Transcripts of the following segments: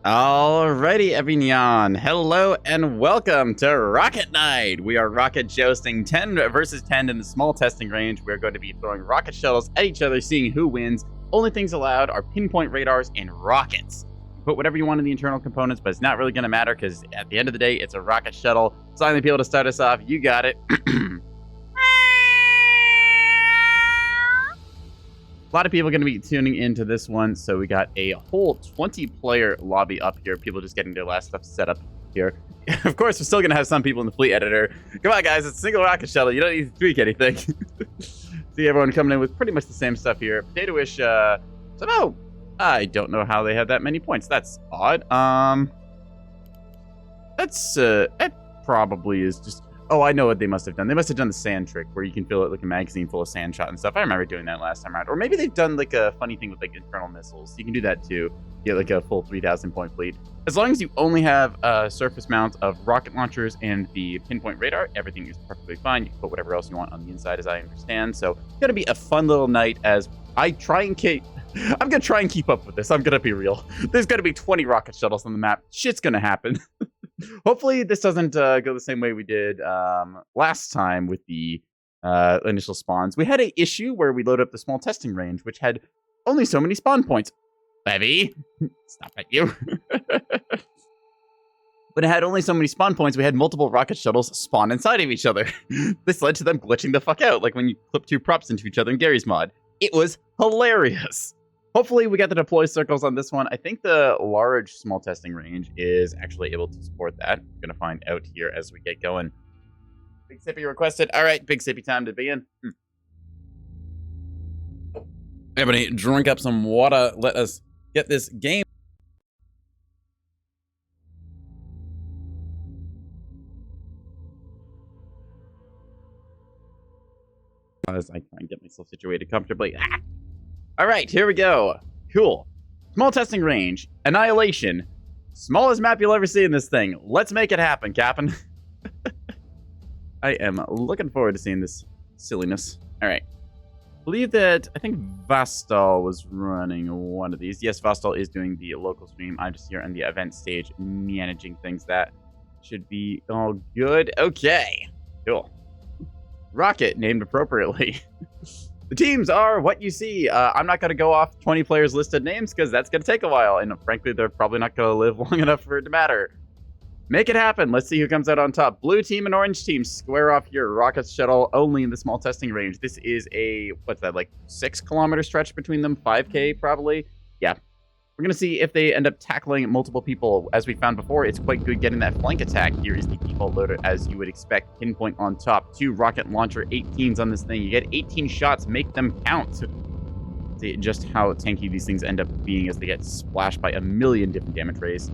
Alrighty, everyone. Hello and welcome to Rocket Night. We are rocket jousting 10 versus 10 in the small testing range. We're going to be throwing rocket shuttles at each other, seeing who wins. Only things allowed are pinpoint radars and rockets. Put whatever you want in the internal components, but it's not really going to matter because at the end of the day, it's a rocket shuttle. So I'm going to be able to start us off. You got it. A lot of people are going to be tuning into this one, so we got a whole 20-player lobby up here. People just getting their last stuff set up here. Of course, we're still going to have some people in the fleet editor. Come on, guys, it's a single rocket shuttle. You don't need to tweak anything. See everyone coming in with pretty much the same stuff here. Potato-ish, somehow, I don't know how they have that many points. That's odd. It probably is just... Oh, I know what they must have done. They must have done the sand trick where you can fill it like a magazine full of sand shot and stuff. I remember doing that last time around. Or maybe they've done like a funny thing with like internal missiles. You can do that too. Get like a full 3,000 point fleet. As long as you only have a surface mount of rocket launchers and the pinpoint radar, everything is perfectly fine. You can put whatever else you want on the inside, as I understand. So it's gonna be a fun little night as I try and I'm gonna try and keep up with this. I'm gonna be real. There's gonna be 20 rocket shuttles on the map. Shit's gonna happen. Hopefully this doesn't go the same way we did last time with the initial spawns. We had an issue where we loaded up the small testing range, which had only so many spawn points. Levy, stop at you. But it had only so many spawn points. We had multiple rocket shuttles spawn inside of each other. This led to them glitching the fuck out, like when you clip two props into each other in Gary's mod. It was hilarious. Hopefully we get the deploy circles on this one. I think the large small testing range is actually able to support that. We're going to find out here as we get going. Big Sippy requested. All right, Big Sippy time to begin. Everybody drink up some water. Let us get this game. As I try and get myself situated comfortably. All right, here we go. Cool. Small testing range. Annihilation. Smallest map you'll ever see in this thing. Let's make it happen, Captain. I am looking forward to seeing this silliness. All right. I think Vastal was running one of these. Yes, Vastal is doing the local stream. I'm just here on the event stage managing things. That should be all good. Okay. Cool. Rocket, named appropriately. The teams are what you see. I'm not going to go off 20 players listed names because that's going to take a while. And frankly, they're probably not going to live long enough for it to matter. Make it happen. Let's see who comes out on top. Blue team and orange team square off your rocket shuttle only in the small testing range. This is a, what's that, like 6-kilometer stretch between them? 5K probably? Yeah. We're going to see if they end up tackling multiple people. As we found before, it's quite good getting that flank attack. Here is the default loader, as you would expect. Pinpoint on top. 2 rocket launcher 18s on this thing. You get 18 shots. Make them count. See just how tanky these things end up being as they get splashed by a million different damage rays.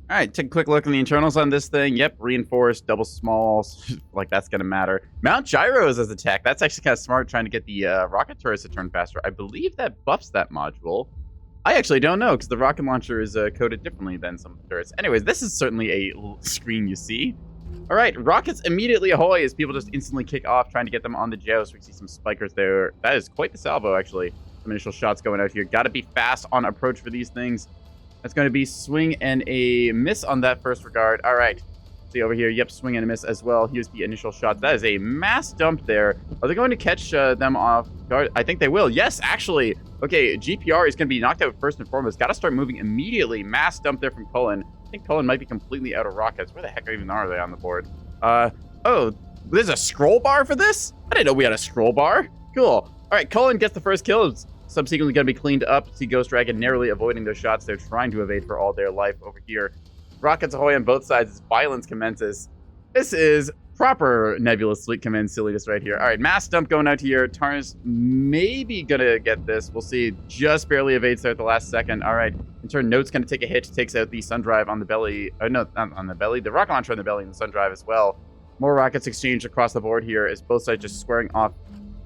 All right, take a quick look at the internals on this thing. Yep, reinforced, double smalls. Like, that's going to matter. Mount gyros as a tech. That's actually kind of smart, trying to get the rocket turrets to turn faster. I believe that buffs that module. I actually don't know, because the rocket launcher is coded differently than some turrets. Anyways, this is certainly a screen you see. All right, rockets immediately ahoy as people just instantly kick off, trying to get them on the joust. We see some spikers there. That is quite the salvo, actually. Some initial shots going out here. Got to be fast on approach for these things. That's going to be swing and a miss on that first regard. All right. See over here. Yep, swing and a miss as well. Here's the initial shots. That is a mass dump there. Are they going to catch them off guard? I think they will. Yes, actually. Okay, GPR is going to be knocked out first and foremost. Got to start moving immediately. Mass dump there from Cullen. I think Cullen might be completely out of rockets. Where the heck even are they on the board? Oh, there's a scroll bar for this? I didn't know we had a scroll bar. Cool. All right, Cullen gets the first kill. Subsequently going to be cleaned up. See Ghost Dragon narrowly avoiding those shots they're trying to evade for all their life over here. Rockets ahoy on both sides as violence commences. This is proper Nebulous Fleet Command silliness right here. All right, mass dump going out here. Tarnus maybe going to get this. We'll see. Just barely evades there at the last second. All right. In turn, Note's going to take a hit. Takes out the Sun Drive on the belly. Oh, no, not on the belly. The rocket launcher on the belly and the Sun Drive as well. More rockets exchanged across the board here as both sides just squaring off.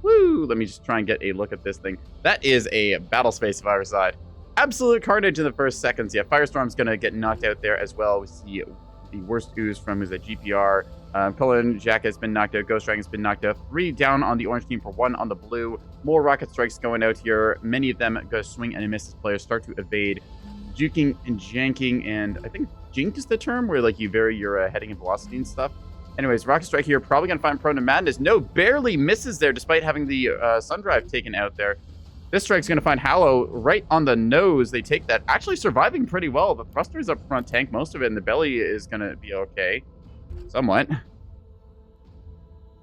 Woo! Let me just try and get a look at this thing. That is a battle space of our side. Absolute carnage in the first seconds. Yeah, Firestorm's going to get knocked out there as well. We see the worst ooze from who's at GPR. Cullen, Jack has been knocked out. Ghost Dragon's been knocked out. 3 down on the orange team for 1 on the blue. More rocket strikes going out here. Many of them go swing and miss as players start to evade. juking and janking, and I think jinked is the term where like you vary your heading and velocity and stuff. Anyways, Rocket Strike here, probably going to find prone to madness. No, barely misses there despite having the Sun Drive taken out there. This strike's going to find Hallow right on the nose. They take that, actually surviving pretty well. The thrusters up front tank most of it, and the belly is going to be okay. Somewhat. A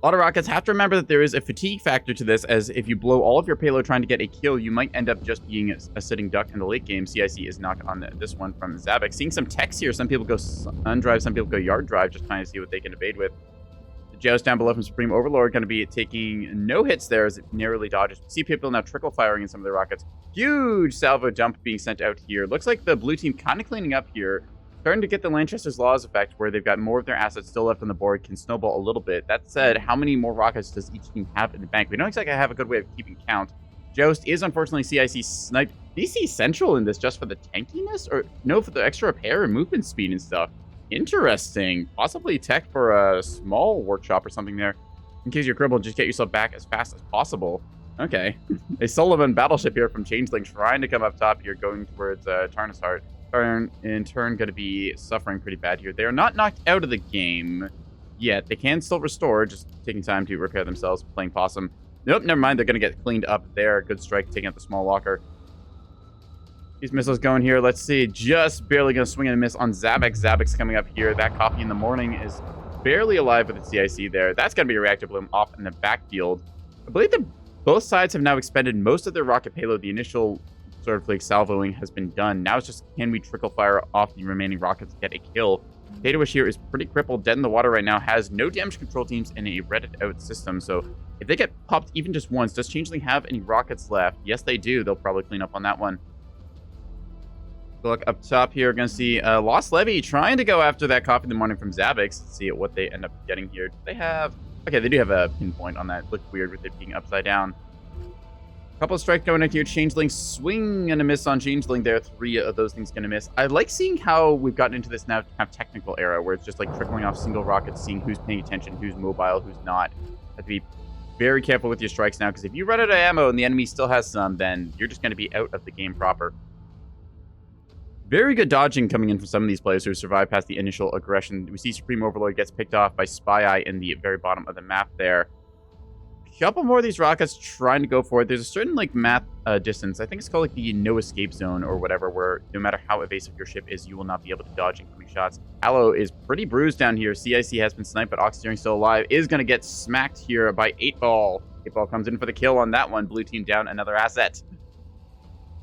lot of rockets have to remember that there is a fatigue factor to this, as if you blow all of your payload trying to get a kill, you might end up just being a sitting duck in the late game. CIC is knocked on this one from Zabek. Seeing some techs here. Some people go sun drive, some people go yard drive, just trying to see what they can evade with. The Joust down below from Supreme Overlord going to be taking no hits there as it narrowly dodges. We see people now trickle firing in some of the rockets. Huge salvo dump being sent out here. Looks like the blue team kind of cleaning up here. Starting to get the Lanchester's Laws effect where they've got more of their assets still left on the board, can snowball a little bit. That said, how many more rockets does each team have in the bank? We don't exactly have a good way of keeping count. Joust is unfortunately CIC sniped. DC Central in this just for the tankiness? Or no, for the extra repair and movement speed and stuff. Interesting. Possibly tech for a small workshop or something there. In case you're crippled, just get yourself back as fast as possible. Okay. A Sullivan battleship here from Changeling trying to come up top here, going towards Tarnus Heart. In turn, going to be suffering pretty bad here. They are not knocked out of the game yet. They can still restore, just taking time to repair themselves, playing possum. Nope, never mind. They're going to get cleaned up there. Good strike, taking out the small locker. These missiles going here. Let's see. Just barely going to swing and a miss on Zabek. Zabek's coming up here. That copy in the morning is barely alive with the CIC there. That's going to be a reactor bloom off in the backfield. I believe that both sides have now expended most of their rocket payload. The initial sort of like salvoing has been done. Now it's just, can we trickle fire off the remaining rockets to get a kill? Potato Wish here is pretty crippled, dead in the water right now, has no damage control teams in a redded out system. So if they get popped even just once, does Changeling have any rockets left? Yes, they do. They'll probably clean up on that one. Look up top here, going to see Lost Levy trying to go after that coffee in the morning from Zabix. Let's see what they end up getting here. Do they have... Okay, they do have a pinpoint on that. Looked weird with it being upside down. Couple of strikes going into here. Changeling swing and a miss on Changeling there. 3 of those things going to miss. I like seeing how we've gotten into this now kind of technical era where it's just like trickling off single rockets, seeing who's paying attention, who's mobile, who's not. Have to be very careful with your strikes now, because if you run out of ammo and the enemy still has some, then you're just going to be out of the game proper. Very good dodging coming in from some of these players who survived past the initial aggression. We see Supreme Overlord gets picked off by Spy Eye in the very bottom of the map there. A couple more of these rockets trying to go for it. There's a certain like map distance. I think it's called like the no escape zone or whatever, where no matter how evasive your ship is, you will not be able to dodge incoming shots. Hallow is pretty bruised down here. CIC has been sniped, but Oxysteering still alive. Is going to get smacked here by 8 Ball. 8 Ball comes in for the kill on that one. Blue team down another asset.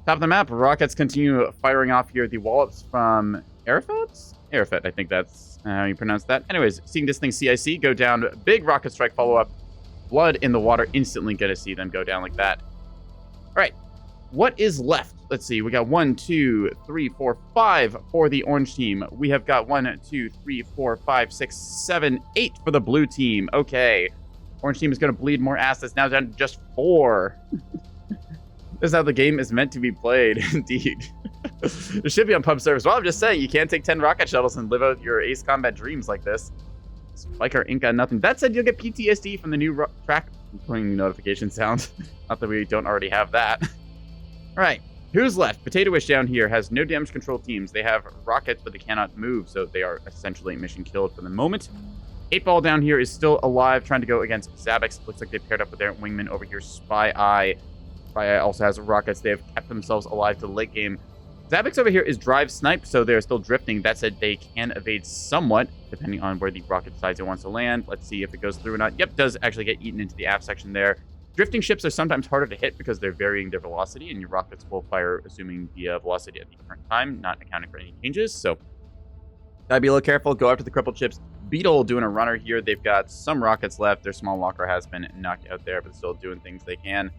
Top of the map, rockets continue firing off here. The wallops from Airfet? Airfet, I think that's how you pronounce that. Anyways, seeing this thing CIC go down. Big rocket strike follow-up. Blood in the water. Instantly going to see them go down like that. All right. What is left? Let's see. We got 1, 2, 3, 4, 5 for the orange team. We have got 1, 2, 3, 4, 5, 6, 7, 8 for the blue team. Okay. Orange team is going to bleed more assets. Now down to just 4. This is how the game is meant to be played, indeed. It should be on pub service. Well, I'm just saying, you can't take 10 rocket shuttles and live out your Ace Combat dreams like this. Spiker ain't got nothing. That said, you'll get PTSD from the new track playing notification sound. Not that we don't already have that. All right, who's left? Potato Wish down here has no damage control teams. They have rockets, but they cannot move, so they are essentially mission killed for the moment. 8 Ball down here is still alive, trying to go against Zabix. Looks like they paired up with their wingman over here, Spy Eye. Spy Eye also has rockets. They have kept themselves alive to the late game. Zabix over here is drive sniped, so they're still drifting. That said, they can evade somewhat, depending on where the rocket decides it wants to land. Let's see if it goes through or not. Yep, does actually get eaten into the aft section there. Drifting ships are sometimes harder to hit because they're varying their velocity, and your rockets will fire assuming the velocity at the current time, not accounting for any changes. So, gotta be a little careful. Go after the crippled ships. Beetle doing a runner here. They've got some rockets left. Their small locker has been knocked out there, but still doing things they can.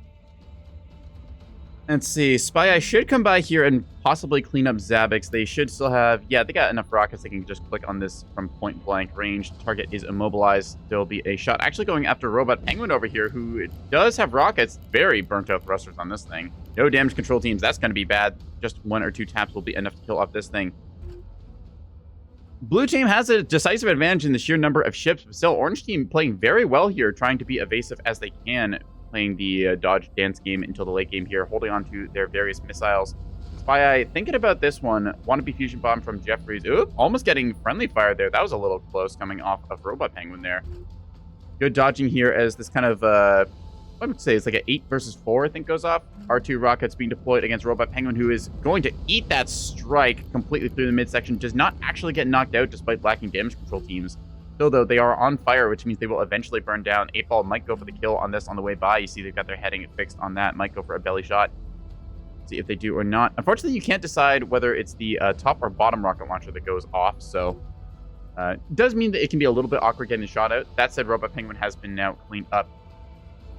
Let's see. Spy Eye should come by here and possibly clean up Zabix. They should still have... Yeah, they got enough rockets. They can just click on this from point blank range. Target is immobilized. There'll be a shot actually going after Robot Penguin over here, who does have rockets. Very burnt out thrusters on this thing. No damage control teams. That's going to be bad. Just 1 or 2 taps will be enough to kill off this thing. Blue team has a decisive advantage in the sheer number of ships, but still, orange team playing very well here, trying to be evasive as they can, playing the dodge dance game until the late game here, holding on to their various missiles. Spy Eye thinking about this one. Wannabe Fusion Bomb from Jeffries. Oop, almost getting friendly fire there. That was a little close coming off of Robot Penguin there. Good dodging here as this kind of, I would say it's like an 8 versus 4, I think, goes off. R2 rockets being deployed against Robot Penguin, who is going to eat that strike completely through the midsection. Does not actually get knocked out despite lacking damage control teams. Still, though, they are on fire, which means they will eventually burn down. 8-Ball might go for the kill on this on the way by. You see they've got their heading fixed on that. Might go for a belly shot. See if they do or not. Unfortunately, you can't decide whether it's the top or bottom rocket launcher that goes off, so does mean that it can be a little bit awkward getting the shot out. That said, Robot Penguin has been now cleaned up.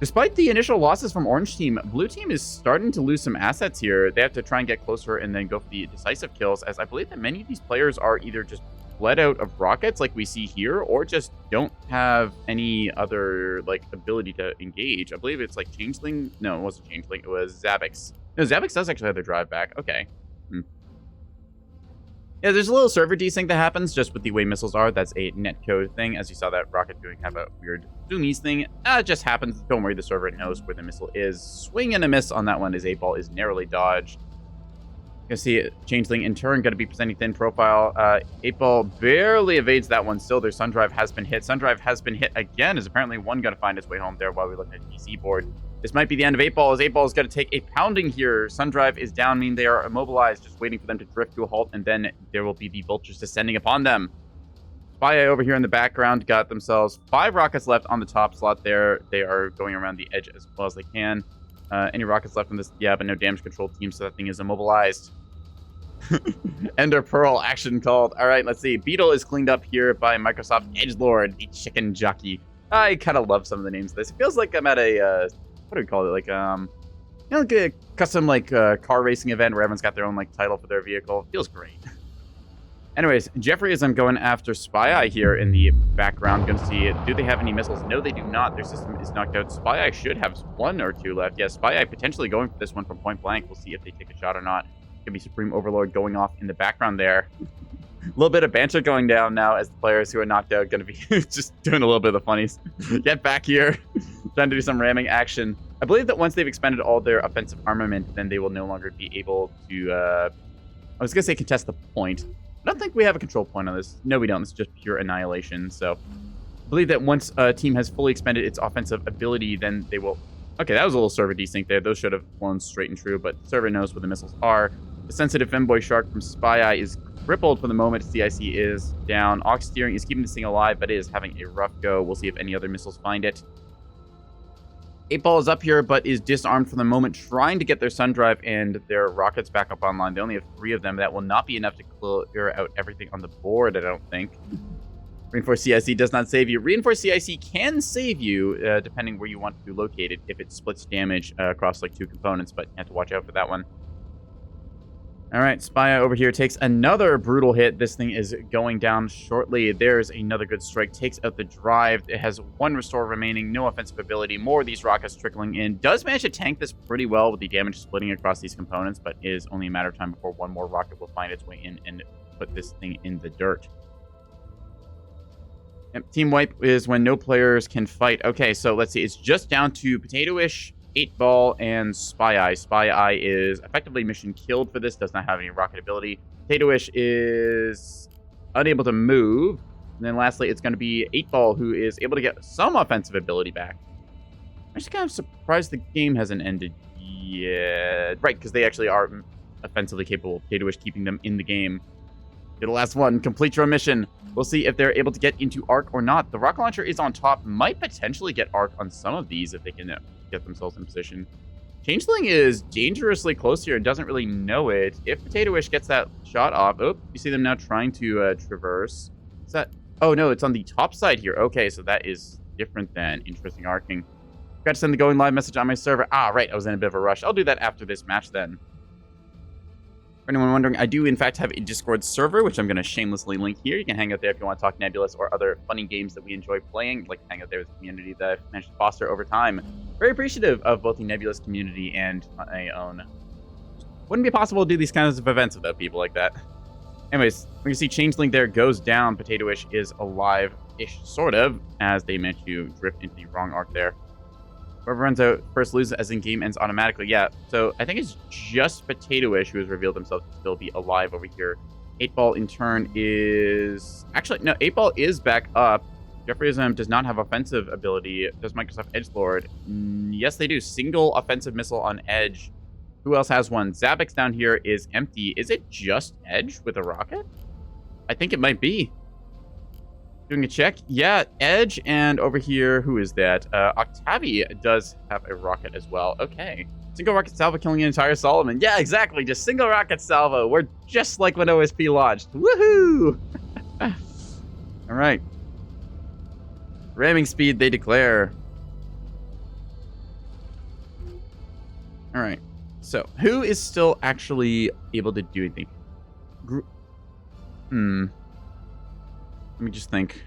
Despite the initial losses from Orange Team, Blue Team is starting to lose some assets here. They have to try and get closer and then go for the decisive kills, as I believe that many of these players are either just bled out of rockets like we see here, or just don't have any other like ability to engage. I believe it's like Changeling. No, it wasn't Changeling. It was Zabix. No, Zabix does actually have their drive back. Okay. Yeah, there's a little server desync that happens just with the way missiles are. That's a netcode thing. As you saw that rocket doing have a weird zoomies thing. It just happens. Don't worry, the server knows where the missile is. Swing and a miss on that one as 8-Ball is narrowly dodged. You can see Changeling in turn going to be presenting thin profile. 8-Ball barely evades that one. Still, their Sundrive has been hit. Sundrive has been hit again, as apparently one going to find its way home there while we look at PC board. This might be the end of 8-Ball, as 8-Ball is going to take a pounding here. Sundrive is down, meaning they are immobilized, just waiting for them to drift to a halt, and then there will be the vultures descending upon them. Spy Eye over here in the background got themselves 5 rockets left on the top slot there. They are going around the edge as well as they can. Any rockets left in this? Yeah, but no damage control team, so that thing is immobilized. Ender Pearl action called. All right, let's see. Beetle is cleaned up here by Microsoft Edgelord, the chicken jockey. I kind of love some of the names of this. It feels like I'm at a, what do we call it? Like, like a custom, like, car racing event where everyone's got their own, like, title for their vehicle. It feels great. Anyways, Jeffrey is going after Spy Eye here in the background. Going to see, do they have any missiles? No, they do not. Their system is knocked out. Spy Eye should have 1 or 2 left. Yes, Spy Eye potentially going for this one from point blank. We'll see if they take a shot or not. Going to be Supreme Overlord going off in the background there. A little bit of banter going down now as the players who are knocked out going to be just doing a little bit of the funnies. Get back here. Trying to do some ramming action. I believe that once they've expended all their offensive armament, then they will no longer be able to, I was going to say contest the point. I don't think we have a control point on this. No, we don't. It's just pure annihilation. So I believe that once a team has fully expended its offensive ability, then they will... Okay, that was a little server desync there. Those should have flown straight and true, but the server knows where the missiles are. The sensitive Femboy Shark from Spy Eye is crippled for the moment. CIC is down. Aux Steering is keeping this thing alive, but it is having a rough go. We'll see if any other missiles find it. 8-Ball is up here, but is disarmed for the moment, trying to get their Sundrive and their rockets back up online. They only have 3 of them. That will not be enough to clear out everything on the board, I don't think. Reinforce CIC does not save you. Reinforce CIC can save you, depending where you want to be located, if it splits damage across like 2 components, but you have to watch out for that one. All right, Spy Eye over here takes another brutal hit. This thing is going down shortly. There's another good strike. Takes out the drive. It has 1 restore remaining. No offensive ability. More of these rockets trickling in. Does manage to tank this pretty well with the damage splitting across these components, but it is only a matter of time before 1 more rocket will find its way in and put this thing in the dirt. Yep, team wipe is when no players can fight. Okay, so let's see. It's just down to Potatoish, 8-Ball, and Spy Eye. Spy Eye is effectively mission killed for this. Does not have any rocket ability. Potatoish is unable to move. And then lastly, it's going to be 8-Ball, who is able to get some offensive ability back. I'm just kind of surprised the game hasn't ended yet. Right, because they actually are offensively capable. Potatoish keeping them in the game. You're the last one. Complete your mission. We'll see if they're able to get into arc or not. The rocket launcher is on top. Might potentially get arc on some of these if they can get themselves in position. Changeling is dangerously close here and doesn't really know it. If Potatoish gets that shot off... Oh, you see them now trying to traverse. Is that... Oh, no, it's on the top side here. Okay, so that is different than interesting arcing. Got to send the going live message on my server. Ah, right, I was in a bit of a rush. I'll do that after this match then. For anyone wondering, I do in fact have a Discord server, which I'm going to shamelessly link here. You can hang out there if you want to talk Nebulous or other funny games that we enjoy playing. I'd like to hang out there with the community that I've managed to foster over time. Very appreciative of both the Nebulous community and my own. Wouldn't be possible to do these kinds of events without people like that. Anyways, we can see Changeling there goes down. Potatoish is alive-ish, sort of, as they managed to drift into the wrong arc there. Whoever runs out first loses, as in game ends automatically. Yeah, so I think it's just Potatoish who has revealed himself to still be alive over here. 8-Ball in turn is... Actually, no, 8-Ball is back up. Jeffreyism does not have offensive ability. Does Microsoft Edgelord? Yes, they do. Single offensive missile on Edge. Who else has one? Zabix down here is empty. Is it just Edge with a rocket? I think it might be. Doing a check. Yeah, Edge, and over here, who is that? Octavi does have a rocket as well. Okay. Single rocket salvo killing an entire Solomon. Yeah, exactly. Just single rocket salvo. We're just like when OSP launched. Woohoo! All right. Ramming speed, they declare. All right. So, who is still actually able to do anything? Let me just think.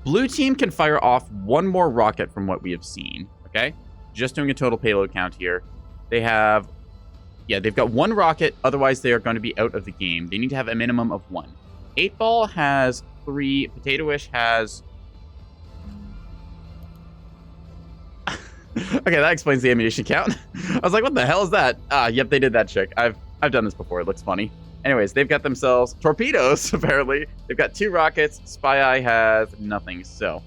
Blue team can fire off one more rocket from what we have seen. Okay? Just doing a total payload count here. They have... Yeah, they've got one rocket. Otherwise, they are going to be out of the game. They need to have a minimum of one. 8-Ball has 3. Potatoish has... Okay, that explains the ammunition count. I was like, what the hell is that? Yep, they did that trick. I've done this before. It looks funny. Anyways, they've got themselves torpedoes, apparently. They've got 2 rockets. Spy Eye has nothing, so...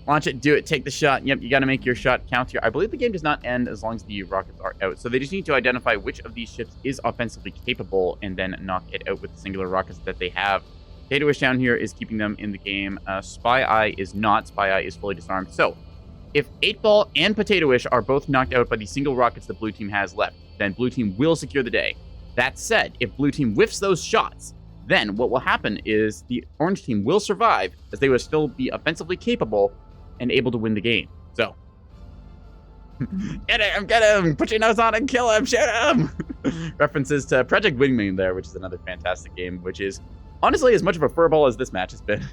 Launch it, do it, take the shot. Yep, you got to make your shot count here. I believe the game does not end as long as the rockets are out. So they just need to identify which of these ships is offensively capable and then knock it out with the singular rockets that they have. Potatoish down here is keeping them in the game. Spy Eye is not. Spy Eye is fully disarmed. So, if 8-Ball and Potatoish are both knocked out by the single rockets the blue team has left, then blue team will secure the day. That said, if blue team whiffs those shots, then what will happen is the orange team will survive, as they will still be offensively capable and able to win the game. So, get him, put your nose on and kill him, shoot him! References to Project Wingman there, which is another fantastic game, which is honestly as much of a furball as this match has been.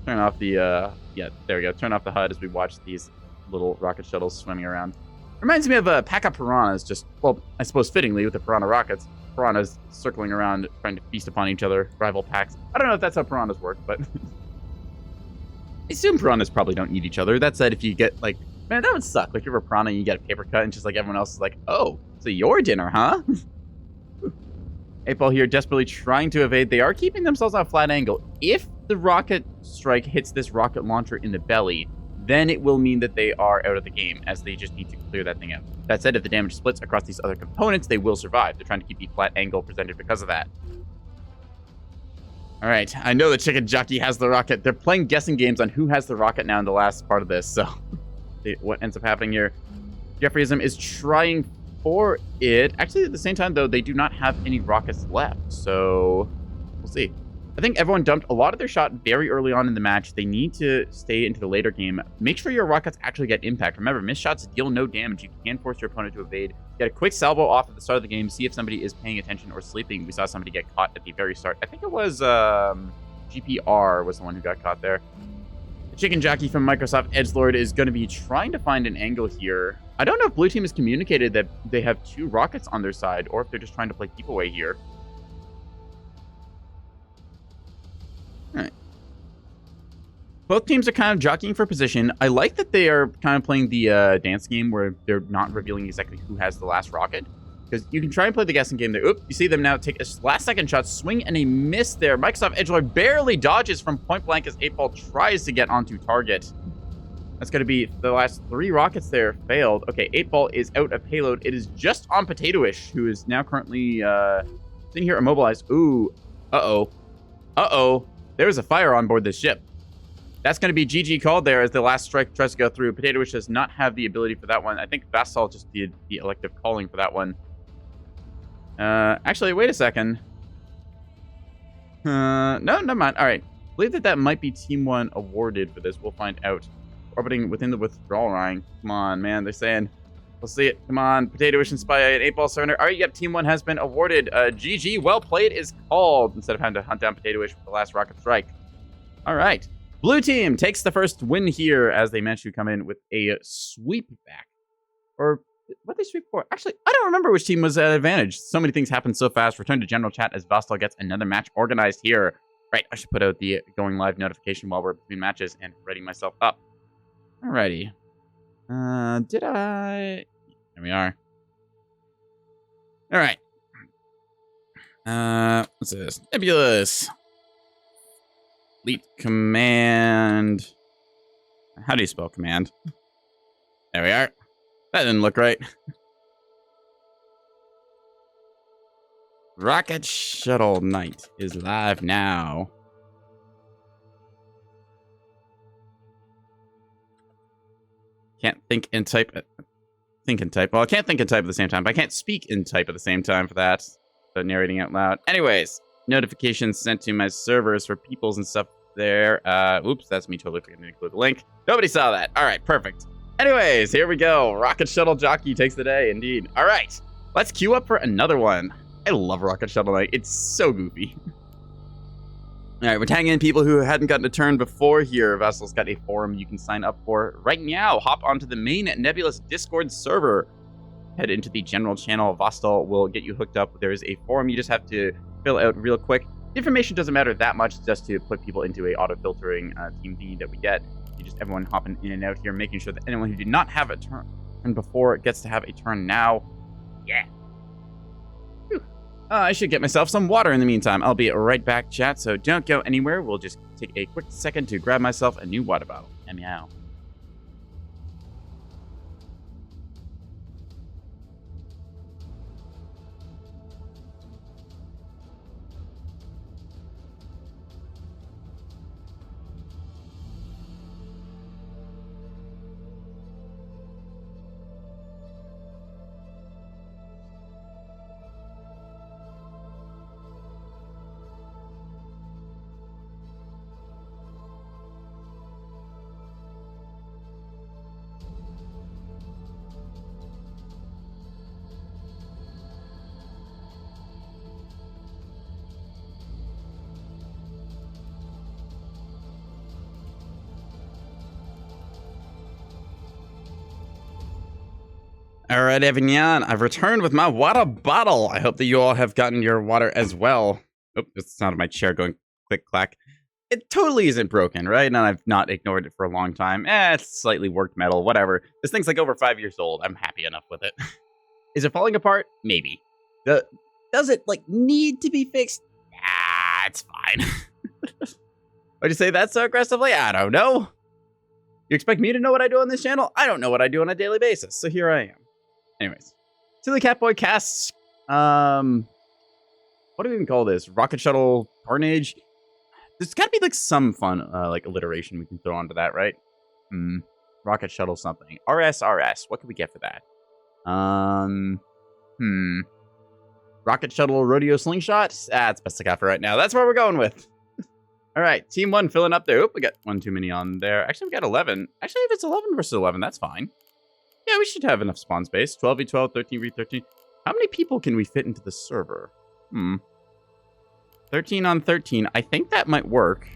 Turn off the, yeah, there we go. Turn off the HUD as we watch these little rocket shuttles swimming around. Reminds me of Pack of Piranhas, just, well, I suppose fittingly with the Piranha rockets. Piranhas circling around, trying to feast upon each other, rival packs. I don't know if that's how Piranhas work, but... I assume Piranhas probably don't eat each other. That said, if you get, like... Man, that would suck. Like, you're a Piranha and you get a paper cut and just like everyone else is like, oh, so your dinner, huh? 8-Ball here desperately trying to evade. They are keeping themselves on a flat angle. If the rocket strike hits this rocket launcher in the belly, then it will mean that they are out of the game, as they just need to clear that thing out. That said, if the damage splits across these other components, they will survive. They're trying to keep the flat angle presented because of that. All right, I know the chicken jockey has the rocket. They're playing guessing games on who has the rocket now in the last part of this, so what ends up happening here? Jeffreyism is trying for it. Actually, at the same time, though, they do not have any rockets left, so we'll see. I think everyone dumped a lot of their shot very early on in the match. They need to stay into the later game. Make sure your rockets actually get impact. Remember, missed shots deal no damage. You can force your opponent to evade. Get a quick salvo off at the start of the game. See if somebody is paying attention or sleeping. We saw somebody get caught at the very start. I think it was GPR was the one who got caught there. The chicken jockey from Microsoft Edgelord is going to be trying to find an angle here. I don't know if blue team has communicated that they have 2 rockets on their side or if they're just trying to play keep away here. Alright. Both teams are kind of jockeying for position. I like that they are kind of playing the dance game where they're not revealing exactly who has the last rocket. Because you can try and play the guessing game there. Oop, you see them now take a last-second shot, swing, and a miss there. Microsoft Edgelord barely dodges from point blank as 8-Ball tries to get onto target. That's going to be the last 3 rockets there failed. Okay, 8-Ball is out of payload. It is just on Potatoish, who is now currently sitting here immobilized. Ooh, uh-oh. Uh-oh. There's a fire on board this ship. That's going to be GG called there as the last strike tries to go through. Potatoish does not have the ability for that one. I think Vassal just did the elective calling for that one. Actually, wait a second. No, never mind. All right. I believe that might be Team 1 awarded for this. We'll find out. Orbiting within the withdrawal line. Come on, man. They're saying, we'll see it. Come on. Potatoish and Spy and 8-Ball surrender. All right, yep. Team 1 has been awarded. GG. Well played is called instead of having to hunt down Potatoish with the last rocket strike. All right. Blue team takes the first win here as they managed to come in with a sweep back. Or what they sweep for? Actually, I don't remember which team was at advantage. So many things happen so fast. Return to general chat as Vostal gets another match organized here. Right, I should put out the going live notification while we're between matches and ready myself up. Alrighty. Did I? There we are. All right. What's this? Nebulous. Fleet command. How do you spell command? There we are. That didn't look right. Rocket Shuttle Night is live now. Can't think and type. Think and type. Well, I can't think and type at the same time, but I can't speak and type at the same time for that. So narrating out loud. Anyways, notifications sent to my servers for peoples and stuff there. Oops, that's me totally forgetting to include the link. Nobody saw that. All right, perfect. Anyways, here we go. Rocket Shuttle Jockey takes the day, indeed. All right, let's queue up for another one. I love Rocket Shuttle Night. It's so goofy. All right, we're tagging in people who hadn't gotten a turn before here. Vessel's got a forum you can sign up for right now. Hop onto the main Nebulous Discord server. Head into the general channel. Vostal will get you hooked up. There is a forum you just have to fill out real quick. The information doesn't matter that much, just to put people into a auto-filtering team feed that we get. You just everyone hopping in and out here, making sure that anyone who did not have a turn before gets to have a turn now. Yeah. I should get myself some water in the meantime. I'll be right back, chat, so don't go anywhere. We'll just take a quick second to grab myself a new water bottle. Meow. All right, Avignon, I've returned with my water bottle. I hope that you all have gotten your water as well. Oh, it's the sound of my chair going click-clack. It totally isn't broken, right? And I've not ignored it for a long time. It's slightly worked metal, whatever. This thing's like over 5 years old. I'm happy enough with it. Is it falling apart? Maybe. Does it, like, need to be fixed? Ah, it's fine. Why'd you say that so aggressively? I don't know. You expect me to know what I do on this channel? I don't know what I do on a daily basis, so here I am. Anyways, Silly Catboy casts, what do we even call this? Rocket Shuttle Carnage? There's gotta be like some fun, like alliteration we can throw onto that, right? Rocket Shuttle something. RS. What can we get for that? Rocket Shuttle Rodeo Slingshot? That's best I got for right now. That's what we're going with. All right, Team 1 filling up there. Oop, we got one too many on there. Actually, we got 11. Actually, if it's 11 versus 11, that's fine. Yeah, we should have enough spawn space. 12v12, 13v13. How many people can we fit into the server? 13 on 13. I think that might work.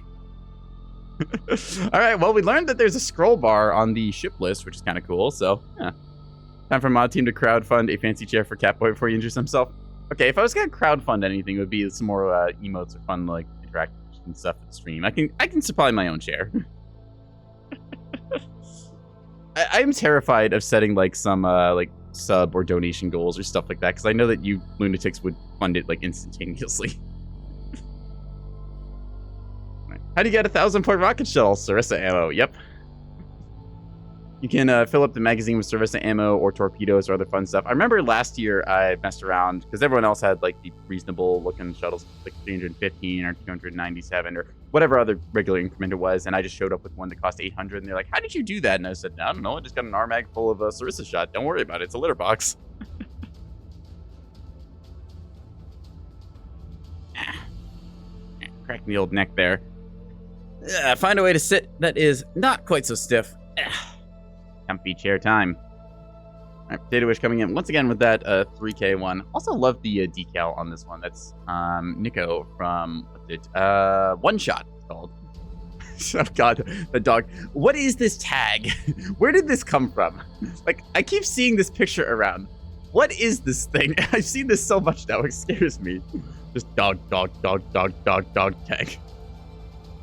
All right, well, we learned that there's a scroll bar on the ship list, which is kind of cool. So, yeah. Time for Mod Team to crowdfund a fancy chair for Catboy before he injures himself. Okay, if I was going to crowdfund anything, it would be some more emotes or fun, like, interactive and stuff for the stream. I can supply my own chair. I'm terrified of setting like some like sub or donation goals or stuff like that, because I know that you lunatics would fund it like instantaneously. Right. How do you get 1,000-point rocket shuttle? Sarissa ammo. Yep. You can fill up the magazine with Sarissa ammo or torpedoes or other fun stuff. I remember last year I messed around because everyone else had like the reasonable looking shuttles, like 315 or 297 or whatever other regular increment it was, and I just showed up with one that cost 800, and they're like, "How did you do that?" And I said, "I don't know. I just got an RMAG full of Sarissa shot. Don't worry about it. It's a litter box." Crack the old neck there. Find a way to sit that is not quite so stiff. Comfy chair time. All right, Potato Wish coming in once again with that 3K one. Also love the decal on this one. That's Nico from, what's it? One Shot, it's called. Oh god, the dog. What is this tag? Where did this come from? Like, I keep seeing this picture around. What is this thing? I've seen this so much now, it scares me. Just dog tag.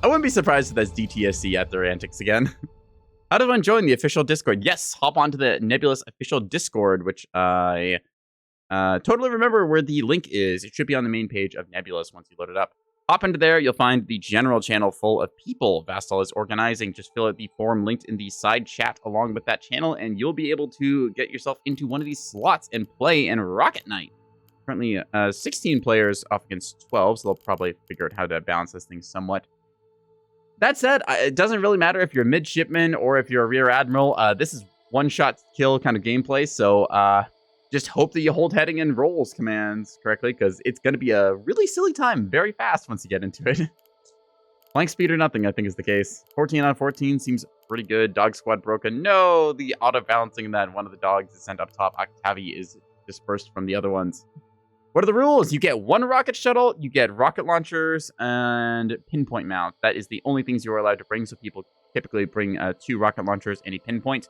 I wouldn't be surprised if that's DTSC at their antics again. How does one join the official Discord? Yes, hop onto the Nebulous official Discord, which I totally remember where the link is. It should be on the main page of Nebulous once you load it up. Hop into there, you'll find the general channel full of people Vastal is organizing. Just fill out the form linked in the side chat along with that channel, and you'll be able to get yourself into one of these slots and play in Rocket Night. Currently, 16 players off against 12, so they'll probably figure out how to balance this thing somewhat. That said, it doesn't really matter if you're a midshipman or if you're a rear admiral. This is one-shot kill kind of gameplay, so just hope that you hold heading and rolls commands correctly, because it's going to be a really silly time very fast once you get into it. Flank speed or nothing, I think, is the case. 14 on 14 seems pretty good. Dog squad broken. No, the auto-balancing that one of the dogs is sent up top. Octavi is dispersed from the other ones. What are the rules? You get 1 rocket shuttle, you get rocket launchers, and pinpoint mount. That is the only things you are allowed to bring, so people typically bring 2 rocket launchers and a pinpoint.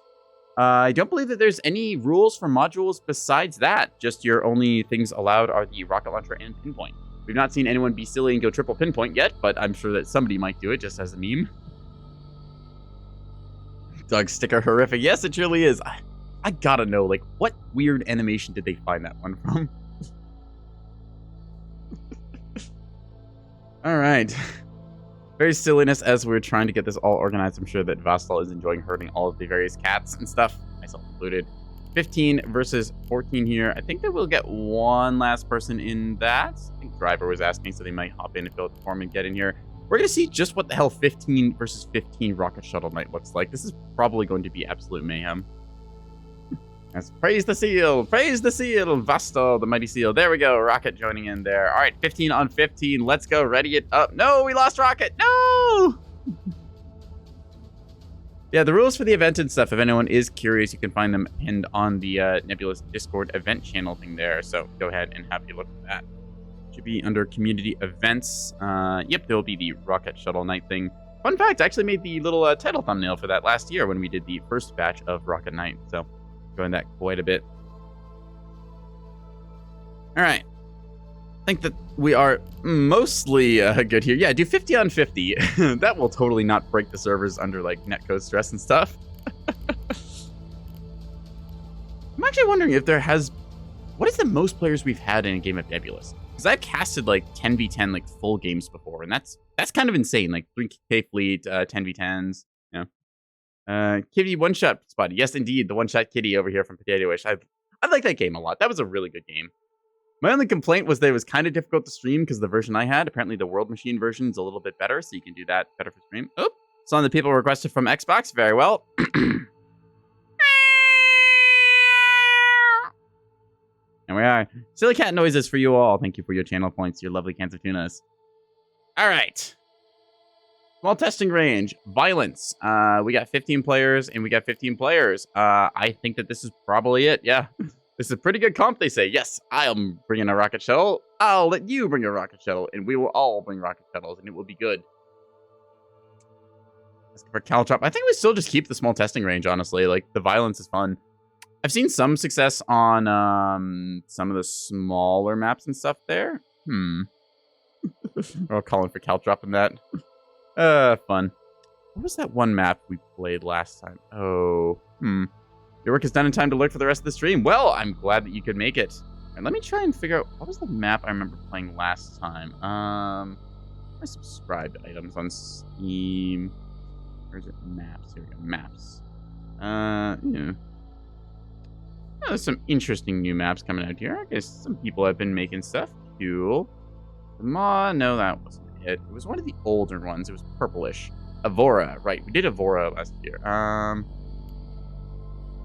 I don't believe that there's any rules for modules besides that. Just your only things allowed are the rocket launcher and pinpoint. We've not seen anyone be silly and go triple pinpoint yet, but I'm sure that somebody might do it just as a meme. Doug sticker horrific. Yes, it truly is. I gotta know, like, what weird animation did they find that one from? All right. Very silliness as we're trying to get this all organized. I'm sure that Vastal is enjoying herding all of the various cats and stuff, myself included. 15 versus 14 here. I think that we'll get one last person in that. I think Driver was asking, so they might hop in and fill out the form and get in here. We're going to see just what the hell 15 versus 15 Rocket Shuttle Night looks like. This is probably going to be absolute mayhem. Let's praise the seal. Praise the seal. Vastal, the mighty seal. There we go. Rocket joining in there. All right, 15 on 15. Let's go. Ready it up. No, we lost Rocket. No! Yeah, the rules for the event and stuff, if anyone is curious, you can find them pinned on the Nebulous Discord event channel thing there. So go ahead and have a look at that. Should be under community events. Yep, there will be the Rocket Shuttle Night thing. Fun fact, I actually made the little title thumbnail for that last year when we did the first batch of Rocket Night. So going that quite a bit. All right. I think that we are mostly good here. Yeah, do 50 on 50. That will totally not break the servers under like netcode stress and stuff. I'm actually wondering if there has... What is the most players we've had in a game of Nebulous? Because I've casted like 10v10 like full games before, and that's kind of insane. Like 3K fleet, 10v10s, you know. Kitty one-shot spot. Yes, indeed, the one-shot kitty over here from Potato Wish. I like that game a lot. That was a really good game. My only complaint was that it was kind of difficult to stream because the version I had, apparently the World Machine version is a little bit better, so you can do that better for stream. Oh, some of the people requested from Xbox. Very well. And we are. Silly cat noises for you all. Thank you for your channel points, your lovely cans of tunas. All right. Small testing range. Violence. We got 15 players, and we got 15 players. I think that this is probably it. Yeah. This is a pretty good comp, they say. Yes, I'm bringing a rocket shuttle. I'll let you bring a rocket shuttle, and we will all bring rocket shuttles, and it will be good. As for Caltrop, I think we still just keep the small testing range, honestly. Like, the violence is fun. I've seen some success on some of the smaller maps and stuff there. We're all calling for Caltrop in that. Fun. What was that one map we played last time? Oh, Your work is done in time to lurk for the rest of the stream. Well, I'm glad that you could make it. And let me try and figure out, what was the map I remember playing last time? My subscribed items on Steam. Where's it? Maps. Here we go. Maps. Yeah. Oh, there's some interesting new maps coming out here. I guess some people have been making stuff. Cool. No, that wasn't it. It was one of the older ones. It was purplish. Avora. Right. We did Avora last year.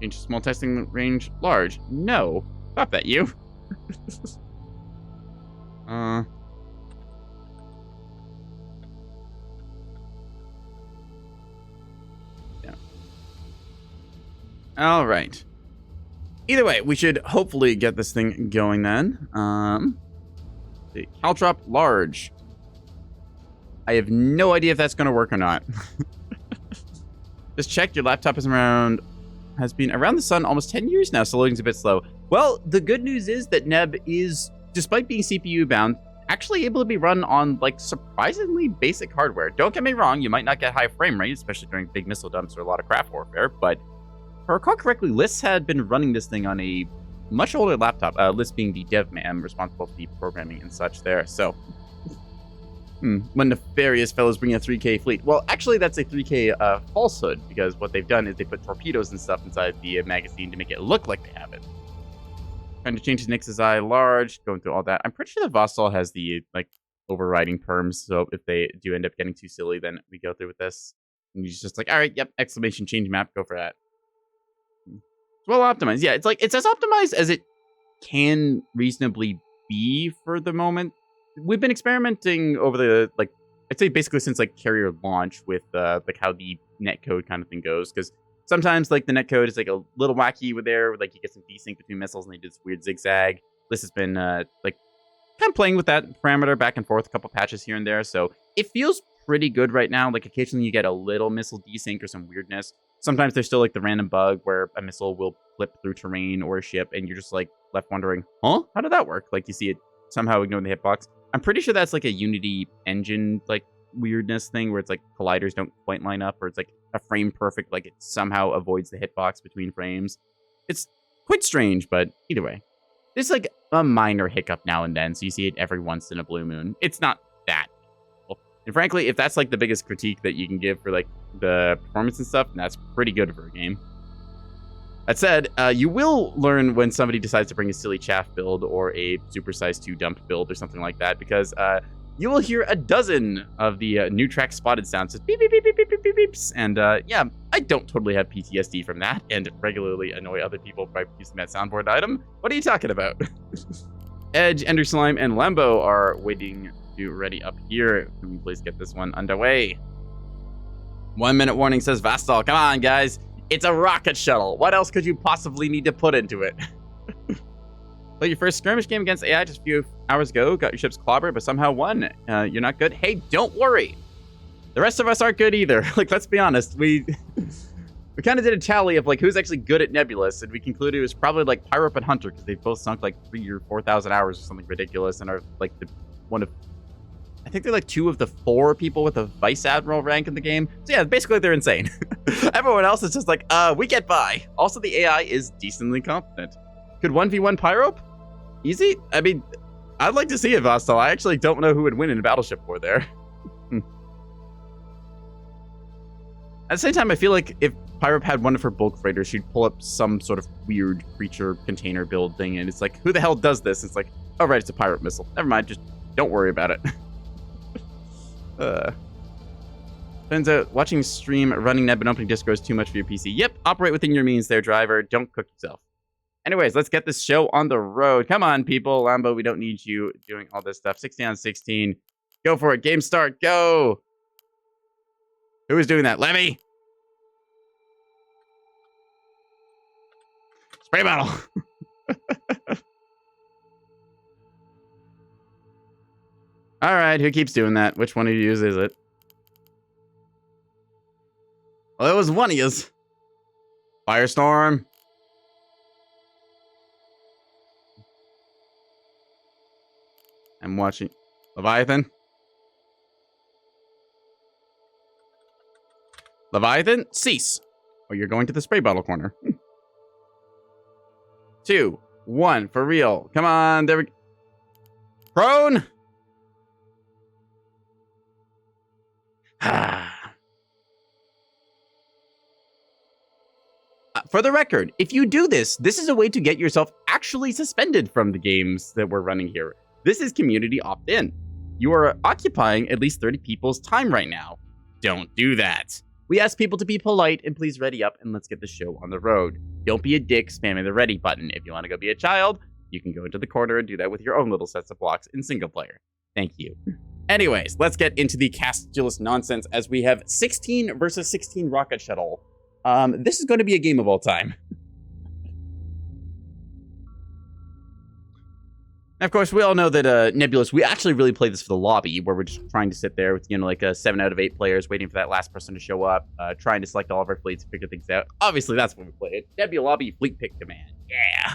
Change small testing range large. No. Stop that, you. Yeah. All right. Either way, we should hopefully get this thing going then. The Caltrop large. I have no idea if that's going to work or not. Just checked. Your laptop has been around the sun almost 10 years now, so loading's a bit slow. Well, the good news is that Neb is, despite being CPU bound, actually able to be run on like surprisingly basic hardware. Don't get me wrong, you might not get high frame rate, especially during big missile dumps or a lot of craft warfare, but if I recall correctly, Liz had been running this thing on a much older laptop, Liz being the dev man responsible for the programming and such there. So, when nefarious fellows bring a 3K fleet. Well, actually, that's a 3K falsehood, because what they've done is they put torpedoes and stuff inside the magazine to make it look like they have it. Trying to change Nix's eye large, going through all that. I'm pretty sure that Vostal has the, like, overriding perms, so if they do end up getting too silly, then we go through with this. And he's just like, all right, yep, exclamation change map, go for that. It's well optimized. Yeah, it's like, it's as optimized as it can reasonably be for the moment. We've been experimenting over the, like, I'd say basically since, like, carrier launch with, like, how the netcode kind of thing goes, because sometimes, like, the netcode is, like, a little wacky with there, like, you get some desync between missiles and they do this weird zigzag. This has been, like, kind of playing with that parameter back and forth, a couple patches here and there, so it feels pretty good right now. Like, occasionally you get a little missile desync or some weirdness. Sometimes there's still, like, the random bug where a missile will flip through terrain or a ship, and you're just, like, left wondering, huh? How did that work? Like, you see it somehow ignoring the hitbox. I'm pretty sure that's, like, a Unity engine, like, weirdness thing where it's, like, colliders don't quite line up, or it's, like, a frame perfect, like, it somehow avoids the hitbox between frames. It's quite strange, but either way. There's, like, a minor hiccup now and then, so you see it every once in a blue moon. It's not that cool. And frankly, if that's, like, the biggest critique that you can give for, like, the performance and stuff, that's pretty good for a game. That said, you will learn when somebody decides to bring a silly chaff build or a Super Size 2 dump build or something like that, because you will hear a dozen of the new track spotted sounds, just beep, beep, beep, beep, beep, beep, beep, beeps. And yeah, I don't totally have PTSD from that and regularly annoy other people by using that soundboard item. What are you talking about? Edge, Ender Slime, and Lambo are waiting to ready up here. Can we please get this one underway? 1 minute warning says Vostal. Come on, guys. It's a rocket shuttle. What else could you possibly need to put into it? Play your first skirmish game against AI just a few hours ago. Got your ships clobbered, but somehow won. You're not good? Hey, don't worry. The rest of us aren't good either. Like, let's be honest. We kind of did a tally of, like, who's actually good at Nebulous, and we concluded it was probably, like, Pyrope and Hunter, because they both sunk, like, 3,000 or 4,000 hours or something ridiculous, and are, like, I think they're, like, 2 of the 4 people with a Vice Admiral rank in the game. So, yeah, basically, they're insane. Everyone else is just like, we get by. Also, the AI is decently competent. Could 1v1 Pyrope? Easy? I mean, I'd like to see it, Vostal. I actually don't know who would win in a Battleship War there. At the same time, I feel like if Pyrope had one of her bulk freighters, she'd pull up some sort of weird creature container build thing, and it's like, who the hell does this? It's like, oh, right, it's a Pyrope missile. Never mind, just don't worry about it. Turns out watching stream running Neb and opening Discord is too much for your PC. Yep, operate within your means there, driver. Don't cook yourself. Anyways, let's get this show on the road. Come on, people. Lambo, we don't need you doing all this stuff. 16 on 16. Go for it. Game start. Go. Who is doing that? Lemmy. Spray battle. All right, who keeps doing that? Which one of you is it? Well, it was one of yous. Firestorm. I'm watching. Leviathan. Leviathan, cease. Or you're going to the spray bottle corner. 2, 1, for real. Come on, there we go. Prone. For the record, if you do this, this is a way to get yourself actually suspended from the games that we're running here. This is community opt-in. You are occupying at least 30 people's time right now. Don't do that. We ask people to be polite and please ready up and let's get the show on the road. Don't be a dick spamming the ready button. If you want to go be a child, you can go into the corner and do that with your own little sets of blocks in single player. Thank you. Anyways, let's get into the Castulus nonsense as we have 16 versus 16 Rocket Shuttle. This is going to be a game of all time. Of course, we all know that Nebulous, we actually really play this for the lobby, where we're just trying to sit there with, you know, like 7 out of 8 players, waiting for that last person to show up, trying to select all of our fleets and figure things out. Obviously, that's when we play it. Nebula Lobby Fleet Pick Command. Yeah.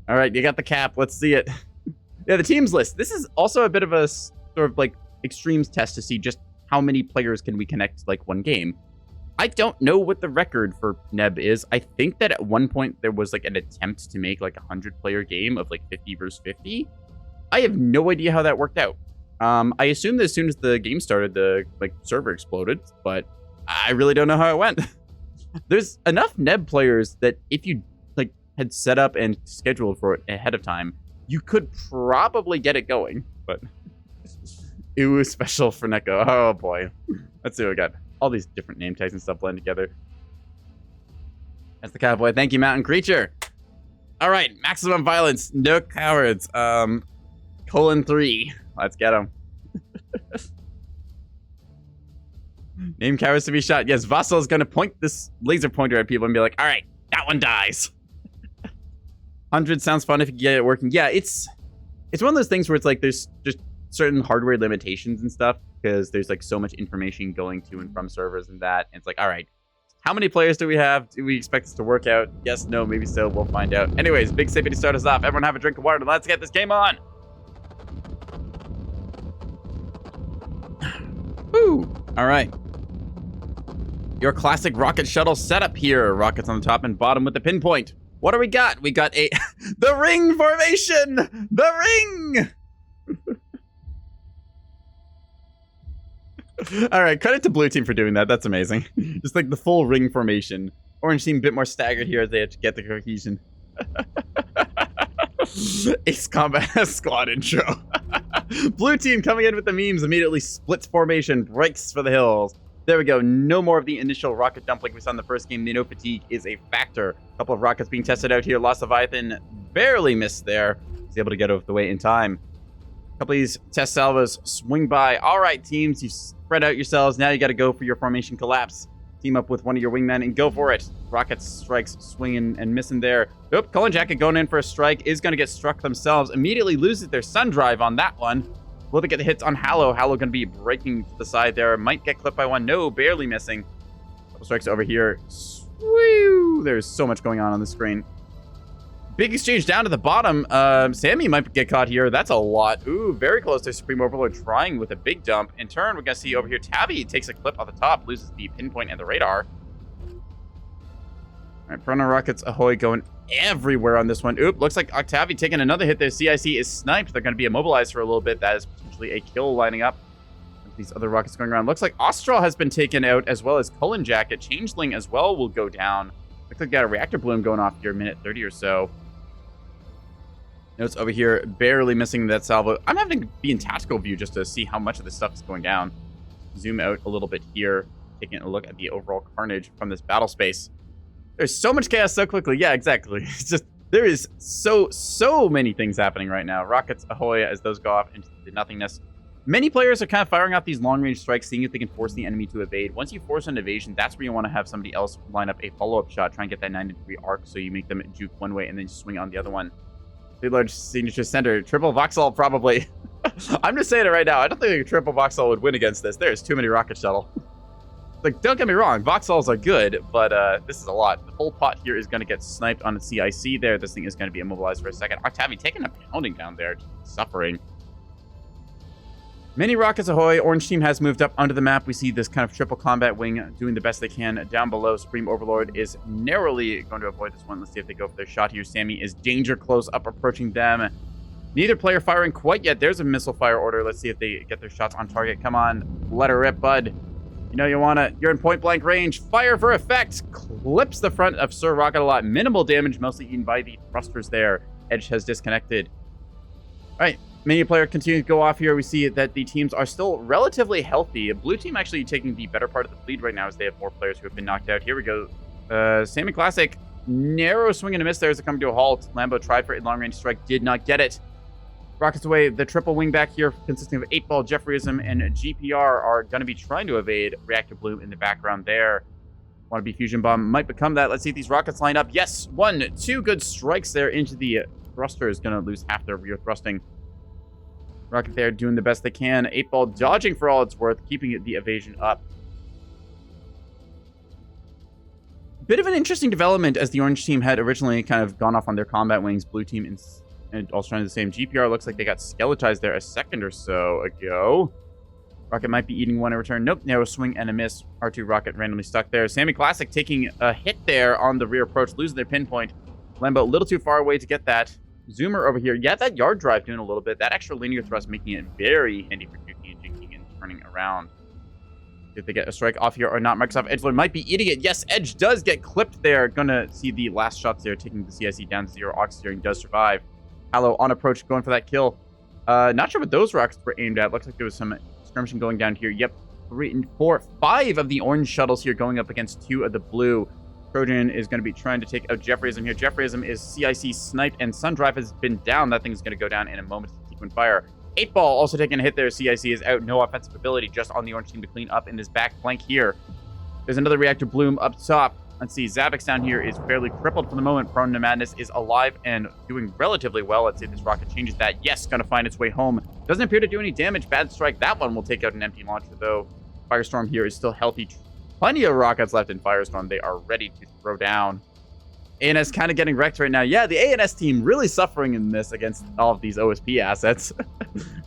All right, you got the cap. Let's see it. Yeah, the teams list. This is also a bit of a sort of like extremes test to see just how many players can we connect like one game. I don't know what the record for Neb is. I think that at one point there was like an attempt to make like a 100-player game of like 50 versus 50. I have no idea how that worked out. I assume that as soon as the game started, the like server exploded, but I really don't know how it went. There's enough Neb players that if you like had set up and scheduled for it ahead of time, you could probably get it going. But it was special for Neko. Oh boy. Let's see what we got. All these different name tags and stuff blend together. That's the cowboy. Thank you, Mountain Creature. All right, maximum violence. No cowards. :3. Let's get them. Name cowards to be shot. Yes, Vassal is going to point this laser pointer at people and be like, all right, that one dies. 100 sounds fun if you get it working. Yeah, it's one of those things where it's like there's just certain hardware limitations and stuff because there's like so much information going to and from servers and that. And it's like, all right, how many players do we have? Do we expect this to work out? Yes, no, maybe so. We'll find out. Anyways, big sippy to start us off. Everyone have a drink of water and let's get this game on. Woo! All right. Your classic rocket shuttle setup here. Rockets on the top and bottom with the pinpoint. What do we got? We got the ring formation! The ring! All right, credit to blue team for doing that. That's amazing. Just like the full ring formation. Orange team a bit more staggered here as they have to get the cohesion. Ace Combat Squad intro. Blue team coming in with the memes, immediately splits formation, breaks for the hills. There we go. No more of the initial rocket dump like we saw in the first game. The no fatigue is a factor. A couple of rockets being tested out here. Lost Leviathan barely missed there. He's able to get out of the way in time. A couple of these test salvos swing by. All right, teams, you spread out yourselves. Now you got to go for your formation collapse. Team up with one of your wingmen and go for it. Rockets strikes swinging and missing there. Oop, Cullen Jacket going in for a strike is going to get struck themselves. Immediately loses their sun drive on that one. Will they get the hits on Hallow? Hallow going to be breaking to the side there. Might get clipped by one. No, barely missing. Couple strikes over here. Woo! There's so much going on the screen. Big exchange down to the bottom. Sammy might get caught here. That's a lot. Ooh, very close to Supreme Overlord trying with a big dump. In turn, we're going to see over here Tabby takes a clip off the top, loses the pinpoint and the radar. All right, Prono Rockets ahoy going everywhere on this one. Oop, looks like Octavi taking another hit there. CIC is sniped. They're going to be immobilized for a little bit. That is potentially a kill lining up. These other rockets going around. Looks like Austral has been taken out as well as Cullen Jacket. Changeling as well will go down. Looks like got a reactor bloom going off here, minute 30 or so. Notes over here, barely missing that salvo. I'm having to be in tactical view just to see how much of this stuff is going down. Zoom out a little bit here, taking a look at the overall carnage from this battle space. There's so much chaos so quickly. Yeah, exactly. It's just, there is so many things happening right now. Rockets ahoy as those go off into the nothingness. Many players are kind of firing out these long-range strikes, seeing if they can force the enemy to evade. Once you force an evasion, that's where you want to have somebody else line up a follow-up shot, try and get that 90-degree arc so you make them juke one way and then swing on the other one. Big large signature center. Triple Voxel, probably. I'm just saying it right now. I don't think a triple Voxel would win against this. There's too many rocket shuttle. Like, don't get me wrong. Voxels are good, but this is a lot. The whole pot here is going to get sniped on the CIC there. This thing is going to be immobilized for a second. Octavi taking a pounding down there. Suffering. Many rockets ahoy. Orange team has moved up onto the map. We see this kind of triple combat wing doing the best they can down below. Supreme Overlord is narrowly going to avoid this one. Let's see if they go for their shot here. Sammy is danger close up approaching them. Neither player firing quite yet. There's a missile fire order. Let's see if they get their shots on target. Come on. Let her rip, bud. You know you want to. You're in point blank range. Fire for effect. Clips the front of Sir Rocket a lot. Minimal damage, mostly eaten by the thrusters there. Edge has disconnected. All right. Many player continues to go off here. We see that the teams are still relatively healthy. Blue team actually taking the better part of the lead right now as they have more players who have been knocked out. Here we go. Sammy Classic. Narrow swing and a miss there as it comes to a halt. Lambo tried for a long-range strike. Did not get it. Rockets away. The triple wing back here consisting of 8-ball, Jeffreyism, and GPR are going to be trying to evade Reactor Bloom in the background there. Wannabe Fusion Bomb might become that. Let's see if these rockets line up. Yes, 1, 2 good strikes there into the thruster is going to lose half their rear thrusting. Rocket there doing the best they can. 8-ball dodging for all it's worth, keeping the evasion up. Bit of an interesting development as the orange team had originally kind of gone off on their combat wings. Blue team and also trying the same. GPR looks like they got skeletized there a second or so ago. Rocket might be eating one in return. Nope, narrow swing and a miss. R2 Rocket randomly stuck there. Sammy Classic taking a hit there on the rear approach, losing their pinpoint. Lambo a little too far away to get that. Zoomer over here. Yeah, that yard drive doing a little bit. That extra linear thrust making it very handy for juking and jinking and turning around. Did they get a strike off here or not? Microsoft Edgelord might be eating it. Yes, Edge does get clipped there. Gonna see the last shots there, taking the CIC down to 0. Ox steering does survive. Hallow on approach, going for that kill. Not sure what those rockets were aimed at. Looks like there was some skirmishing going down here. Yep, 3 and 4, 5 of the orange shuttles here going up against 2 of the blue. Trojan is going to be trying to take out Jeffreyism here. Jeffreyism is CIC sniped, and Sundrive has been down. That thing is going to go down in a moment to sequence fire. 8-Ball also taking a hit there. CIC is out. No offensive ability, just on the orange team to clean up in this back flank here. There's another reactor bloom up top. Let's see. Zavix down here is fairly crippled for the moment. Prone to Madness is alive and doing relatively well. Let's see if this rocket changes that. Yes, going to find its way home. Doesn't appear to do any damage. Bad strike. That one will take out an empty launcher, though. Firestorm here is still healthy. Plenty of rockets left in Firestorm. They are ready to throw down. ANS kind of getting wrecked right now. Yeah, the ANS team really suffering in this against all of these OSP assets.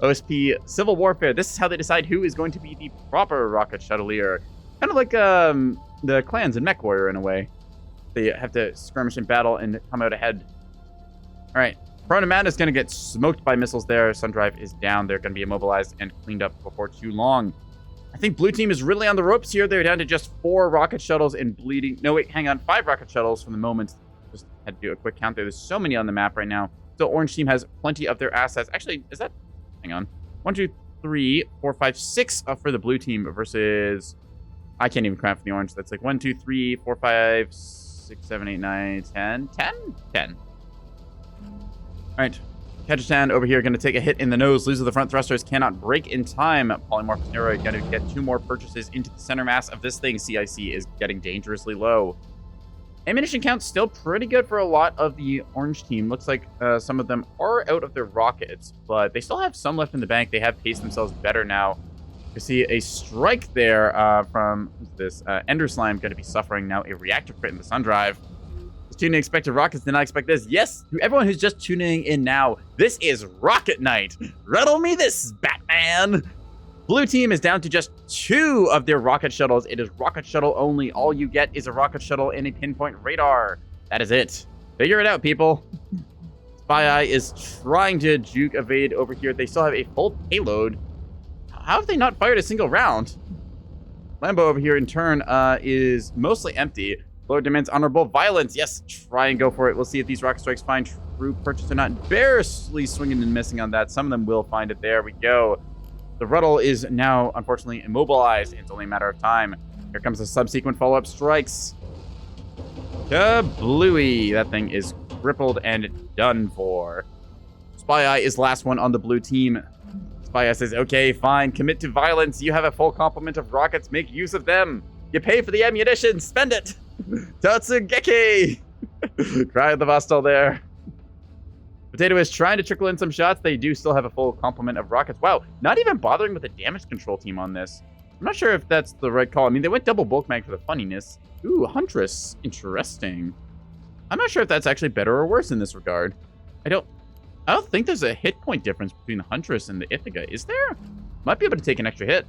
OSP Civil Warfare. This is how they decide who is going to be the proper rocket shuttleier. Kind of like the clans in MechWarrior in a way. They have to skirmish in battle and come out ahead. All right. Prone to Madness is going to get smoked by missiles there. Sundrive is down. They're going to be immobilized and cleaned up before too long. I think blue team is really on the ropes here. They're down to just 4 rocket shuttles and bleeding. No, wait, hang on. 5 rocket shuttles for the moment. Just had to do a quick count there. There's so many on the map right now. So orange team has plenty of their assets. Actually, is that... Hang on. 1, 2, 3, 4, 5, 6 for the blue team versus... I can't even count for the orange. That's like 1, 2, 3, 4, 5, 6, 7, 8, 9, 10. 10? 10. All right. Kajistan over here going to take a hit in the nose. Loses the front thrusters. Cannot break in time. Polymorph Steroid going to get 2 more purchases into the center mass of this thing. CIC is getting dangerously low. Ammunition count's still pretty good for a lot of the orange team. Looks like some of them are out of their rockets, but they still have some left in the bank. They have paced themselves better now. You see a strike there from, who's this? Ender Slime going to be suffering now a reactor crit in the Sundrive. Tuning expected rockets did not expect this. Yes, to everyone who's just tuning in now, this is Rocket Night. Riddle me this, Batman. Blue team is down to just 2 of their rocket shuttles. It is rocket shuttle only. All you get is a rocket shuttle and a pinpoint radar. That is it. Figure it out, people. Spy Eye is trying to juke evade over here. They still have a full payload. How have they not fired a single round? Lambo over here in turn is mostly empty. Lord demands honorable violence. Yes, try and go for it. We'll see if these rocket strikes find true purchase or not. Barely swinging and missing on that. Some of them will find it. There we go. The Ruttle is now, unfortunately, immobilized. It's only a matter of time. Here comes the subsequent follow-up strikes. Kablooey. That thing is crippled and done for. Spy Eye is last one on the blue team. Spy Eye says, okay, fine. Commit to violence. You have a full complement of rockets. Make use of them. You pay for the ammunition. Spend it. Tatsugeki! Cry the Vostal there. Potato is trying to trickle in some shots. They do still have a full complement of rockets. Wow, not even bothering with the damage control team on this. I'm not sure if that's the right call. I mean, they went double bulk mag for the funniness. Ooh, Huntress. Interesting. I'm not sure if that's actually better or worse in this regard. I don't think there's a hit point difference between the Huntress and the Ithaca. Is there? Might be able to take an extra hit.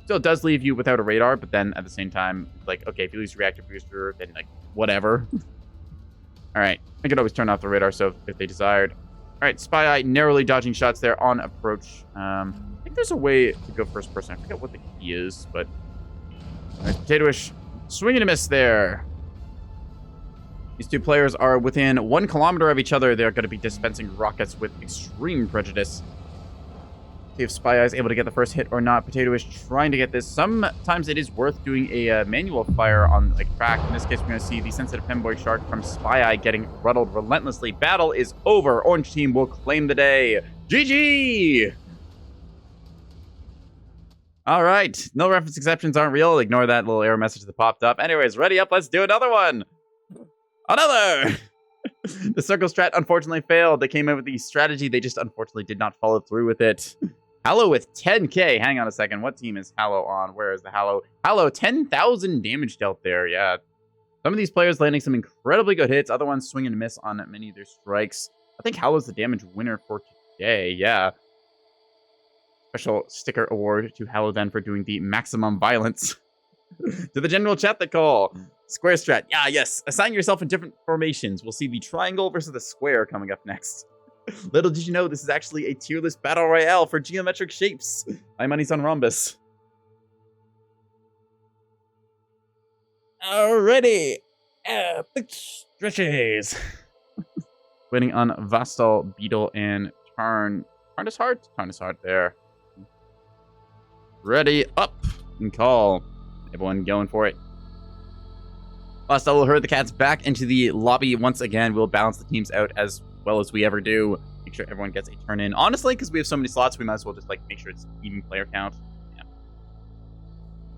Still does leave you without a radar, but then at the same time, like, okay, if you lose your reactor booster, then, like, whatever. All right. I could always turn off the radar, so if they desired. All right, Spy Eye narrowly dodging shots there on approach. I think there's a way to go first person. I forget what the key is, but... All right, Potatoish swinging a miss there. These 2 players are within 1 kilometer of each other. They're going to be dispensing rockets with extreme prejudice. See if Spy Eye is able to get the first hit or not. Potato is trying to get this. Sometimes it is worth doing a manual fire on like track. In this case, we're going to see the sensitive Femboy Shark from Spy Eye getting ruddled relentlessly. Battle is over. Orange team will claim the day. GG! All right. No reference exceptions aren't real. Ignore that little error message that popped up. Anyways, ready up. Let's do another one. Another! The circle strat unfortunately failed. They came in with the strategy. They just unfortunately did not follow through with it. Hallow with 10k. Hang on a second. What team is Hallow on? Where is the Hallow? Hallow, 10,000 damage dealt there. Yeah. Some of these players landing some incredibly good hits. Other ones swing and miss on many of their strikes. I think Hallow's the damage winner for today. Yeah. Special sticker award to Hallow then for doing the maximum violence. To the general chat, the call. Square strat. Yeah, yes. Assign yourself in different formations. We'll see the triangle versus the square coming up next. Little did you know this is actually a tier list battle royale for geometric shapes. My money's on rhombus. Alrighty. Epic stretches. Waiting on Vastal, Beetle, and Tarn. Tarn is hard? Tarn is hard there. Ready, up, and call. Everyone going for it. Vastal will herd the cats back into the lobby once again. We'll balance the teams out as well as we ever do. Make sure everyone gets a turn in. Honestly, because we have so many slots, we might as well just like make sure it's even player count. Yeah.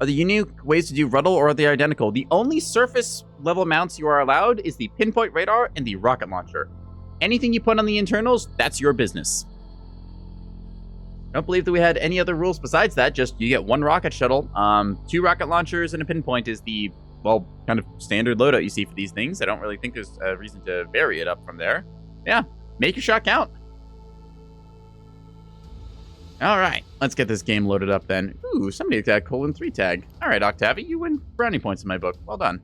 Are the unique ways to do Ruttle or are they identical? The only surface level mounts you are allowed is the pinpoint radar and the rocket launcher. Anything you put on the internals, that's your business. I don't believe that we had any other rules besides that. Just you get one rocket shuttle, 2 rocket launchers, and a pinpoint is the, well, kind of standard loadout you see for these things. I don't really think there's a reason to vary it up from there. Yeah, make your shot count. All right, let's get this game loaded up then. Ooh, somebody got :3 tag. All right, Octavi, you win brownie points in my book. Well done.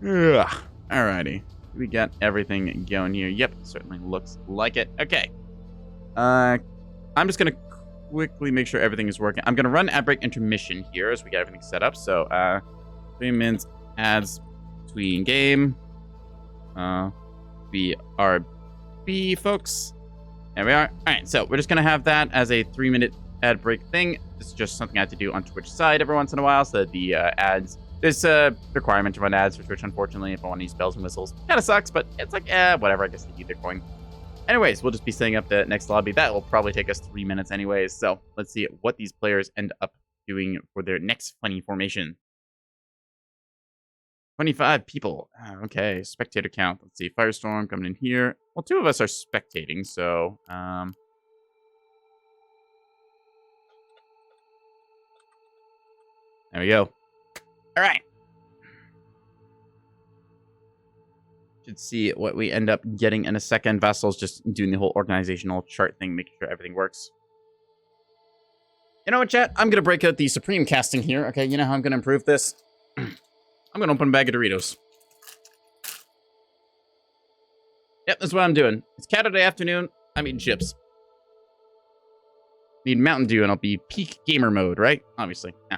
Ugh. Alrighty. We got everything going here. Yep, certainly looks like it. Okay. I'm just going to quickly make sure everything is working. I'm going to run ad break intermission here as we get everything set up. So, 3 minutes ads between game. BRB, folks. There we are. All right, so we're just going to have that as a 3-minute ad break thing. This is just something I have to do on Twitch side every once in a while so that the ads... There's a requirement to run ads for Twitch, unfortunately, if I want to use bells and whistles. Kind of sucks, but it's like, whatever. I guess they keep their coin. Anyways, we'll just be setting up the next lobby. That will probably take us 3 minutes anyways. So let's see what these players end up doing for their next funny formation. 25 people. Okay, spectator count. Let's see. Firestorm coming in here. Well, 2 of us are spectating, so... There we go. All right. Should see what we end up getting in a second. Vassal's just doing the whole organizational chart thing, making sure everything works. You know what, chat? I'm going to break out the Supreme casting here. Okay, you know how I'm going to improve this? I'm going to open a bag of Doritos. Yep, that's what I'm doing. It's Saturday afternoon. I'm eating chips. Need Mountain Dew, and I'll be peak gamer mode, right? Obviously. Yeah.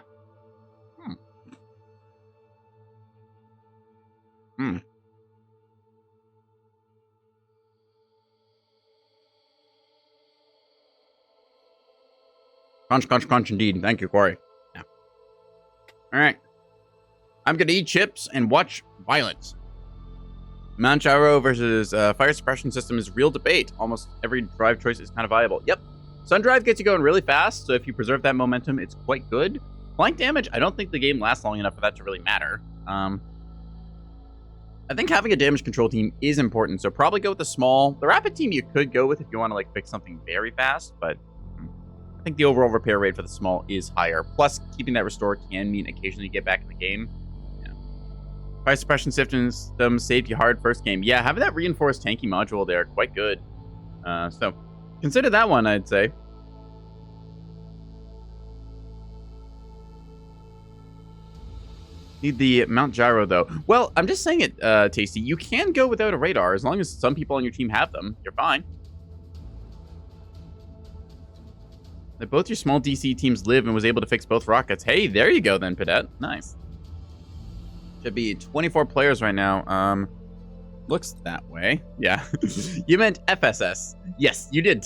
Crunch, crunch, crunch indeed. Thank you, Corey. Yeah. All right. I'm going to eat chips and watch violence. Mount Gyro versus fire suppression system is real debate. Almost every drive choice is kind of viable. Yep. Sun Drive gets you going really fast, so if you preserve that momentum, it's quite good. Flank damage, I don't think the game lasts long enough for that to really matter. I think having a damage control team is important, so probably go with the small. The rapid team you could go with if you want to like fix something very fast, but I think the overall repair rate for the small is higher. Plus, keeping that restore can mean occasionally you get back in the game. Yeah. Fire suppression system saved you hard first game. Yeah, having that reinforced tanky module there, quite good. So consider that one, I'd say. Need the Mount Gyro, though. Well, I'm just saying it, Tasty. You can go without a radar. As long as some people on your team have them, you're fine. That both your small DC teams live and was able to fix both rockets. Hey, there you go then, Pedette. Nice. Should be 24 players right now. Looks that way. Yeah. You meant FSS. Yes, you did.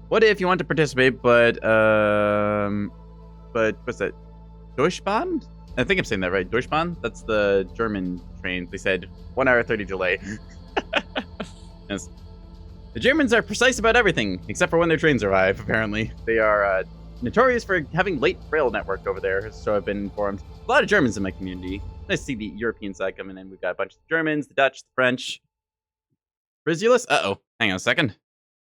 What if you want to participate, but what's that? Deutschbahn? I think I'm saying that right. Deutschbahn? That's the German train. They said 1 hour 30 delay. Yes. The Germans are precise about everything, except for when their trains arrive, apparently. They are notorious for having late rail network over there, so I've been informed. A lot of Germans in my community. Nice to see the European side coming in. We've got a bunch of Germans, the Dutch, the French. Brizulus? Uh-oh. Hang on a second.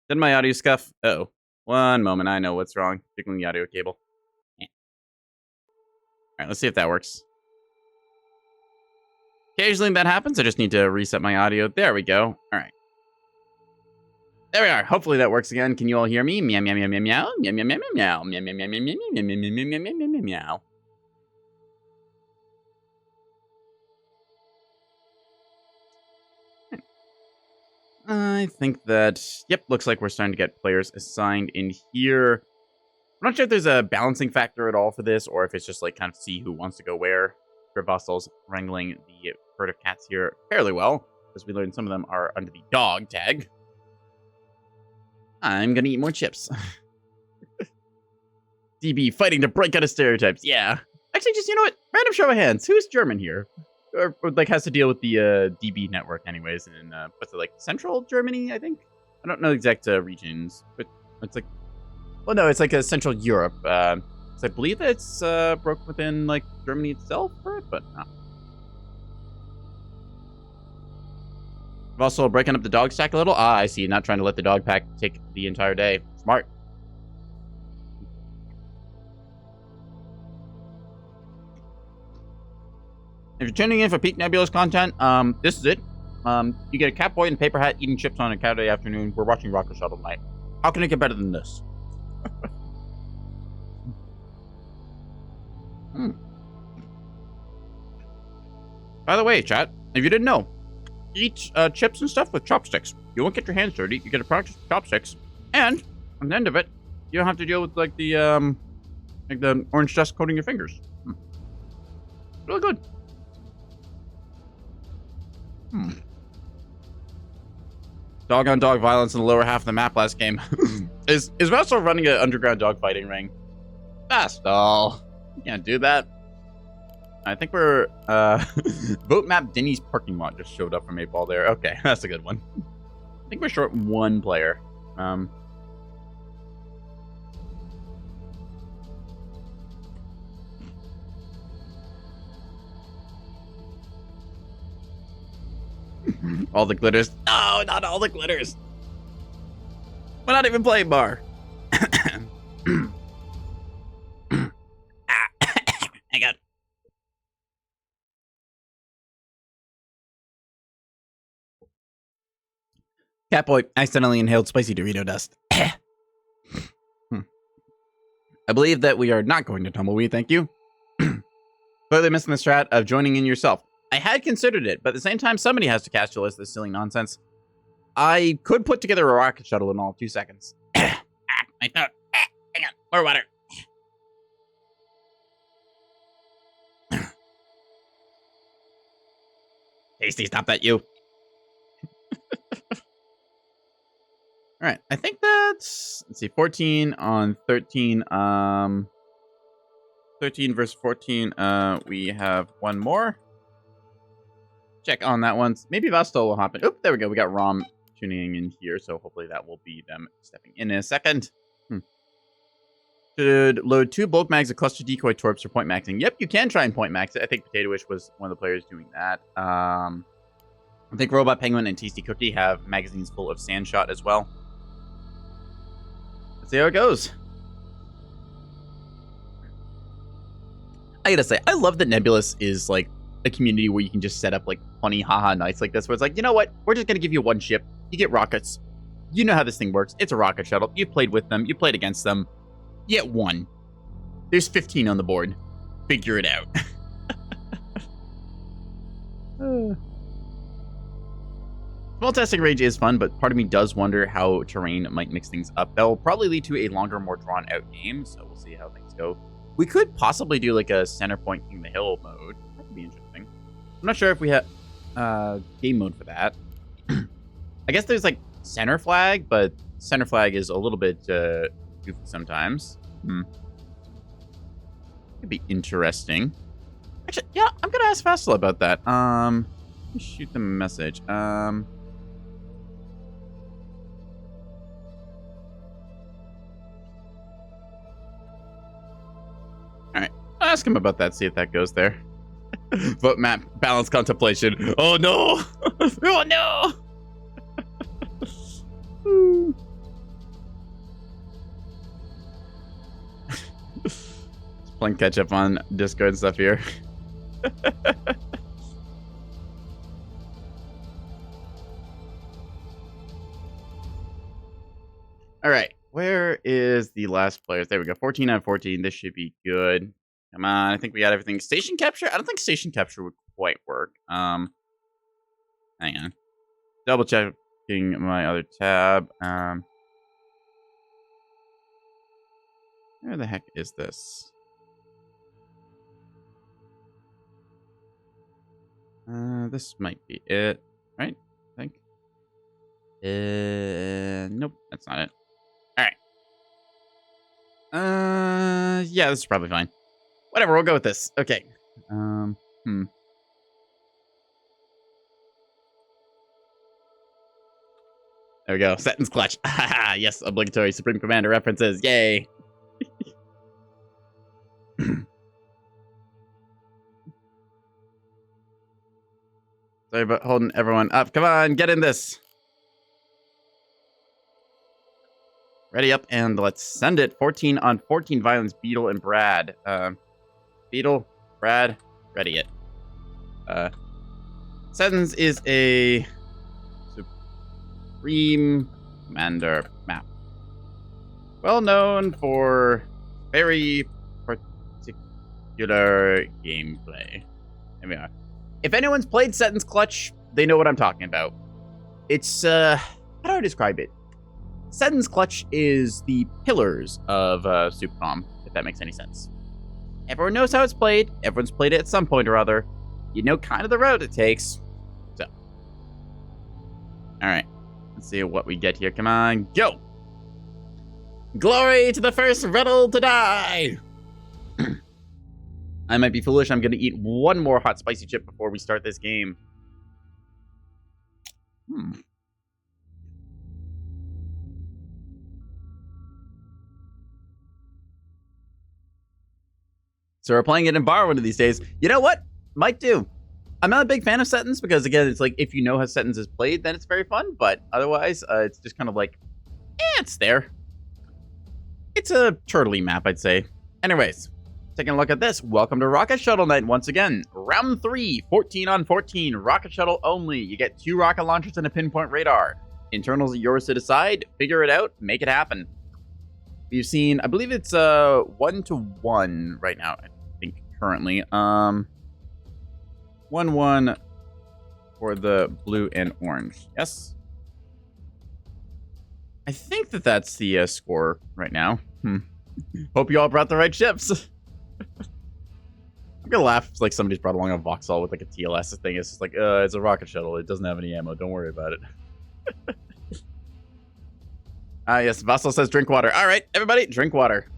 Did my audio scuff? Uh-oh. One moment. I know what's wrong. Tickling the audio cable. right, let's see if that works. Occasionally that happens. I just need to reset my audio. There we go. All right. There we are. Hopefully that works again. Can you all hear me? Meow, meow, meow, meow, meow, meow, meow, meow, meow, meow, meow, meow, meow, meow, meow, meow, meow, meow, meow, meow. I think that, yep, looks like we're starting to get players assigned in here. I'm not sure if there's a balancing factor at all for this, or if it's just like kind of see who wants to go where. Vassal's wrangling the herd of cats here fairly well, as we learned some of them are under the dog tag. I'm gonna eat more chips. DB fighting to break out of stereotypes. Yeah. Actually, just, you know what? Random show of hands. Who's German here? Or like has to deal with the DB network anyways in what's it, like central Germany, I think? I don't know exact regions, but it's like, well, no, it's like a central Europe. So I believe it's broke within like Germany itself for it, but no. I'm also breaking up the dog stack a little. Ah, I see. Not trying to let the dog pack take the entire day. Smart. If you're tuning in for peak Nebulous content, this is it. You get a cat boy in a paper hat eating chips on a Saturday afternoon. We're watching Rocket Shuttle Night. How can it get better than this? By the way, chat, if you didn't know, eat chips and stuff with chopsticks. You won't get your hands dirty. You get to practice with chopsticks, and on the end of it, you don't have to deal with like the orange dust coating your fingers. Really good. Dog on dog violence in the lower half of the map last game. Is Ruttle running an underground dog fighting ring? Vastal. You can't do that. I think we're boat map Denny's parking lot just showed up from 8 Ball there. Okay, that's a good one. I think we're short one player. All the glitters. No, not all the glitters. We're not even playing bar. Hang on. Catboy accidentally inhaled spicy Dorito dust. I believe that we are not going to Tumbleweed, thank you. Clearly missing the strat of joining in yourself. I had considered it, but at the same time, somebody has to cast you list this silly nonsense. I could put together a rocket shuttle in all 2 seconds. My throat. Hang on, more water. Tasty, stop that, you. All right, I think that's, let's see, 14 on 13. 13 versus 14. We have one more. Check on that one. Maybe Vastal will hop in. Oop, there we go. We got Rom tuning in here, so hopefully that will be them stepping in a second. Should load 2 bulk mags of cluster decoy torps for point maxing. Yep, you can try and point max it. I think Potatoish was one of the players doing that. I think Robot Penguin and Tasty Cookie have magazines full of Sandshot as well. Let's see how it goes. I gotta say, I love that Nebulous is like a community where you can just set up like funny haha nights like this, where it's like, you know what, we're just gonna give you one ship, you get rockets, you know how this thing works, it's a rocket shuttle, you played with them, you played against them, you get 1, there's 15 on the board, figure it out. Small testing range is fun, but part of me does wonder how terrain might mix things up. That'll probably lead to a longer, more drawn out game, so we'll see how things go. We could possibly do like a center point King the Hill mode. That could be interesting. I'm not sure if we have game mode for that. I guess there's like center flag, but center flag is a little bit goofy sometimes. Could be interesting. Actually, yeah, I'm gonna ask Vastal about that. Let me shoot them a message. Alright, I'll ask him about that, see if that goes there. Vote map, balance contemplation. Oh no! Oh no! Playing catch up on Discord and stuff here. All right, where is the last players? There we go. 14 on 14. This should be good. Come on, I think we got everything. Station capture? I don't think station capture would quite work. Hang on. Double checking my other tab. Where the heck is this? This might be it, right? I think. Nope, that's not it. All right. Yeah, this is probably fine. Whatever, we'll go with this. Okay. There we go. Sentence clutch. Yes, obligatory Supreme Commander references. Yay. Sorry about holding everyone up. Come on, get in this. Ready up, and let's send it. 14 on 14 violence. Beetle and Brad. Beetle, Brad, ready it. Sentence is a Supreme Commander map. Well known for very particular gameplay. There we are. If anyone's played Sentence Clutch, they know what I'm talking about. It's, how do I describe it? Sentence Clutch is the pillars of Supercom, if that makes any sense. Everyone knows how it's played. Everyone's played it at some point or other. You know kind of the road it takes. So. Alright. Let's see what we get here. Come on, go! Glory to the first Ruttle to die! I might be foolish. I'm going to eat one more hot spicy chip before we start this game. So we're playing it in bar one of these days. You know what? Might do. I'm not a big fan of Sentence because, again, it's like if you know how Sentence is played, then it's very fun. But otherwise, it's just kind of like, it's there. It's a turtley map, I'd say. Anyways. Taking a look at this. Welcome to Rocket Shuttle Night once again. Round 3, 14 on 14. Rocket Shuttle only. You get 2 rocket launchers and a pinpoint radar. Internals are yours to decide. Figure it out. Make it happen. We've seen, I believe it's 1-1 right now. I think currently. 1-1 for the blue and orange. Yes. I think that's the score right now. Hope you all brought the right ships. I'm gonna laugh if, like, somebody's brought along a Vauxhall with like a TLS thing. It's just like, it's a rocket shuttle. It doesn't have any ammo. Don't worry about it. Yes, Vassal says drink water. All right, everybody, drink water.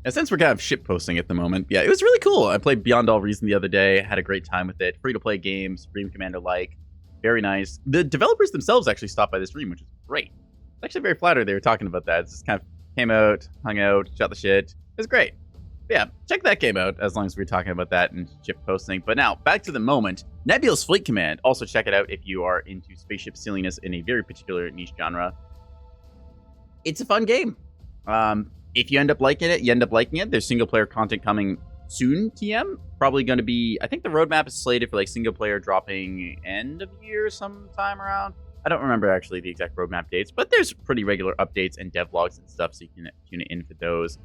And since we're kind of ship posting at the moment, yeah, it was really cool. I played Beyond All Reason the other day. Had a great time with it. Free to play game, Supreme Commander like, very nice. The developers themselves actually stopped by the stream, which is great. It's actually very flattered they were talking about that. It's just kind of came out, hung out, shot the shit. It was great. But yeah, check that game out as long as we're talking about that and ship posting. But now, back to the moment. Nebulous Fleet Command. Also check it out if you are into spaceship silliness in a very particular niche genre. It's a fun game. If you end up liking it, you end up liking it. There's single player content coming soon, TM. Probably going to be, I think the roadmap is slated for like single player dropping end of year sometime around. I don't remember actually the exact roadmap dates, but there's pretty regular updates and devlogs and stuff, so you can tune in for those.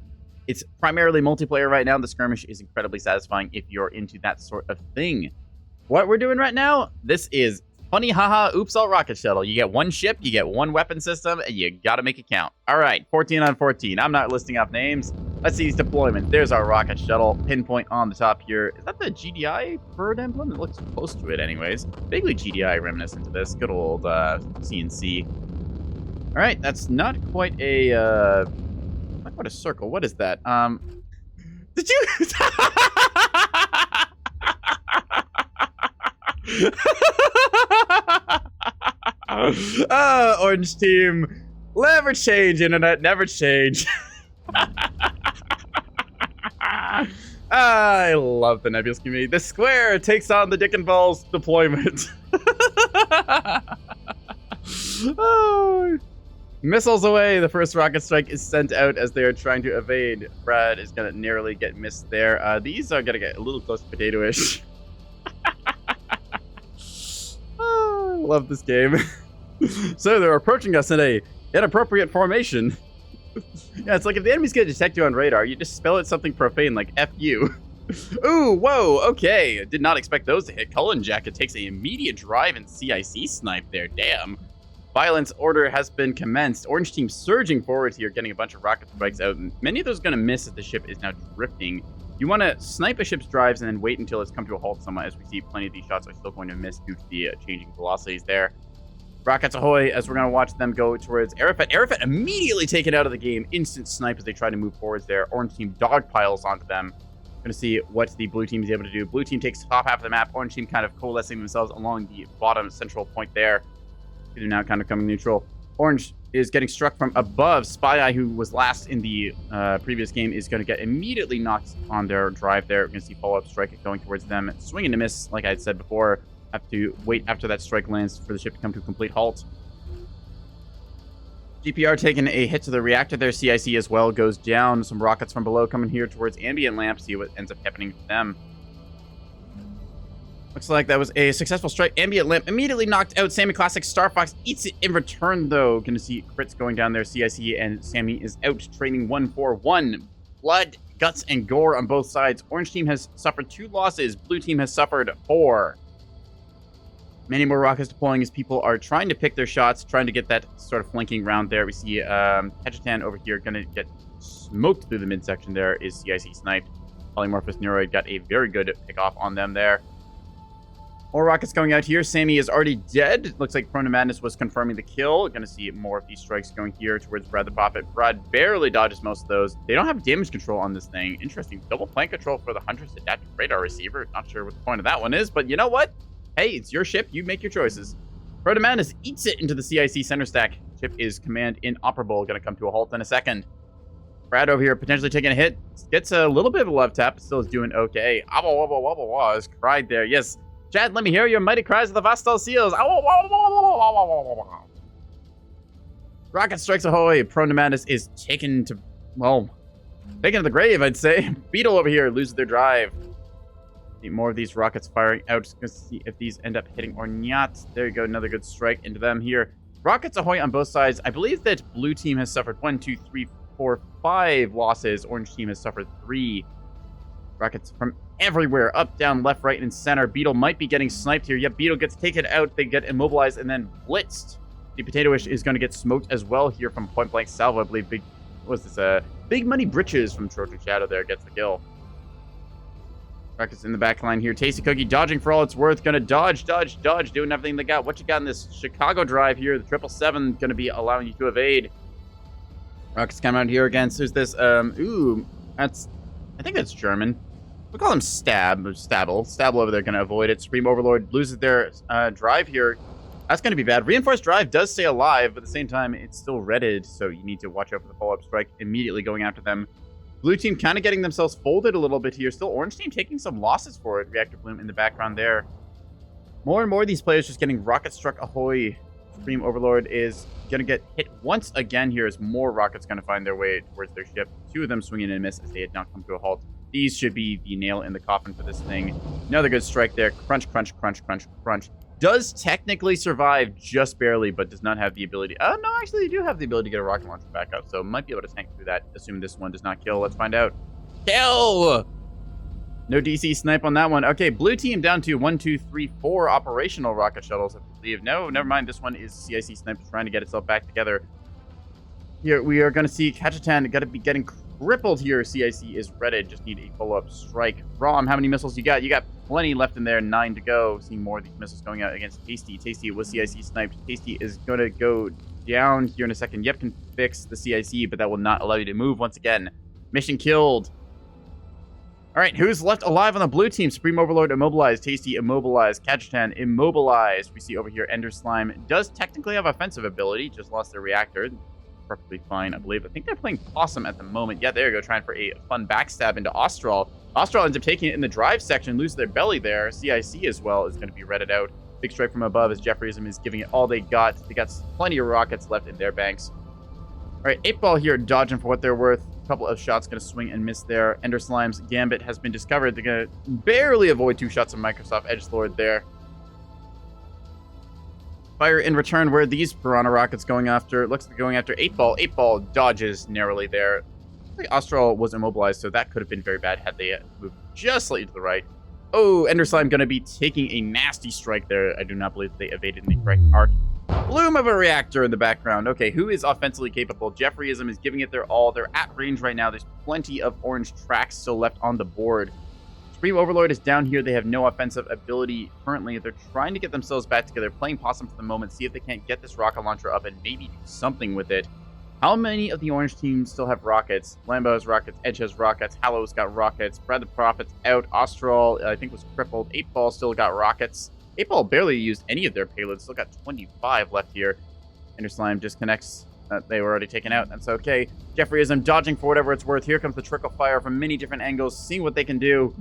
It's primarily multiplayer right now. The skirmish is incredibly satisfying if you're into that sort of thing. What we're doing right now, this is funny haha oops all rocket shuttle. You get one ship, you get one weapon system, and you gotta make it count. All right, 14 on 14. I'm not listing off names. Let's see these deployments. There's our rocket shuttle. Pinpoint on the top here. Is that the GDI bird emblem? It looks close to it anyways. Vaguely GDI reminiscent to this. Good old CNC. All right, that's not quite a circle. What is that? Did you? Orange team. Never change, internet. Never change. I love the Nebulous community. The square takes on the Dick and Balls deployment. Oh. Missiles away. The first rocket strike is sent out as they are trying to evade. Brad is going to narrowly get missed there. These are going to get a little close to potato-ish. Oh, I love this game. So they're approaching us in a inappropriate formation. Yeah, it's like if the enemies get detect you on radar, you just spell it something profane like F you. Ooh, whoa, okay. Did not expect those to hit. Cullen Jacket takes an immediate drive and CIC snipe there. Damn. Violence order has been commenced. Orange team surging forward here, getting a bunch of rocket strikes out. And many of those going to miss as the ship is now drifting. You want to snipe a ship's drives and then wait until it's come to a halt somewhat, as we see plenty of these shots are still going to miss due to the changing velocities there. Rockets ahoy, as we're going to watch them go towards Arafat. Arafat immediately taken out of the game. Instant snipe as they try to move forwards there. Orange team dog piles onto them. Going to see what the blue team is able to do. Blue team takes top half of the map. Orange team kind of coalescing themselves along the bottom central point there. They're now kind of coming neutral. Orange is getting struck from above. Spy Eye, who was last in the previous game, is going to get immediately knocked on their drive there. We're going to see follow-up strike going towards them. Swing and a miss, like I had said before. Have to wait after that strike lands for the ship to come to a complete halt. GPR taking a hit to the reactor there. CIC as well goes down. Some rockets from below coming here towards Ambient Lamp. See what ends up happening to them. Looks like that was a successful strike. Ambient Lamp immediately knocked out. Sammy Classic. Star Fox eats it in return, though. Going to see crits going down there. CIC and Sammy is out, training 1-4-1. Blood, guts, and gore on both sides. Orange team has suffered 2 losses. Blue team has suffered 4. Many more rockets deploying as people are trying to pick their shots, trying to get that sort of flanking round there. We see Hedgetan over here going to get smoked through the midsection there. Is CIC sniped. Polymorphous Neuroid got a very good pick off on them there. More rockets going out here. Sammy is already dead. Looks like Prone to Madness was confirming the kill. Going to see more of these strikes going here towards Brad the Prophet. Brad barely dodges most of those. They don't have damage control on this thing. Interesting. Double flank control for the Huntress Adaptive Radar Receiver. Not sure what the point of that one is, but you know what? Hey, it's your ship. You make your choices. Prone to Madness eats it into the CIC center stack. Ship is command inoperable. Going to come to a halt in a second. Brad over here potentially taking a hit. Gets a little bit of a love tap, but still is doing okay. Wobble, wobble, wobble, wobble. Is cried there. Yes. Chad, let me hear your mighty cries of the Vastal Seals. Rocket strikes ahoy. Prone to Madness is taken to the grave, I'd say. Beetle over here loses their drive. Need more of these rockets firing out. Let's see if these end up hitting or not. There you go. Another good strike into them here. Rockets ahoy on both sides. I believe that blue team has suffered 1, 2, 3, 4, 5 losses. Orange team has suffered 3. Rockets from everywhere, up, down, left, right, and center. Beetle might be getting sniped here. Yep, Beetle gets taken out. They get immobilized and then blitzed. The Potato-ish is going to get smoked as well here from Point Blank Salvo. I believe Big Money Britches from Trojan Shadow there gets the kill. Rockets in the back line here. Tasty Cookie dodging for all it's worth. Going to dodge, doing everything they got. What you got in this Chicago drive here? The 777 going to be allowing you to evade. Rockets come out here against. Who's this? I think that's German. We'll call him Stabble. Stabble over there going to avoid it. Supreme Overlord loses their drive here. That's going to be bad. Reinforced drive does stay alive, but at the same time, it's still redded, so you need to watch out for the follow-up strike immediately going after them. Blue team kind of getting themselves folded a little bit here. Still Orange team taking some losses for it. Reactor Bloom in the background there. More and more of these players just getting rocket struck ahoy. Supreme Overlord is going to get hit once again here as more rockets going to find their way towards their ship. 2 of them swinging and a miss as they had not come to a halt. These should be the nail in the coffin for this thing. Another good strike there. Crunch, crunch, crunch, crunch, crunch. Does technically survive just barely, but does not have the ability. Oh, no, actually, they do have the ability to get a rocket launcher back up, so might be able to tank through that, assuming this one does not kill. Let's find out. Kill! No DC snipe on that one. Okay, blue team down to 1, 2, 3, 4 operational rocket shuttles, I believe. No, never mind. This one is CIC snipe trying to get itself back together. Here, we are going to see Kachatan got to be getting crippled here. CIC is redded. Just need a follow-up strike. Rom, how many missiles you got? You got plenty left in there. 9 to go. Seeing more of these missiles going out against Tasty. Tasty was CIC sniped. Tasty is going to go down here in a second. Yep, can fix the CIC, but that will not allow you to move once again. Mission killed. All right, who's left alive on the blue team? Supreme Overlord immobilized. Tasty immobilized. Kachatan immobilized. We see over here Ender Slime does technically have offensive ability. Just lost their reactor. Perfectly fine, I believe. I think they're playing Possum at the moment. Yeah, there you go, trying for a fun backstab into Austral. Austral ends up taking it in the drive section, loses their belly there. CIC as well is going to be redded out. Big strike from above as Jeffreism is giving it all they got. They got plenty of rockets left in their banks. All right, 8-Ball here dodging for what they're worth. A couple of shots going to swing and miss there. Ender Slime's Gambit has been discovered. They're going to barely avoid 2 shots of Microsoft Edgelord there. Fire in return. Where are these Piranha Rockets going after? It looks like going after 8-Ball. 8-Ball dodges narrowly there. Looks like Austral was immobilized, so that could have been very bad had they moved just slightly to the right. Oh, Ender Slime going to be taking a nasty strike there. I do not believe they evaded in the correct arc. Bloom of a reactor in the background. Okay, who is offensively capable? Jeffreyism is giving it their all. They're at range right now. There's plenty of orange tracks still left on the board. Supreme Overlord is down here. They have no offensive ability currently. They're trying to get themselves back together, playing possum for the moment, see if they can't get this rocket launcher up and maybe do something with it. How many of the orange teams still have rockets? Lambo has rockets, Edge has rockets, Hallow's got rockets, Brad the Prophet's out, Austral, I think, was crippled, 8-Ball still got rockets. 8-Ball barely used any of their payloads, still got 25 left here. Ender Slime disconnects. They were already taken out. That's okay. Jeffreyism dodging for whatever it's worth. Here comes the trickle fire from many different angles, seeing what they can do.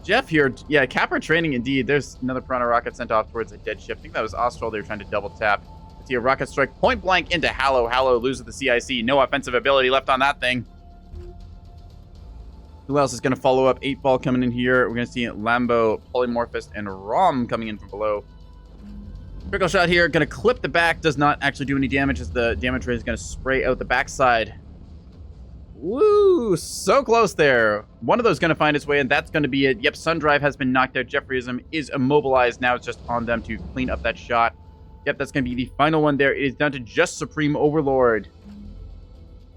Jeff here, yeah, Capra training indeed. There's another Piranha rocket sent off towards a dead ship. I think that was Austral. They were trying to double tap. Let's see a rocket strike point blank into Hallow. Hallow loses the CIC. No offensive ability left on that thing. Who else is going to follow up? 8-Ball coming in here. We're going to see Lambo, Polymorphist, and Rom coming in from below. Trickle shot here. Going to clip the back. Does not actually do any damage as the damage rate is going to spray out the backside. Woo! So close there. One of those going to find its way, and that's going to be it. Yep, Sundrive has been knocked out. Jeffreyism is immobilized. Now it's just on them to clean up that shot. Yep, that's going to be the final one there. It is down to just Supreme Overlord.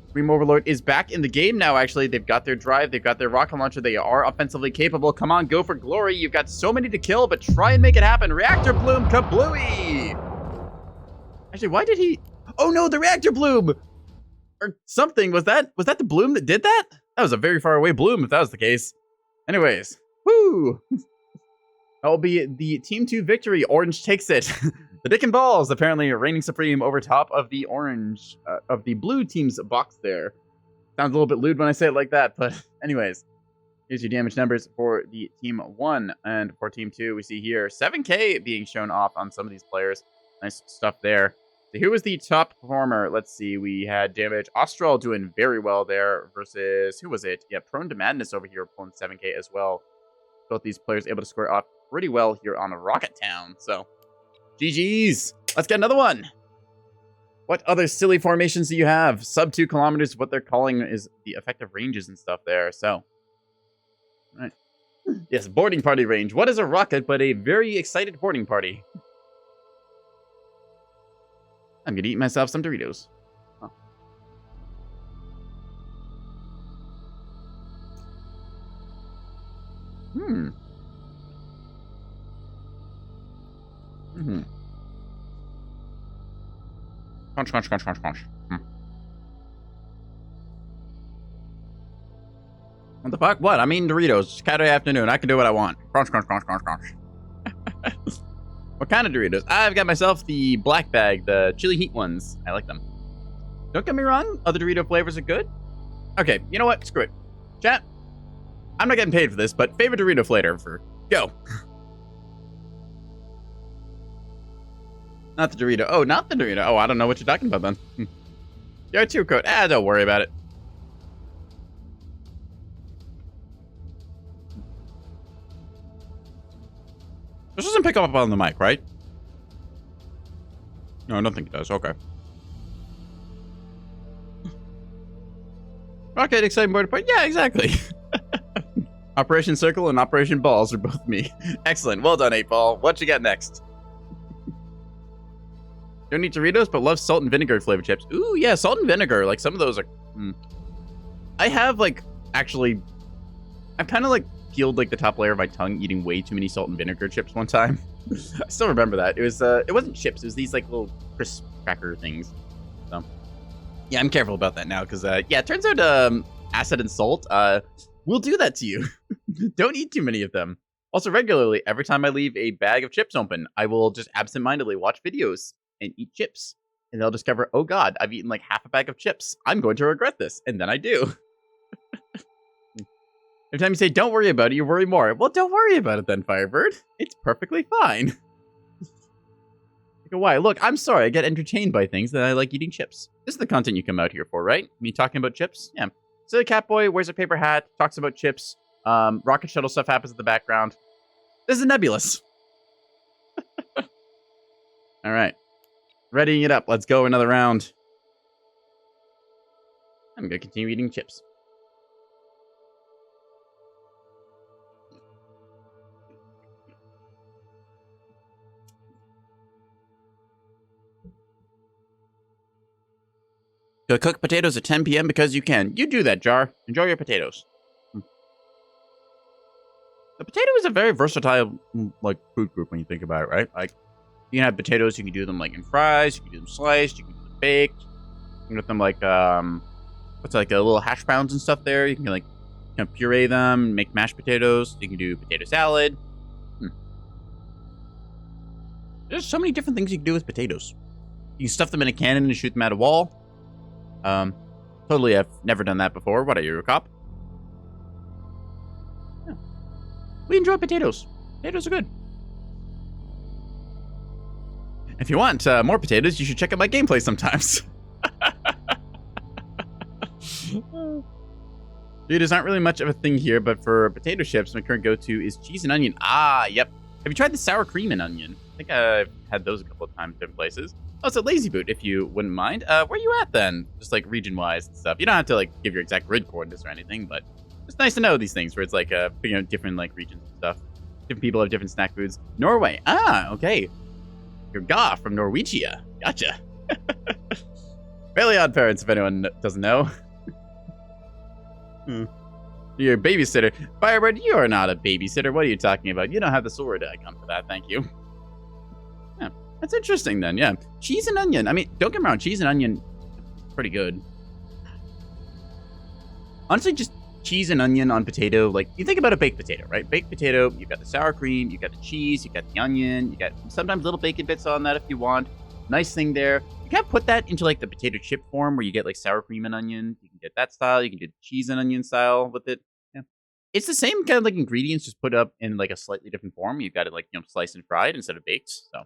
Supreme Overlord is back in the game now, actually. They've got their drive. They've got their rocket launcher. They are offensively capable. Come on, go for glory. You've got so many to kill, but try and make it happen. Reactor Bloom kablooey! Actually, why did he... Oh, no, the Reactor Bloom! Or something. Was that the Bloom that did that? That was a very far away Bloom, if that was the case. Anyways. Woo! That will be the Team 2 victory. Orange takes it. The Dick and Balls apparently reigning supreme over top of the orange, of the blue team's box there. Sounds a little bit lewd when I say it like that, but anyways. Here's your damage numbers for the Team 1, and for Team 2, we see here 7K being shown off on some of these players. Nice stuff there. So who was the top performer? Let's see, we had damage. Austral doing very well there versus, who was it? Yeah, Prone to Madness over here pulling 7K as well. Both these players able to square off pretty well here on Rocket Town, so... GG's. Let's get another one. What other silly formations do you have? Sub 2 kilometers, what they're calling is the effective ranges and stuff there. So, all right. Yes, boarding party range. What is a rocket but a very excited boarding party? I'm going to eat myself some Doritos. Huh. Crunch, crunch, crunch, crunch, crunch. What the fuck? What? I'm eating Doritos. It's Saturday afternoon. I can do what I want. Crunch, crunch, crunch, crunch, crunch. What kind of Doritos? I've got myself the black bag, the chili heat ones. I like them. Don't get me wrong. Other Dorito flavors are good. Okay, you know what? Screw it. Chat. I'm not getting paid for this, but favorite Dorito flavor. Go. Not the Dorito. Oh, not the Dorito. Oh, I don't know what you're talking about then. Your 2 code. Don't worry about it. This doesn't pick up on the mic, right? No, I don't think it does. Okay. Rocket exciting board part. Yeah, exactly. Operation Circle and Operation Balls are both me. Excellent. Well done, 8-Ball. What you got next? Don't eat Doritos, but love salt and vinegar flavored chips. Ooh, yeah, salt and vinegar. Like, some of those are... I have, like, actually... I've kind of, like, peeled, like, the top layer of my tongue eating way too many salt and vinegar chips one time. I still remember that. It was, it wasn't chips. It was these, like, little crisp cracker things. So, yeah, I'm careful about that now, because, yeah, it turns out, acid and salt, will do that to you. Don't eat too many of them. Also, regularly, every time I leave a bag of chips open, I will just absentmindedly watch videos and eat chips. And they'll discover, oh god, I've eaten like half a bag of chips. I'm going to regret this. And then I do. Every time you say, don't worry about it, you worry more. Well, don't worry about it then, Firebird. It's perfectly fine. why? Look, I'm sorry. I get entertained by things that I like eating chips. This is the content you come out here for, right? Me talking about chips? Yeah. So the Catboy wears a paper hat, talks about chips. Rocket shuttle stuff happens in the background. This is Nebulous. All right. Readying it up. Let's go another round. I'm going to continue eating chips. Go cook potatoes at 10 p.m. because you can. You do that, Jar. Enjoy your potatoes. The potato is a very versatile, like, food group when you think about it, right? Like, you can have potatoes, you can do them, like, in fries, you can do them sliced, you can do them baked. You can get them, like, what's like, a little hash browns and stuff there. You can, like, puree them, make mashed potatoes. You can do potato salad. There's so many different things you can do with potatoes. You can stuff them in a cannon and shoot them at a wall. Totally, I've never done that before. What are you, a cop? Yeah. We enjoy potatoes. Potatoes are good. If you want more potatoes, you should check out my gameplay sometimes. Potatoes aren't really much of a thing here, but for potato chips, my current go-to is cheese and onion. Ah, yep. Have you tried the sour cream and onion? I think I've had those a couple of times in different places. Oh, it's a Lazy Boot, if you wouldn't mind. Where are you at, then? Just, like, region-wise and stuff. You don't have to, like, give your exact grid coordinates or anything, but it's nice to know these things where it's, like, different, like, regions and stuff. Different people have different snack foods. Norway. Ah, okay. You're Ga from Norwegia. Gotcha. Fairly Odd Parents, if anyone doesn't know. You're a babysitter. Firebird, you are not a babysitter. What are you talking about? You don't have the sword icon for that, thank you. Yeah, that's interesting then, yeah. Cheese and onion. I mean, don't get me wrong, cheese and onion, pretty good. Honestly, just cheese and onion on potato, like, you think about a baked potato, right? Baked potato, you've got the sour cream, you've got the cheese, you've got the onion, you got sometimes little bacon bits on that if you want. Nice thing there. You can't put that into, like, the potato chip form where you get, like, sour cream and onion. You can get that style. You can do cheese and onion style with it. Yeah. It's the same kind of, like, ingredients, just put up in, like, a slightly different form. You've got it, like, sliced and fried instead of baked. So,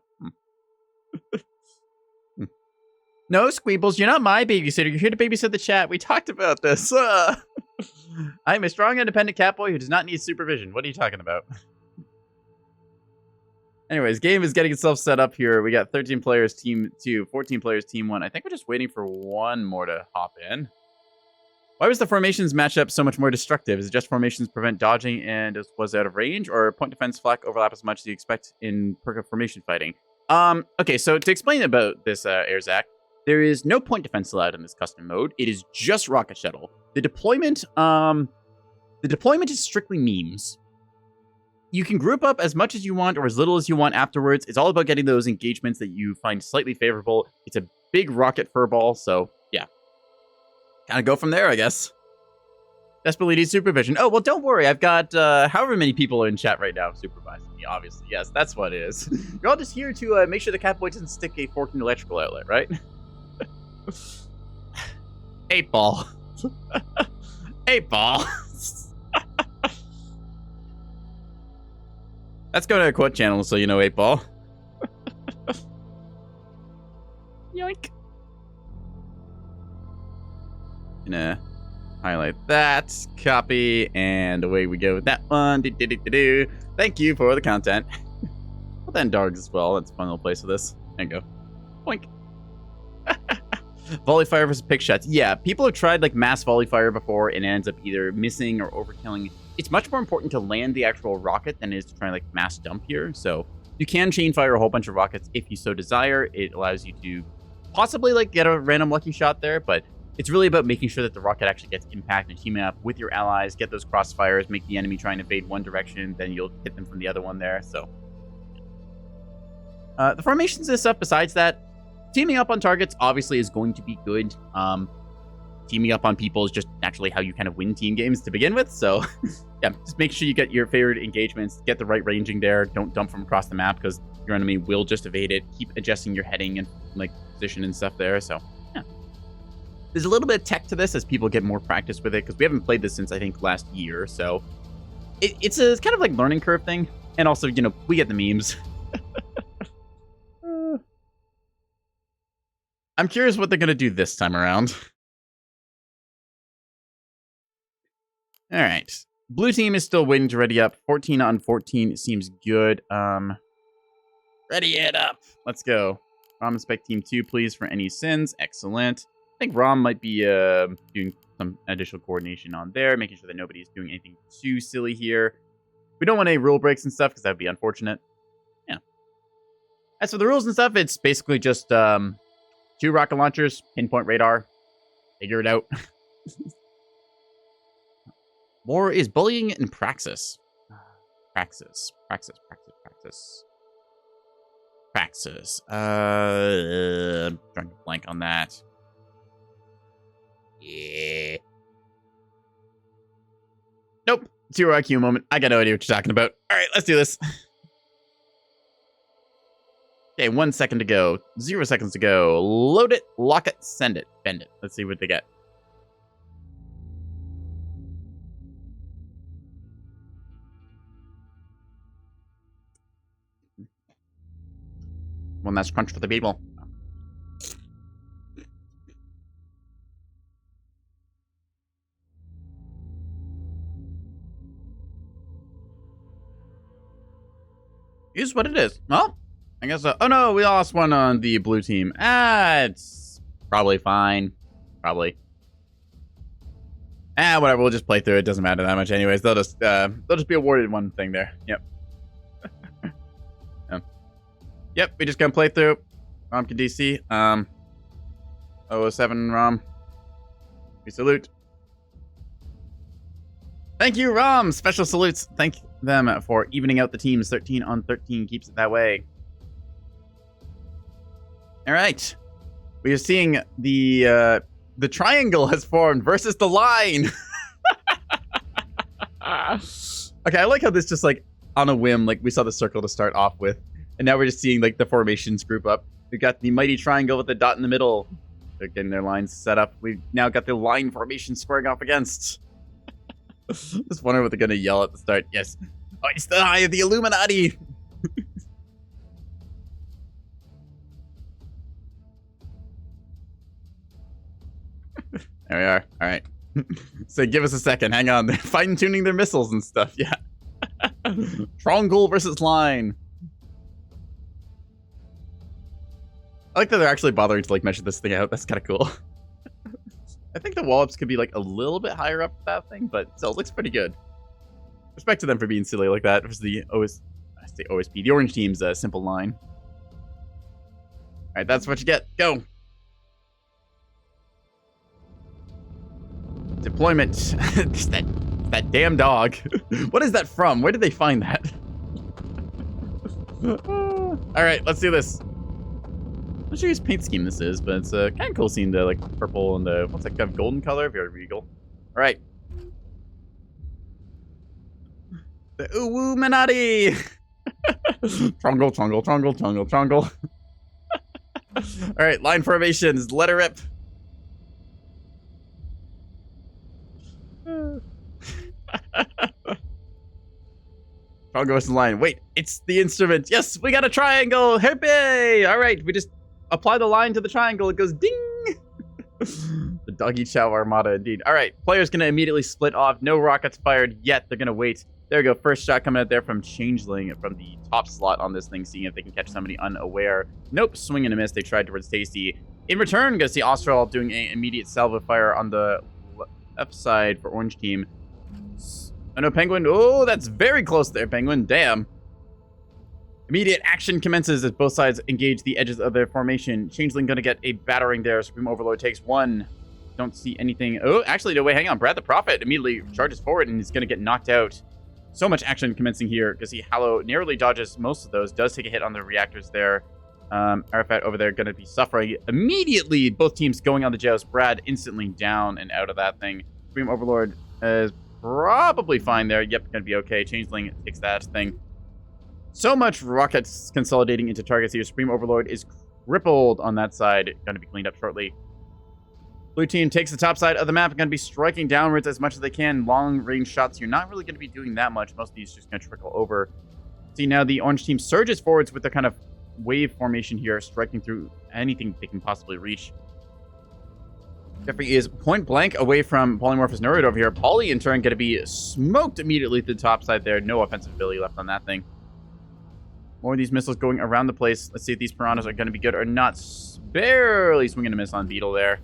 No, Squeebles, you're not my babysitter. You're here to babysit the chat. We talked about this. I'm a strong, independent catboy who does not need supervision. What are you talking about? Anyways, game is getting itself set up here. We got 13 players, team 2, 14 players, team 1. I think we're just waiting for one more to hop in. Why was the formations matchup so much more destructive? Is it just formations prevent dodging and was out of range, or point defense flak overlap as much as you expect in perk of formation fighting? Okay, so to explain about this, Airzak, there is no point defense allowed in this custom mode. It is just rocket shuttle. The deployment is strictly memes. You can group up as much as you want or as little as you want afterwards. It's all about getting those engagements that you find slightly favorable. It's a big rocket furball, so yeah. Kind of go from there, I guess. Desperately need supervision. Oh, well, don't worry. I've got however many people in chat right now supervising me, obviously. Yes, that's what it is. You're all just here to make sure the Catboy doesn't stick a fork in the electrical outlet, right? 8-ball. 8-ball. That's going to a quote channel, so you know 8-ball. Yoink. Gonna highlight that, copy, and away we go with that one. Thank you for the content. Put that in Dargs as well. That's a fun little place for this. There you go. Boink. Volley fire versus pick shots. Yeah, people have tried like mass volley fire before and it ends up either missing or overkilling. It's much more important to land the actual rocket than it is to try and like mass dump here. So you can chain fire a whole bunch of rockets if you so desire. It allows you to possibly like get a random lucky shot there, but it's really about making sure that the rocket actually gets impact and teaming up with your allies, get those crossfires, make the enemy try and evade one direction, then you'll hit them from the other one there. So the formations and stuff besides that, teaming up on targets obviously is going to be good. Teaming up on people is just naturally how you kind of win team games to begin with. So yeah, just make sure you get your favorite engagements, get the right ranging there. Don't dump from across the map because your enemy will just evade it. Keep adjusting your heading and like position and stuff there. So yeah, there's a little bit of tech to this as people get more practice with it because we haven't played this since I think last year. So it's a kind of like learning curve thing. And also, you know, we get the memes. I'm curious what they're going to do this time around. All right. Blue team is still waiting to ready up. 14 on 14 seems good. Ready it up. Let's go. Rom inspect team 2, please, for any sins. Excellent. I think Rom might be doing some additional coordination on there, making sure that nobody's doing anything too silly here. We don't want any rule breaks and stuff, because that would be unfortunate. Yeah. As for the rules and stuff, it's basically just 2 rocket launchers, pinpoint radar. Figure it out. War is bullying and praxis. Praxis. I'm trying to blank on that. Yeah. Nope. 0 IQ moment. I got no idea what you're talking about. All right, let's do this. Okay, 1 second to go. 0 seconds to go. Load it, lock it, send it, bend it. Let's see what they get. One last crunch for the people. Is what it is. Well, I guess so. Oh no, we lost one on the blue team. It's probably fine. Probably. Whatever. We'll just play through it. Doesn't matter that much, anyways. They'll just be awarded one thing there. Yep. Yep, we just gonna play through. Rom can DC. 007 Rom. We salute. Thank you, Rom. Special salutes. Thank them for evening out the teams. 13 on 13 keeps it that way. All right. We are seeing the triangle has formed versus the line. Okay, I like how this just like on a whim, like we saw the circle to start off with. And now we're just seeing like the formations group up. We've got the mighty triangle with the dot in the middle. They're getting their lines set up. We've now got the line formation squaring off against. Just wondering what they're going to yell at the start. Yes. Oh, it's the eye of the Illuminati. There we are. All right. So give us a second. Hang on. They're fine-tuning their missiles and stuff. Yeah. Triangle versus line. I like that they're actually bothering to like measure this thing out. That's kind of cool. I think the wallops could be like a little bit higher up with that thing, but still, it looks pretty good. Respect to them for being silly like that. It was the OSP, the orange team's simple line. All right, that's what you get. Go. Deployment. that damn dog. What is that from? Where did they find that? All right, let's do this. I'm not sure whose paint scheme this is, but it's kind of cool seeing the like purple and the what's that kind of golden color if you're regal. All right. The Illuminati. Triangle. All right, line formations. Let her rip. Triangle versus line. Wait, it's the instrument. Yes, we got a triangle. Hooray! All right, we just apply the line to the triangle. It goes ding. The doggy chow armada, indeed. All right, players gonna immediately split off. No rockets fired yet. They're gonna wait. There we go. First shot coming out there from Changeling from the top slot on this thing, seeing if they can catch somebody unaware. Nope, swing and a miss. They tried towards Tasty. In return, gonna see Austral doing an immediate salvo fire on the left side for Orange Team. Oh no, Penguin. Oh, that's very close there, Penguin. Damn. Immediate action commences as both sides engage the edges of their formation. Changeling gonna get a battering there. Supreme Overlord takes one. Don't see anything. Oh, actually, no, wait, hang on. Brad the Prophet immediately charges forward and is gonna get knocked out. So much action commencing here. Because he Hallow narrowly dodges most of those. Does take a hit on the reactors there. Arafat over there gonna be suffering. Immediately, both teams going on the joust. Brad instantly down and out of that thing. Supreme Overlord is probably fine there. Yep, gonna be okay. Changeling takes that thing. So much rockets consolidating into targets here. Supreme Overlord is crippled on that side. Gonna be cleaned up shortly. Blue team takes the top side of the map. Gonna be striking downwards as much as they can. Long range shots. You're not really gonna be doing that much. Most of these just gonna trickle over. See, now the orange team surges forwards with their kind of wave formation here, striking through anything they can possibly reach. Jeffrey is point blank away from Polymorphous Neuroid over here. Polly, in turn, going to be smoked immediately to the top side there. No offensive ability left on that thing. More of these missiles going around the place. Let's see if these piranhas are going to be good or not. Barely swinging a miss on Beetle there.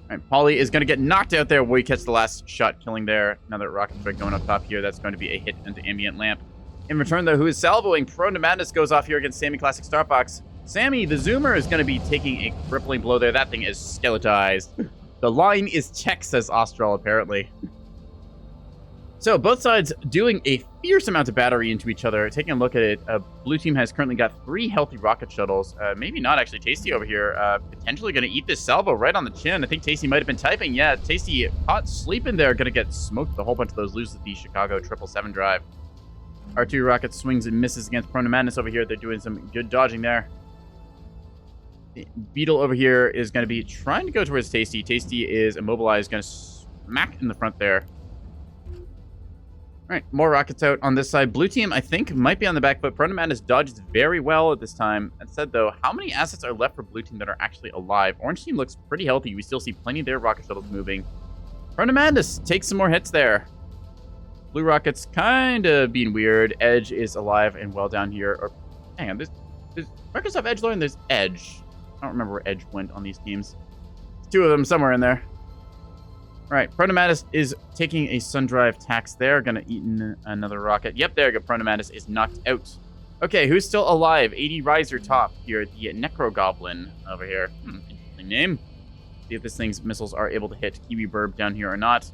All right, Polly is going to get knocked out there where he catches the last shot, killing there. Another rocket strike going up top here. That's going to be a hit into Ambient Lamp. In return, though, who is salvoing? Prone to Madness goes off here against Sammy Classic Starbox. Sammy, the Zoomer, is going to be taking a crippling blow there. That thing is skeletized. The line is check, says Austral, apparently. So, both sides doing a fierce amount of battery into each other. Taking a look at it, blue team has currently got 3 healthy rocket shuttles. Maybe not, actually. Tasty over here, potentially going to eat this salvo right on the chin. I think Tasty might have been typing. Yeah, Tasty caught sleeping there. Going to get smoked with a whole bunch of those loses the Chicago 777 drive. R2 rocket swings and misses against Prone to Madness over here. They're doing some good dodging there. Beetle over here is going to be trying to go towards Tasty. Tasty is immobilized, going to smack in the front there. All right, more rockets out on this side. Blue team, I think, might be on the back foot. Prone to Madness dodged very well at this time. That said, though, how many assets are left for blue team that are actually alive? Orange team looks pretty healthy. We still see plenty of their rocket shuttles moving. Prone to Madness takes some more hits there. Blue rockets kind of being weird. Edge is alive and well down here. Or, hang on, there's Microsoft Edge Lord and there's Edge. I don't remember where Edge went on these teams. There's 2 of them somewhere in there. All right, Prone to Madness is taking a Sundrive tax there. Gonna eat another rocket. Yep, there you go. Prone to Madness is knocked out. Okay, who's still alive? 80 Riser top here. The Necro Goblin over here. Interesting name. See if this thing's missiles are able to hit Kiwi Burb down here or not.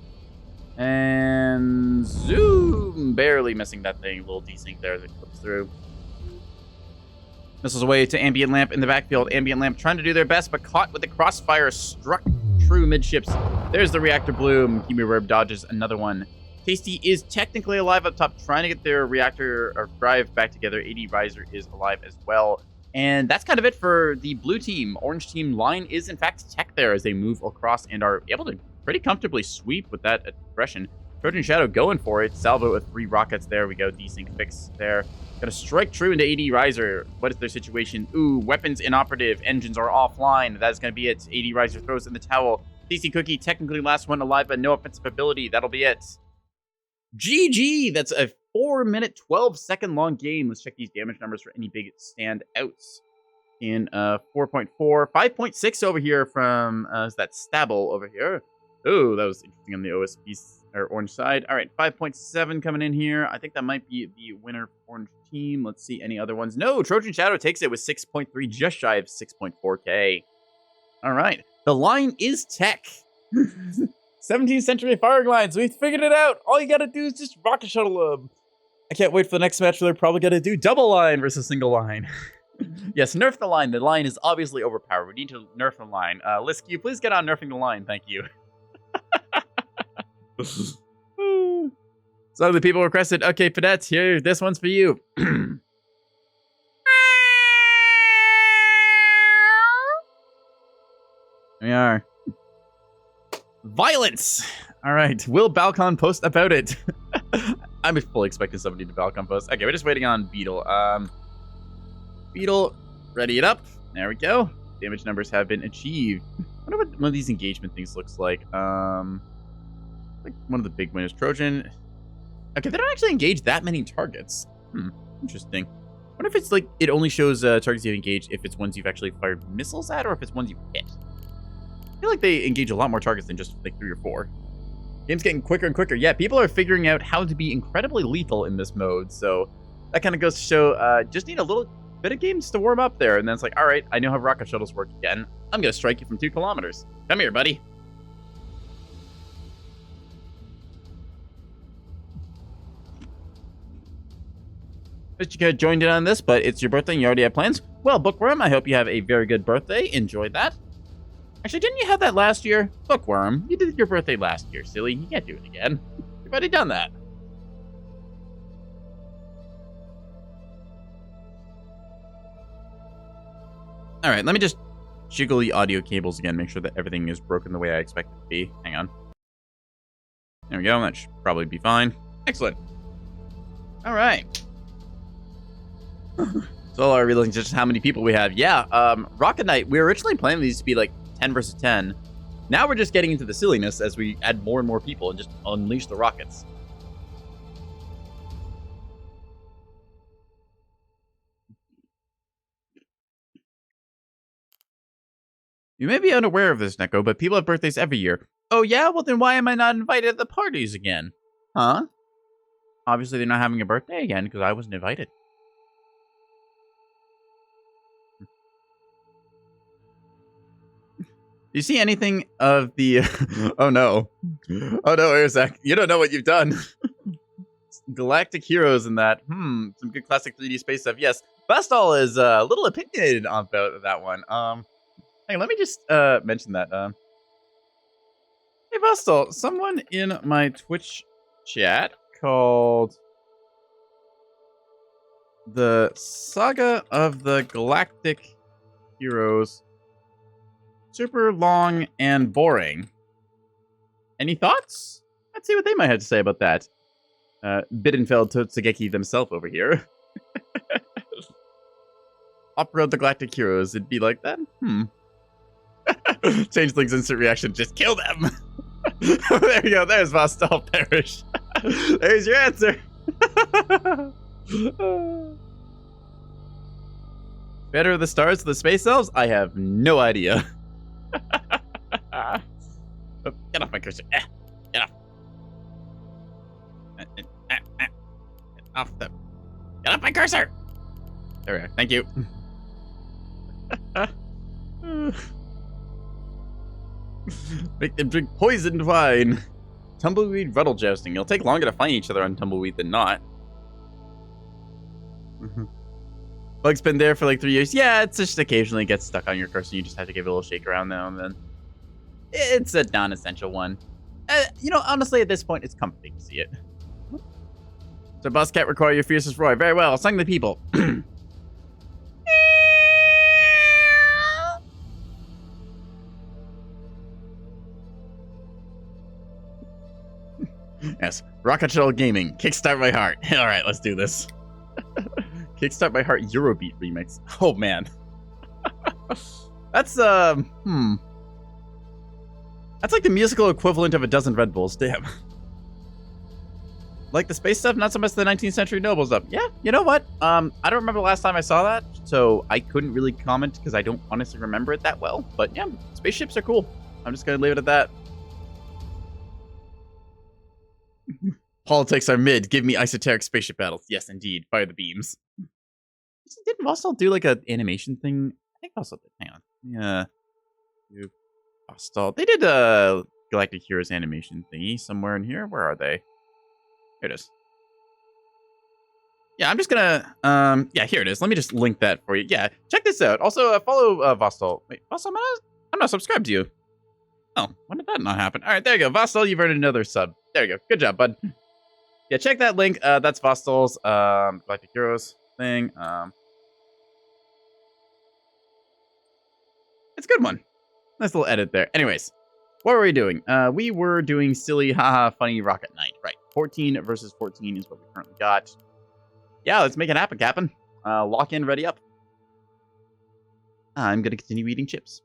And zoom! Barely missing that thing. A little desync there that clips through. Missiles away to Ambient Lamp in the backfield. Ambient Lamp trying to do their best, but caught with the crossfire, struck true midships. There's the reactor bloom. Kiwi Burb dodges another one. Tasty is technically alive up top, trying to get their reactor or drive back together. 80 Riser is alive as well. And that's kind of it for the blue team. Orange team line is, in fact, tech there as they move across and are able to pretty comfortably sweep with that aggression. Trojan Shadow going for it. Salvo with 3 rockets. There we go. Desync fix there. Gonna strike true into 80 Riser. What is their situation? Ooh, weapons inoperative. Engines are offline. That is gonna be it. 80 Riser throws in the towel. DC Cookie, technically last one alive, but no offensive ability. That'll be it. GG! That's a 4-minute, 12-second long game. Let's check these damage numbers for any big standouts. In 4.4, 5.6 over here from is that Stabble over here. Oh, that was interesting on the OSP or orange side. All right, 5.7 coming in here. I think that might be the winner for orange team. Let's see any other ones. No, Trojan Shadow takes it with 6.3, just shy of 6.4K. All right, the line is tech. 17th century firing lines. We figured it out. All you gotta do is just rocket shuttle them. I can't wait for the next match where they're probably gonna do double line versus single line. Yes, nerf the line. The line is obviously overpowered. We need to nerf the line. Liz, can you please get on nerfing the line? Thank you. So the people requested, okay, Pedets, here, this one's for you. We are. Violence! All right, will Balcon post about it? I'm fully expecting somebody to Balcon post. Okay, we're just waiting on Beetle. Beetle, ready it up. There we go. Damage numbers have been achieved. I wonder what one of these engagement things looks like. Like one of the big winners. Trojan. Okay, they don't actually engage that many targets. Interesting. I wonder if it's like, it only shows targets you've engaged if it's ones you've actually fired missiles at or if it's ones you've hit. I feel like they engage a lot more targets than just like 3 or 4. Game's getting quicker and quicker. Yeah, people are figuring out how to be incredibly lethal in this mode. So that kind of goes to show, just need a little bit of games to warm up there. And then it's like, all right, I know how rocket shuttles work again. I'm going to strike you from 2 kilometers. Come here, buddy. Wish you could have joined in on this, but it's your birthday and you already have plans. Well, Bookworm, I hope you have a very good birthday. Enjoy that. Actually, didn't you have that last year? Bookworm, you did your birthday last year, silly. You can't do it again. You've already done that. All right, let me just jiggle the audio cables again, make sure that everything is broken the way I expect it to be. Hang on. There we go. That should probably be fine. Excellent. All right. So our realizing just how many people we have. Yeah, Rocket Night, we were originally planning these to be like 10 versus 10. Now we're just getting into the silliness as we add more and more people and just unleash the rockets. You may be unaware of this, Neko, but people have birthdays every year. Oh yeah? Well then why am I not invited to the parties again? Huh? Obviously they're not having a birthday again because I wasn't invited. Do you see anything of the... Oh no. Oh no, Arzak. You don't know what you've done. Galactic heroes in that. Some good classic 3D space stuff. Yes. Bastal is a little opinionated on that one. Hey, let me just mention that. Hey, Bastal, someone in my Twitch chat called the Saga of the Galactic Heroes super long and boring. Any thoughts? Let's see what they might have to say about that. Bidenfeld Totsugeki themselves over here. Opera of the Galactic Heroes, it'd be like that? Changeling's instant reaction, just kill them! There you go, there's Vostal Perish. There's your answer! Better the stars of the space elves? I have no idea. Oh, get off my cursor. Get off. Get off my cursor! There we go, thank you. Make them drink poisoned wine. Tumbleweed Ruttle jousting. It'll take longer to find each other on Tumbleweed than not. Bug's been there for like 3 years. Yeah, it's just occasionally gets stuck on your cursor. You just have to give it a little shake around now and then. It's a non-essential one. You know, honestly, at this point, it's comforting to see it. So, Boss Cat, require your fiercest roar. Very well. Sing the people. Yes, Rocket Shuttle Gaming. Kickstart my heart. All right, let's do this. Kickstart my heart Eurobeat remix. Oh man, that's That's like the musical equivalent of a dozen Red Bulls. Damn. Like the space stuff, not so much the 19th century noble stuff. Yeah, you know what? I don't remember the last time I saw that, so I couldn't really comment because I don't honestly remember it that well. But yeah, spaceships are cool. I'm just gonna leave it at that. Politics are mid. Give me esoteric spaceship battles. Yes, indeed. Fire the beams. Didn't Vostal do like an animation thing? I think Vostal did. Hang on. Yeah. Vostal. They did a Galactic Heroes animation thingy somewhere in here. Where are they? Here it is. Yeah, I'm just gonna yeah, here it is. Let me just link that for you. Yeah, check this out. Also, follow Vostal. Wait, Vostal, I'm not subscribed to you. Oh, when did that not happen? All right, there you go. Vostal, you've earned another sub. There you go. Good job, bud. Yeah, check that link. That's Vostal's Galactic Heroes thing. It's a good one. Nice little edit there. Anyways, what were we doing? We were doing silly, haha, funny Rocket Night. Right. 14 versus 14 is what we currently got. Yeah, let's make it happen, Captain. Lock in, ready up. I'm gonna continue eating chips.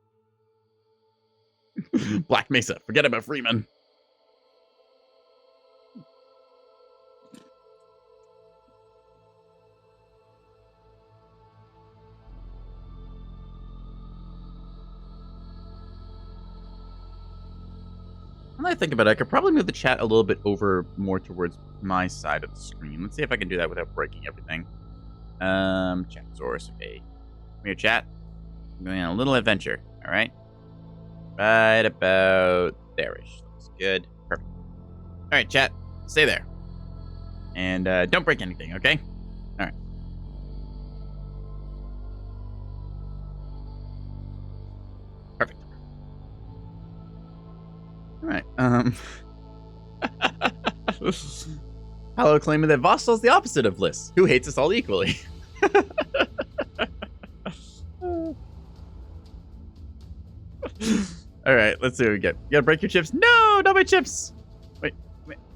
Black Mesa. Forget about Freeman. When I think about it, I could probably move the chat a little bit over more towards my side of the screen. Let's see if I can do that without breaking everything. Chat source. Okay. Come here, chat. I'm going on a little adventure. All right. Right about there-ish. Looks good. Perfect. All right, chat. Stay there. And don't break anything, okay? All right. Perfect. All right. Hello, claiming that Vostal's the opposite of Bliss, who hates us all equally. All right, let's see what we get. You gotta break your chips. No, not my chips. Wait,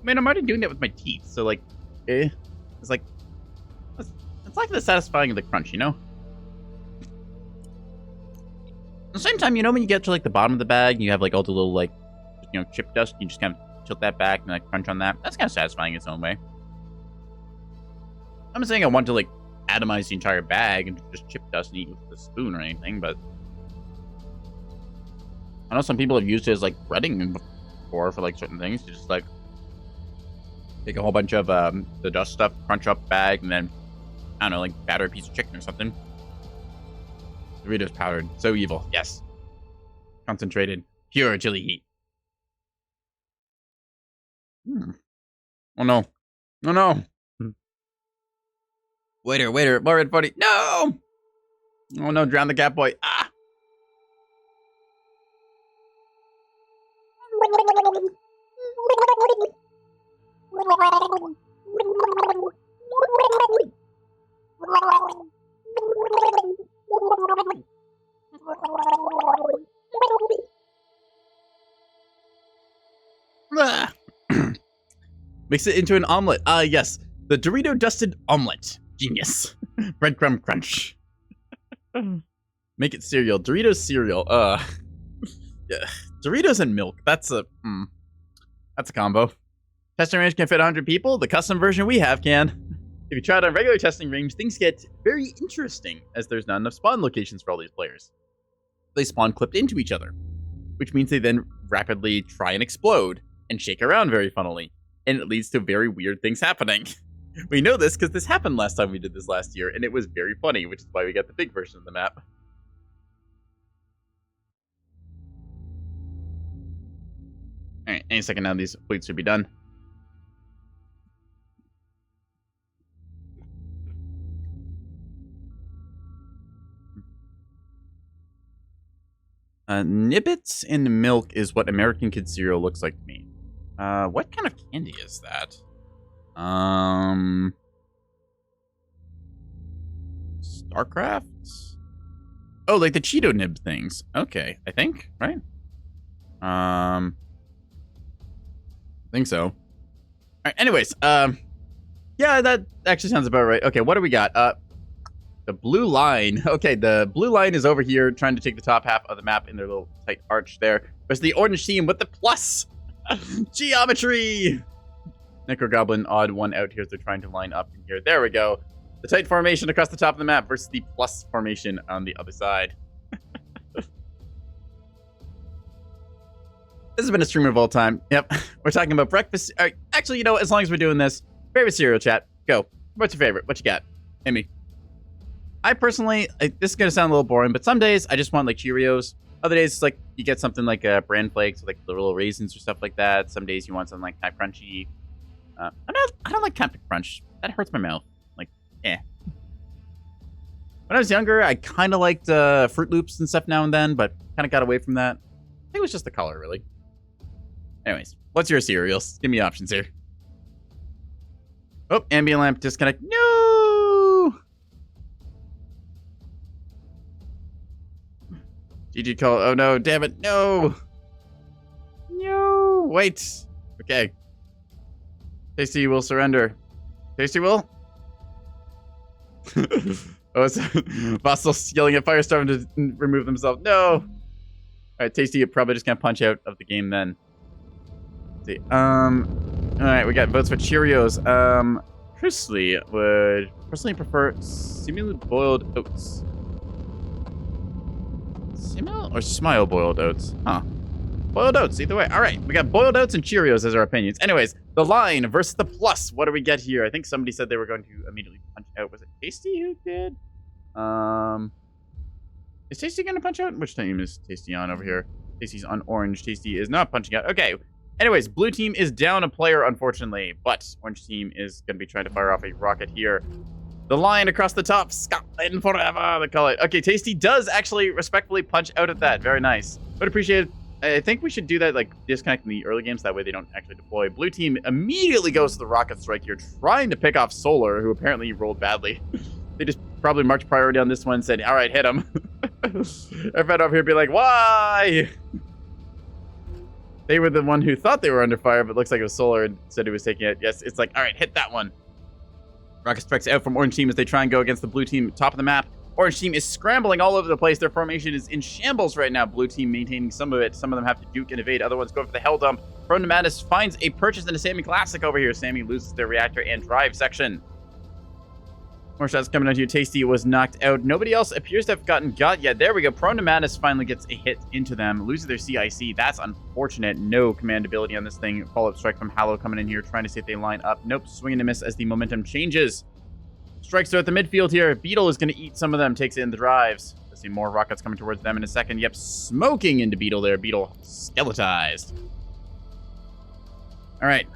man, I'm already doing that with my teeth. So like, it's like, that's It's like the satisfying of the crunch, you know? At the same time, you know, when you get to like the bottom of the bag, you have like all the little like, you know, chip dust. You just kind of tilt that back and like crunch on that. That's kind of satisfying in its own way. I'm not saying I want to like atomize the entire bag and just chip dust and eat with a spoon or anything, but I know some people have used it as like breading before for like certain things. You just like take a whole bunch of the dust stuff, crunch up bag, and then I don't know, like batter a piece of chicken or something. Doritos powdered, so evil. Yes, concentrated, pure chili heat. Oh no, oh no! Waiter, more red buddy. No! Oh no, drown the cat boy. Ah! Mix it into an omelet. Ah, yes. The Dorito dusted omelet. Genius. Breadcrumb crunch. Make it cereal. Doritos cereal. Yeah. Doritos and milk. That's a combo. Testing range can fit 100 people. The custom version we have can. If you try it on regular testing range, things get very interesting as there's not enough spawn locations for all these players. They spawn clipped into each other, which means they then rapidly try and explode and shake around very funnily, and it leads to very weird things happening. We know this because this happened last time we did this last year, and it was very funny, which is why we got the big version of the map. Alright, any second now these plates should be done. Nibbits and milk is what American Kid cereal looks like to me. What kind of candy is that? StarCraft? Oh, like the Cheeto nib things. Okay, I think, right? I think so. Alright, anyways, yeah, that actually sounds about right. Okay, what do we got? The blue line. Okay, the blue line is over here trying to take the top half of the map in their little tight arch there. There's the orange team with the plus geometry. Nekogoblin odd one out here as they're trying to line up in here. There we go. The tight formation across the top of the map versus the plus formation on the other side. This has been a streamer of all time. Yep. We're talking about breakfast. All right. Actually, you know, as long as we're doing this, favorite cereal chat. Go. What's your favorite? What you got? Hit me. I personally, this is going to sound a little boring, but some days I just want like Cheerios. Other days, it's like you get something like bran flakes, like the little raisins or stuff like that. Some days you want something like Cap Crunchy. I don't like Captain Crunch. That hurts my mouth. Like, eh. When I was younger, I kind of liked Fruit Loops and stuff now and then, but kind of got away from that. I think it was just the color, really. Anyways, what's your cereals? Give me options here. Oh, ambient lamp disconnect. No! GG call. Oh no, damn it. No! No! Wait. Okay. Tasty will surrender. Tasty will? Oh, it's Fossil's yelling at Firestorm to remove themselves. No! Alright, Tasty probably just gonna punch out of the game then. Let's see. Alright, we got votes for Cheerios. Chrisley would personally prefer seemingly boiled oats. Simil or smile boiled oats? Huh. Boiled oats, either way. Alright, we got boiled oats and Cheerios as our opinions. Anyways, the line versus the plus. What do we get here? I think somebody said they were going to immediately punch out. Was it Tasty who did? Is Tasty going to punch out? Which team is Tasty on over here? Tasty's on orange. Tasty is not punching out. Okay. Anyways, blue team is down a player, unfortunately. But orange team is going to be trying to fire off a rocket here. The line across the top. Scotland forever, they call it. Okay, Tasty does actually respectfully punch out at that. Very nice. But appreciate it. I think we should do that, like, disconnect in the early games. That way they don't actually deploy. Blue team immediately goes to the rocket strike here, trying to pick off Solar, who apparently rolled badly. They just probably marked priority on this one and said, all right, hit him. Everyone over here be like, why? They were the one who thought they were under fire, but looks like it was Solar and said he was taking it. Yes, it's like, all right, hit that one. Rocket strikes out from Orange Team as they try and go against the Blue Team top of the map. Orange Team is scrambling all over the place. Their formation is in shambles right now. Blue Team maintaining some of it. Some of them have to juke and evade. Other ones go for the Hell Dump. Prone to Madness finds a purchase in a Sammy Classic over here. Sammy loses their reactor and drive section. More shots coming out here. Tasty was knocked out. Nobody else appears to have gotten got yet. There we go. Prone to Madness finally gets a hit into them. Loses their CIC. That's unfortunate. No command ability on this thing. Follow-up strike from Hallow coming in here, trying to see if they line up. Nope. Swing and a miss as the momentum changes. Strikes are at the midfield here. Beetle is going to eat some of them. Takes it in the drives. Let's see more rockets coming towards them in a second. Yep. Smoking into Beetle there. Beetle skeletized. All right.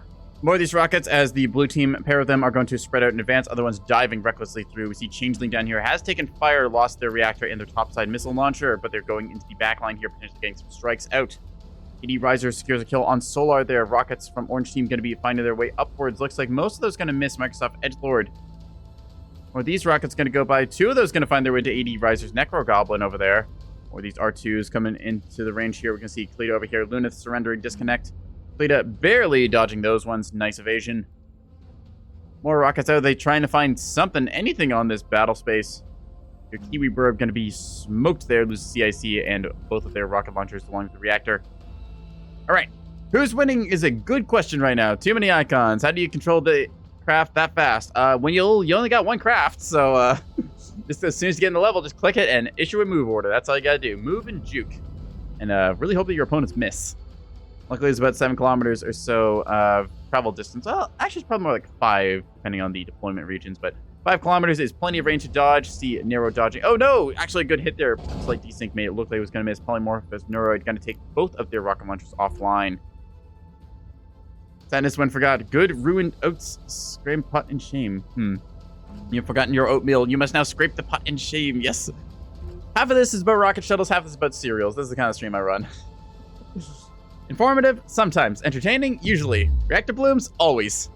More of these rockets as the Blue Team, a pair of them are going to spread out in advance. Other ones diving recklessly through. We see Changeling down here has taken fire, lost their reactor and their topside missile launcher, but they're going into the back line here, potentially getting some strikes out. AD Riser secures a kill on Solar there. Rockets from Orange Team going to be finding their way upwards. Looks like most of those going to miss Microsoft Edgelord. Or these rockets going to go by. Two of those going to find their way to AD Riser's Necro Goblin over there. Or these R2s coming into the range here. We can see Cleto over here. Lunith surrendering, disconnect. Cleto barely dodging those ones. Nice evasion. More rockets out. They trying to find something, anything on this battle space. Your Kiwi Burb going to be smoked there. Loses CIC and both of their rocket launchers along with the reactor. All right. Who's winning is a good question right now. Too many icons. How do you control the craft that fast? When you only got one craft, so just as soon as you get in the level, just click it and issue a move order. That's all you gotta do. Move and juke. And really hope that your opponents miss. Luckily, it's about 7 kilometers or so travel distance. Well, actually, it's probably more like 5, depending on the deployment regions. But 5 kilometers is plenty of range to dodge. See narrow dodging. Oh, no! Actually, a good hit there. Slight desync made it look like it was going to miss. Polymorphous Neuroid going to take both of their rocket launchers offline. Sadness when forgot. Good ruined oats. Scrape pot in shame. You've forgotten your oatmeal. You must now scrape the pot in shame. Yes. Half of this is about rocket shuttles. Half of this is about cereals. This is the kind of stream I run. Informative, sometimes. Entertaining, usually. Reactor blooms, always.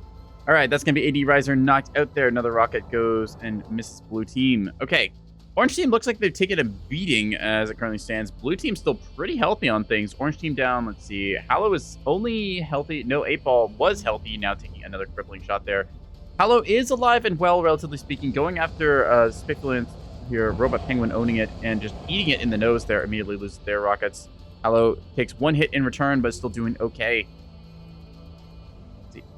All right, that's going to be AD Riser knocked out there. Another rocket goes and misses Blue Team. Okay, Orange Team looks like they've taken a beating as it currently stands. Blue Team's still pretty healthy on things. Orange Team down, let's see. Hallow is only healthy. No, 8-Ball was healthy, now taking another crippling shot there. Hallow is alive and well, relatively speaking, going after Spiculant here, Robot Penguin owning it and just eating it in the nose there, immediately loses their rockets. Hallow takes 1 hit in return, but still doing okay.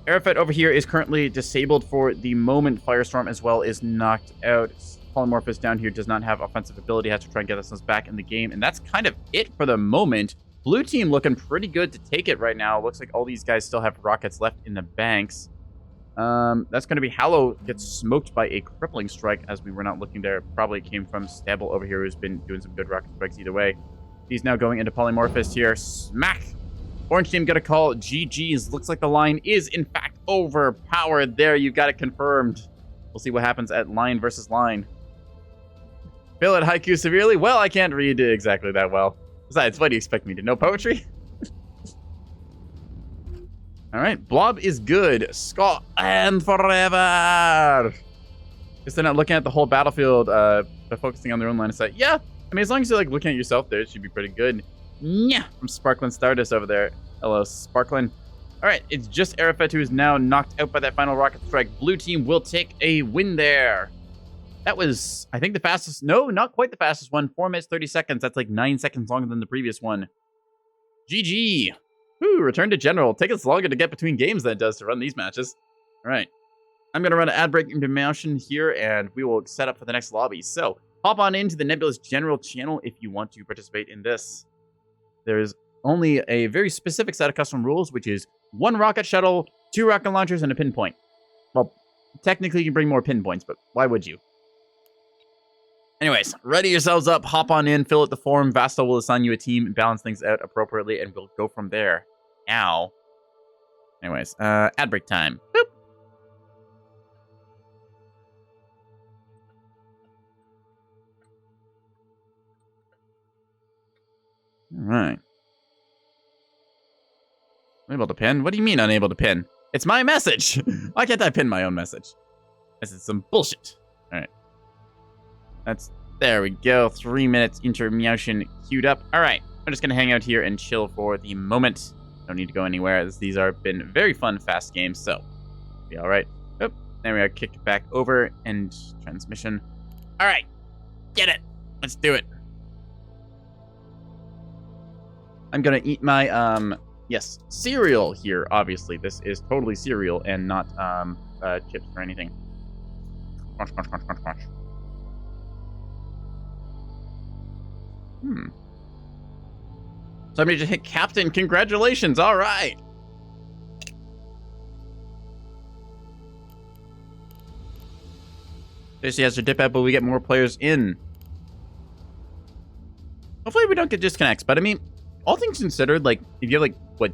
Aerofet over here is currently disabled for the moment. Firestorm as well is knocked out. Polymorphous down here does not have offensive ability. Has to try and get themselves back in the game. And that's kind of it for the moment. Blue Team looking pretty good to take it right now. Looks like all these guys still have rockets left in the banks. That's going to be Hallow gets smoked by a crippling strike as we were not looking there. Probably came from Stable over here, who's been doing some good rocket strikes either way. He's now going into Polymorphous here. Smack! Orange Team got a call. GG's. Looks like the line is, in fact, overpowered. There, you got it confirmed. We'll see what happens at line versus line. Feel it haiku severely? Well, I can't read exactly that well. Besides, what do you expect me to know poetry? All right, Blob is good. Scott and forever. Guess they're not looking at the whole battlefield. They're focusing on their own line of sight. Yeah. I mean, as long as you're like looking at yourself there, it should be pretty good. Yeah, from Sparklin Stardust over there. Hello, Sparklin. All right, it's just Aerofet who is now knocked out by that final rocket strike. Blue Team will take a win there. That was, I think, the fastest. No, not quite the fastest one. 4 minutes, 30 seconds. That's like 9 seconds longer than the previous one. GG. Whew, return to general. Take us longer to get between games than it does to run these matches. All right. I'm going to run an ad break into motion here, and we will set up for the next lobby. So, hop on into the Nebulous General channel if you want to participate in this. There's only a very specific set of custom rules, which is 1 rocket shuttle, 2 rocket launchers, and a pinpoint. Well, technically you can bring more pinpoints, but why would you? Anyways, ready yourselves up, hop on in, fill out the form. Vasta will assign you a team and balance things out appropriately, and we'll go from there. Now. Anyways, ad break time. Boop. All right. Unable to pin? What do you mean unable to pin? It's my message! Why can't I pin my own message? This is some bullshit. All right. There we go. 3 minutes intermission queued up. All right. I'm just going to hang out here and chill for the moment. Don't need to go anywhere, as these are been very fun, fast games, so be all right. Oh, There we are. Kick it back over. End transmission. All right. Get it. Let's do it. I'm going to eat my, yes, cereal here, obviously. This is totally cereal and not chips or anything. Crunch, crunch, crunch, crunch, crunch. Somebody just hit Captain. Congratulations. All right. Tracy has her dip out, but we get more players in. Hopefully we don't get disconnects, but I mean, all things considered, like, if you have, like, what,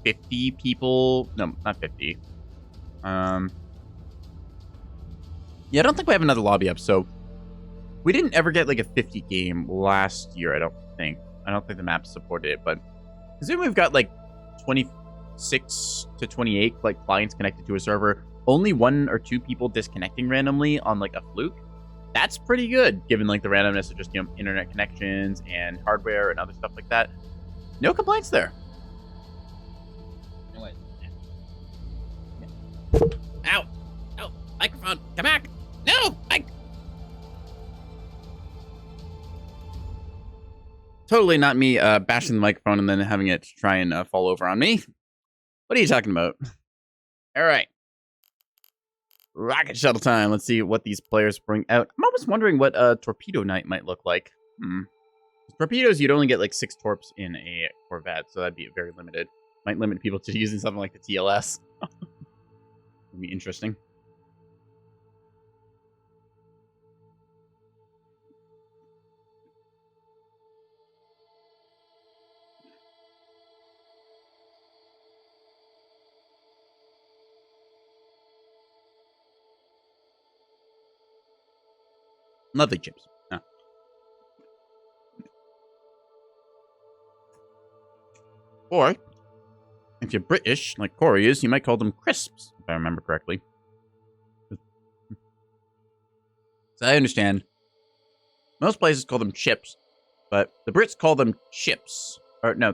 50 people? No, not 50. Yeah, I don't think we have another lobby up, so we didn't ever get, like, a 50 game last year, I don't think. I don't think the map supported it, but considering we've got, like, 26 to 28, like, clients connected to a server, only 1 or 2 people disconnecting randomly on, like, a fluke, that's pretty good, given, like, the randomness of just, you know, internet connections and hardware and other stuff like that. No complaints there. No way. Ow! Oh, microphone, come back! No! Totally not me bashing the microphone and then having it try and fall over on me. What are you talking about? All right. Rocket shuttle time. Let's see what these players bring out. I'm almost wondering what torpedo night might look like. Torpedoes, you'd only get like 6 torps in a Corvette, so that'd be very limited. Might limit people to using something like the TLS. Would be interesting. Lovely chips. Oh. Or, if you're British, like Corey is, you might call them crisps, if I remember correctly. So I understand. Most places call them chips, but the Brits call them chips. Or, no.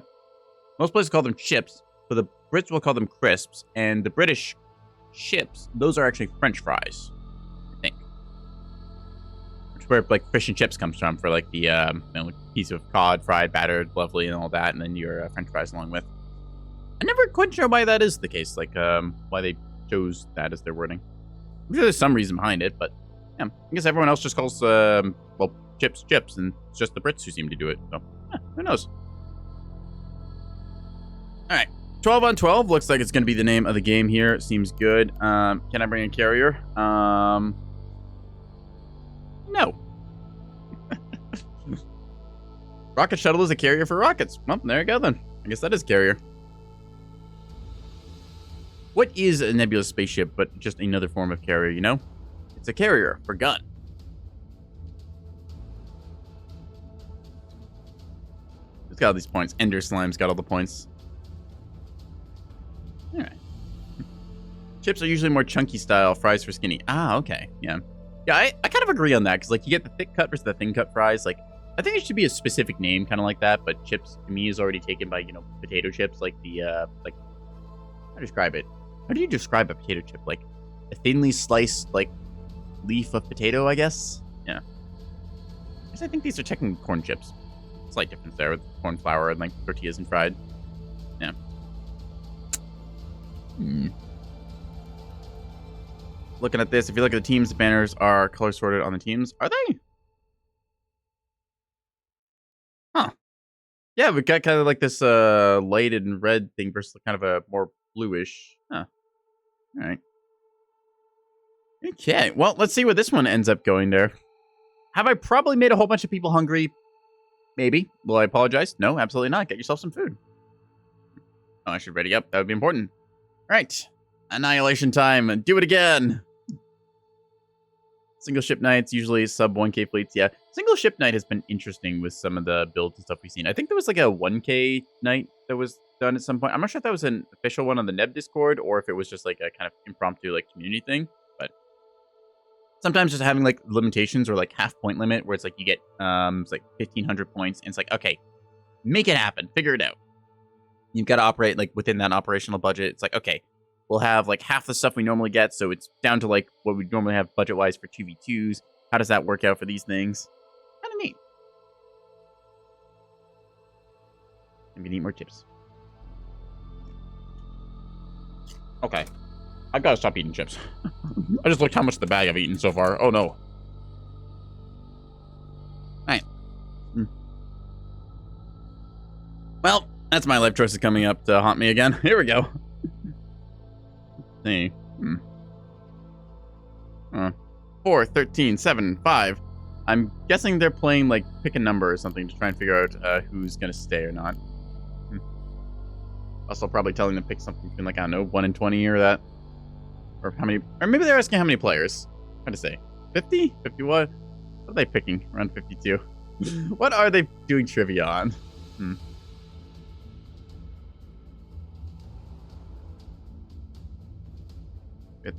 Most places call them chips, but the Brits will call them crisps, and the British chips, those are actually French fries. Where like fish and chips comes from for like the you know, piece of cod, fried, battered, lovely, and all that, and then your French fries along with. I never quite sure why that is the case, like why they chose that as their wording. I'm sure there's some reason behind it, but yeah, I guess everyone else just calls well, chips, and it's just the Brits who seem to do it. So yeah, who knows? All right, 12 on 12 looks like it's going to be the name of the game here. It seems good. Can I bring a carrier? No. Rocket shuttle is a carrier for rockets. Well, there you go then. I guess that is carrier. What is a nebulous spaceship but just another form of carrier, you know? It's a carrier for gun. It's got all these points. Ender Slime's got all the points. Alright. Chips are usually more chunky style, fries for skinny. Ah, okay. Yeah. Yeah, I kind of agree on that, because, like, you get the thick cut versus the thin cut fries. Like, I think it should be a specific name, kind of like that, but chips, to me, is already taken by, you know, potato chips, like the, like, how do you describe it? How do you describe a potato chip? Like, a thinly sliced, like, leaf of potato, I guess? Yeah. I think these are technically corn chips. Slight difference there with corn flour and, like, tortillas and fried. Yeah. Looking at this, if you look at the teams, the banners are color sorted on the teams. Are they? Huh. Yeah, we've got kind of like this lighted and red thing versus kind of a more bluish. Huh. All right. Okay, well, let's see where this one ends up going there. Have I probably made a whole bunch of people hungry? Maybe. Will I apologize? No, absolutely not. Get yourself some food. Oh, I should ready up. That would be important. All right. Annihilation time. Do it again. Single ship nights, usually sub 1K fleets. Yeah, single ship night has been interesting with some of the builds and stuff we've seen. I think there was like a 1K night that was done at some point. I'm not sure if that was an official one on the Neb Discord or if it was just like a kind of impromptu like community thing. But sometimes just having like limitations or like half point limit where it's like you get it's like 1,500 points and it's like, okay, make it happen, figure it out. You've got to operate like within that operational budget. It's like, okay, We'll have like half the stuff we normally get, so it's down to like what we normally have budget-wise for 2v2s. How does that work out for these things? Kind of neat. And we need more chips. Okay. I gotta stop eating chips. I just looked how much of the bag I've eaten so far. Oh no. Alright. Well, that's my life choices coming up to haunt me again. Here we go. Hey. 4, 13, 7, 5. I'm guessing they're playing, like, pick a number or something to try and figure out who's gonna stay or not. Also, probably telling them to pick something between, like, I don't know, 1 and 20 or that. Or how many... Or maybe they're asking how many players. Trying to say. 50? 51? What are they picking? Around 52. What are they doing trivia on?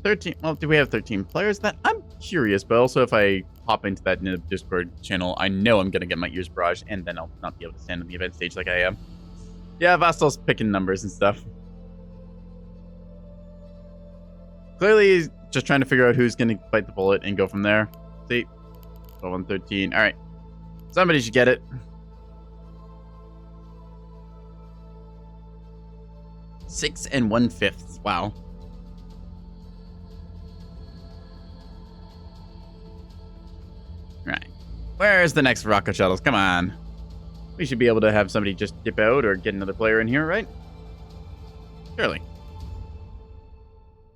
13. Well, do we have 13 players? That I'm curious, but also if I hop into that Discord channel, I know I'm gonna get my ears barraged, and then I'll not be able to stand on the event stage like I am. Yeah, Vastal's picking numbers and stuff. Clearly, he's just trying to figure out who's gonna bite the bullet and go from there. See, 12 and 13. All right, somebody should get it. Six and 1/5. Wow. Right. Where's the next rocket shuttles? Come on. We should be able to have somebody just dip out or get another player in here, right? Surely.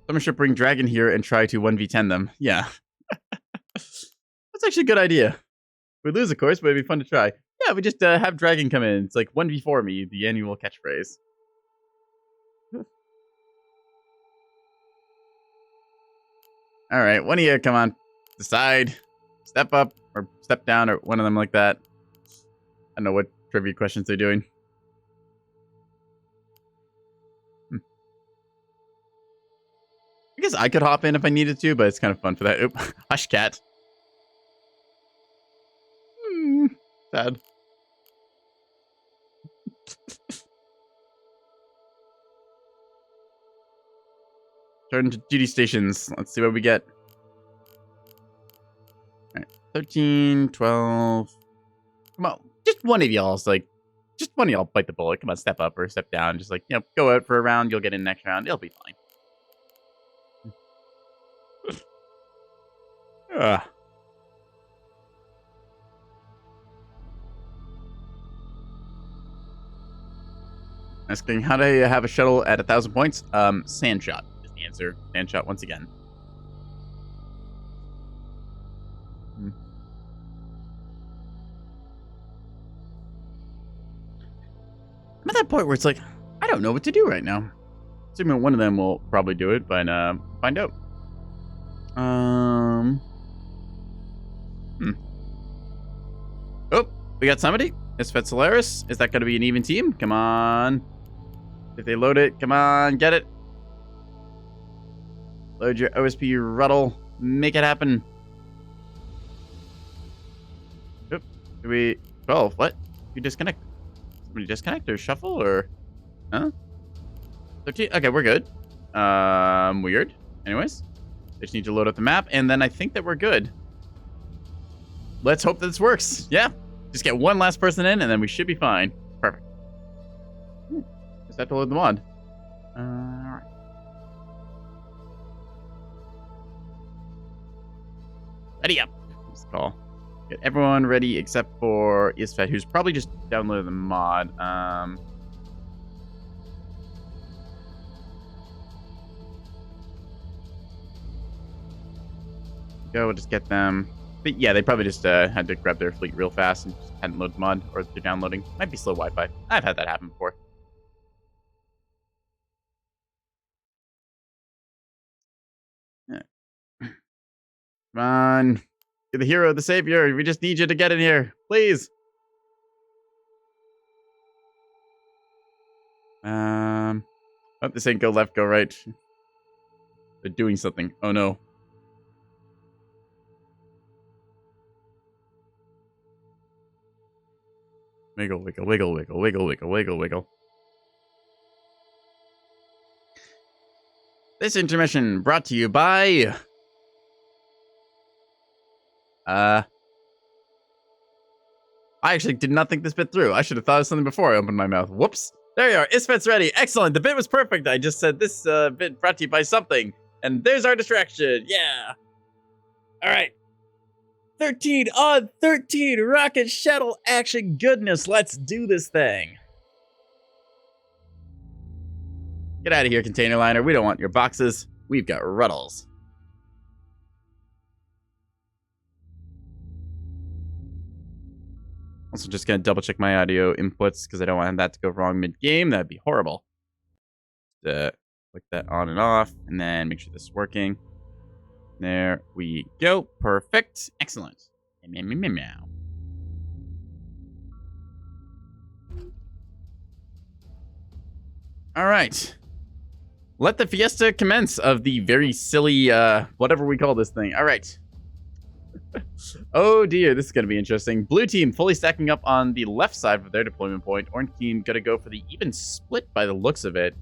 Someone should bring Dragon here and try to 1v10 them. Yeah. That's actually a good idea. We'd lose, of course, but it'd be fun to try. Yeah, we just have Dragon come in. It's like 1v4 me, the annual catchphrase. All right, one of you, come on. Decide. Step up or step down or one of them like that. I don't know what trivia questions they're doing. I guess I could hop in if I needed to, but it's kind of fun for that. Oop. Hush, cat. Sad. Turn to duty stations. Let's see what we get. 13, 12. Come on. Just one of y'all's like, just one of y'all bite the bullet. Come on, step up or step down. Just like, you know, go out for a round. You'll get in next round. It'll be fine. Asking, how do you have a shuttle at 1,000 points? Sand shot is the answer. Sand shot once again. I'm at that point where it's like, I don't know what to do right now. Assuming one of them will probably do it, but find out. Oh, we got somebody. It's Solaris. Is that going to be an even team? Come on. If they load it, come on, get it. Load your OSP Ruttle. Make it happen. Oop. Do we... 12. What? You disconnect. Somebody disconnect or shuffle or... Huh? 13? Okay, we're good. Weird. Anyways. Just need to load up the map, and then I think that we're good. Let's hope that this works. Yeah. Just get one last person in, and then we should be fine. Perfect. Just have to load the mod. Alright. Ready up. Let's call. Get everyone ready except for Isfet, who's probably just downloaded the mod. We'll just get them. But yeah, they probably just had to grab their fleet real fast and just hadn't loaded the mod, or they're downloading. Might be slow Wi-Fi. I've had that happen before. Yeah. Come on. You're the hero, the savior. We just need you to get in here. Please. Oh, this ain't go left, go right. They're doing something. Oh no. Wiggle, wiggle, wiggle, wiggle, wiggle, wiggle, wiggle, wiggle. This intermission brought to you by... I actually did not think this bit through. I should have thought of something before I opened my mouth. Whoops. There you are. Isfet's ready. Excellent. The bit was perfect. I just said this bit brought to you by something. And there's our distraction. Yeah. All right. 13 on 13 rocket shuttle action goodness. Let's do this thing. Get out of here, container liner. We don't want your boxes. We've got Ruttles. Also just gonna double check my audio inputs because I don't want that to go wrong mid-game. That'd be horrible. Click that on and off, and then make sure this is working. There we go. Perfect. Excellent. Meow. All right. Let the fiesta commence of the very silly, whatever we call this thing. All right. Oh dear, this is going to be interesting. Blue team fully stacking up on the left side of their deployment point. Orange team going to go for the even split by the looks of it.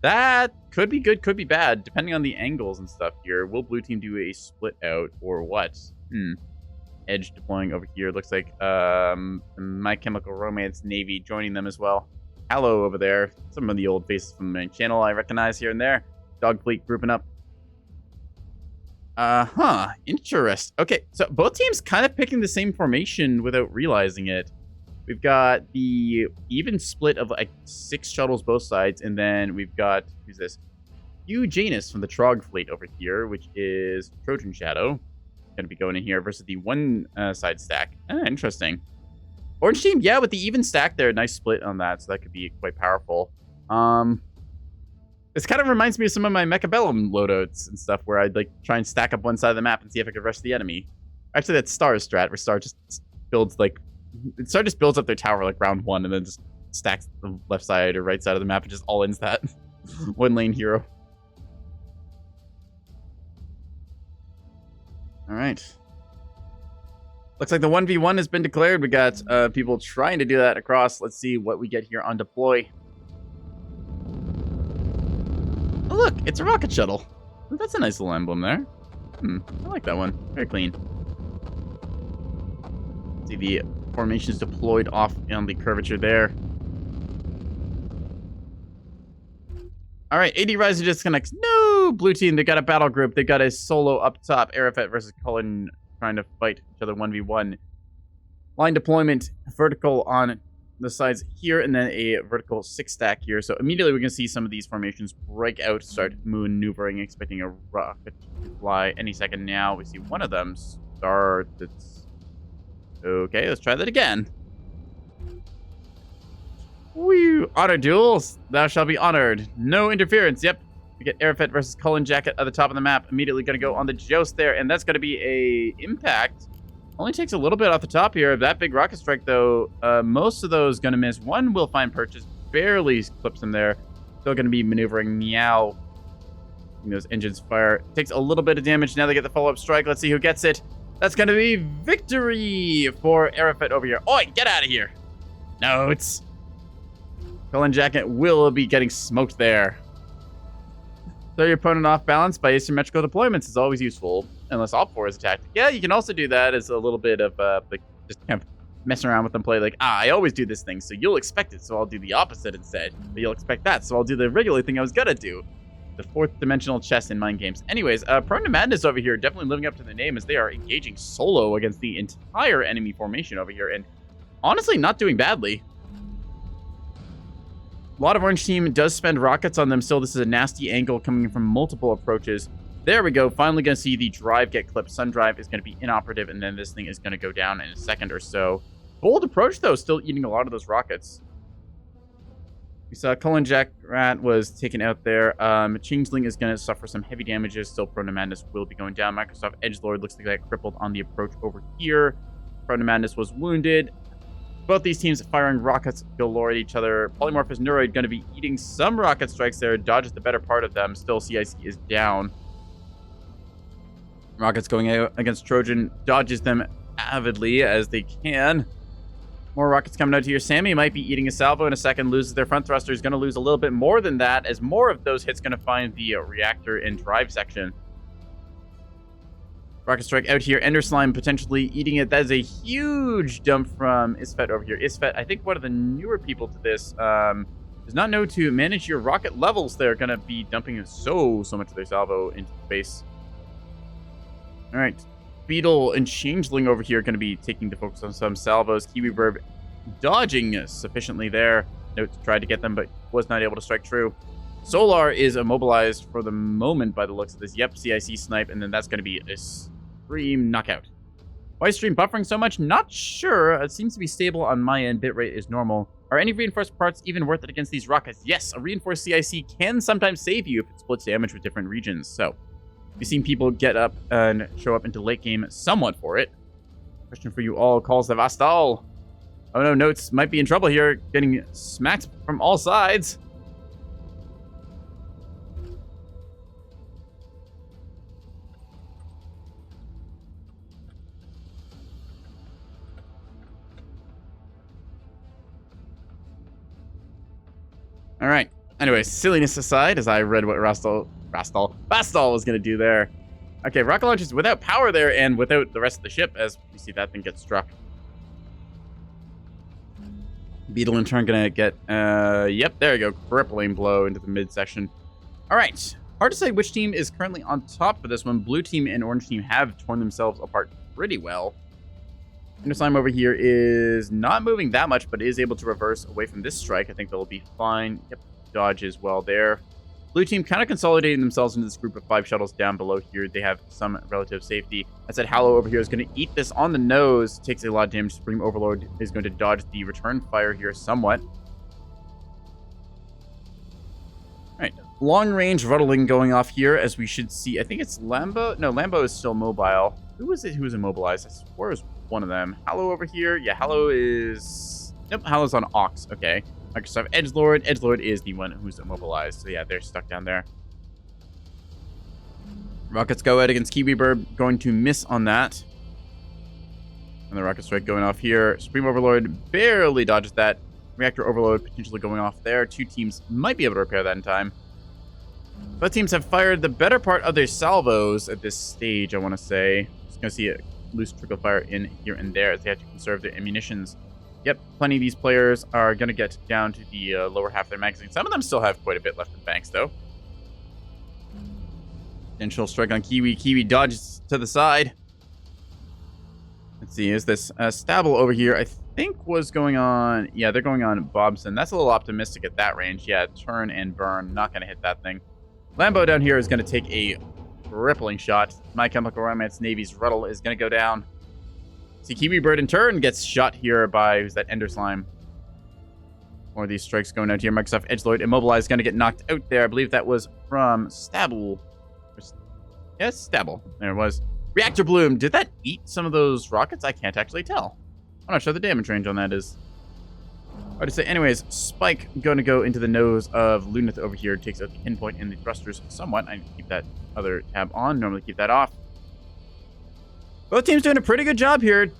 That could be good, could be bad, depending on the angles and stuff here. Will blue team do a split out or what? Edge deploying over here. Looks like My Chemical Romance Navy joining them as well. Hello over there. Some of the old faces from my channel I recognize here and there. Dog fleet grouping up. Interest. Okay, so both teams kind of picking the same formation without realizing it. We've got the even split of like 6 shuttles both sides, and then we've got, who's this? Hugh Janus from the Trog fleet over here, which is Trojan Shadow. Going to be going in here versus the one side stack. Interesting. Orange team, yeah, with the even stack there, nice split on that, so that could be quite powerful. This kind of reminds me of some of my Mechabellum loadouts and stuff, where I'd like try and stack up one side of the map and see if I could rush the enemy. Actually, that's Star's strat, where Star just builds like, Star just builds up their tower like round 1 and then just stacks the left side or right side of the map and just all ends that. One lane hero. All right. Looks like the 1v1 has been declared. We got people trying to do that across. Let's see what we get here on deploy. Oh, look, it's a rocket shuttle. That's a nice little emblem there. I like that one. Very clean. See the formations deployed off on the curvature there. All right, AD Riser disconnects. No! Blue team, they got a battle group. They got a solo up top. Arafat versus Cullen trying to fight each other 1v1. Line deployment, vertical on the sides here, and then a vertical 6-stack here. So immediately we're going to see some of these formations break out, start maneuvering, expecting a rocket to fly any second now. We see one of them start. Okay, let's try that again. Woo! Honor duels. Thou shalt be honored. No interference. Yep. We get Arafat versus Cullen Jacket at the top of the map. Immediately going to go on the joust there, and that's going to be a impact. Only takes a little bit off the top here. That big rocket strike, though, most of those going to miss. One will find purchase. Barely clips him there. Still going to be maneuvering. Meow. Those engines fire. Takes a little bit of damage. Now they get the follow-up strike. Let's see who gets it. That's going to be victory for Arafat over here. Oi, get out of here. No, it's... Cullen Jacket will be getting smoked there. Throw your opponent off balance by asymmetrical deployments is always useful, unless all 4 is attacked. Yeah, you can also do that as a little bit of like just kind of messing around with them. Play like, I always do this thing, so you'll expect it, so I'll do the opposite instead. But you'll expect that, so I'll do the regular thing I was gonna do. The 4th dimensional chess in mind games. Anyways, Prone to Madness over here definitely living up to the name as they are engaging solo against the entire enemy formation over here, and honestly not doing badly. A lot of Orange team does spend rockets on them still. This is a nasty angle coming from multiple approaches. There we go. Finally going to see the drive get clipped. Sun drive is going to be inoperative, and then this thing is going to go down in a second or so. Bold approach, though, still eating a lot of those rockets. We saw Cullen Jack Rat was taken out there. Changeling is going to suffer some heavy damages. Still, Prone to Madness will be going down. Microsoft Edgelord looks like that crippled on the approach over here. Prone to Madness was wounded. Both these teams firing rockets galore at each other. Polymorphous Neuroid going to be eating some rocket strikes there. Dodges the better part of them. Still, CIC is down. Rockets going out against Trojan. Dodges them avidly as they can. More rockets coming out here. Sammy might be eating a salvo in a second. Loses their front thruster. Is going to lose a little bit more than that, as more of those hits going to find the reactor and drive section. Rocket strike out here. Ender Slime potentially eating it. That is a huge dump from Isfet over here. Isfet, I think one of the newer people to this, does not know to manage your rocket levels. They're going to be dumping so much of their salvo into space. All right. Beetle and Changeling over here are going to be taking the focus on some salvos. Kiwi Bird dodging sufficiently there. Note tried to get them, but was not able to strike true. Solar is immobilized for the moment by the looks of this. Yep, CIC snipe, and then that's going to be a stream knockout. Why is stream buffering so much? Not sure. It seems to be stable on my end. Bitrate is normal. Are any reinforced parts even worth it against these rockets? Yes, a reinforced CIC can sometimes save you if it splits damage with different regions. So, we've seen people get up and show up into late game somewhat for it. Question for you all, calls the Vastal. Oh no, Notes might be in trouble here, getting smacked from all sides. All right. Anyway, silliness aside, as I read what Vastal was going to do there. Okay, rocket launches without power there and without the rest of the ship, as we see that thing get struck. Beetle in turn going to get, yep, there you go, crippling blow into the midsection. All right. Hard to say which team is currently on top for this one. Blue team and orange team have torn themselves apart pretty well. Ender Slime over here is not moving that much, but is able to reverse away from this strike. I think they'll be fine. Yep, dodge as well there. Blue team kind of consolidating themselves into this group of 5 shuttles down below here. They have some relative safety. I said Hallow over here is going to eat this on the nose. Takes a lot of damage. Supreme Overlord is going to dodge the return fire here somewhat. All right, long range ruttling going off here, as we should see. I think it's Lambo. No, Lambo is still mobile. Who was it who was immobilized? I swear it was one of them. Hallow over here. Yeah, Hallow is... Nope, Hallow's on Ox. Okay. Microsoft Edgelord. Edgelord is the one who's immobilized. So yeah, they're stuck down there. Rockets go out against Kiwi Bird. Going to miss on that. And the rocket strike going off here. Supreme Overlord barely dodges that. Reactor Overload potentially going off there. 2 teams might be able to repair that in time. Both teams have fired the better part of their salvos at this stage, I want to say. Just going to see a loose trickle fire in here and there as they have to conserve their ammunitions. Yep, plenty of these players are going to get down to the lower half of their magazine. Some of them still have quite a bit left in banks, though. Potential strike on Kiwi. Kiwi dodges to the side. Let's see, is this Stabble over here, I think was going on... Yeah, they're going on Bobson. That's a little optimistic at that range. Yeah, turn and burn. Not going to hit that thing. Lambo down here is going to take a rippling shot. My Chemical Romance Navy's Ruttle is going to go down. See, Kiwi Bird in turn gets shot here by, who's that, Ender Slime. More of these strikes going out here. Microsoft Edgelord Immobilized going to get knocked out there. I believe that was from Stabble. Yes, Stabble. There it was. Reactor Bloom. Did that eat some of those rockets? I can't actually tell. I'm not sure the damage range on that is. Hard to say. Anyways, Spike going to go into the nose of Lunith over here. Takes out the pinpoint and the thrusters somewhat. I need to keep that other tab on. Normally keep that off. Both teams doing a pretty good job here.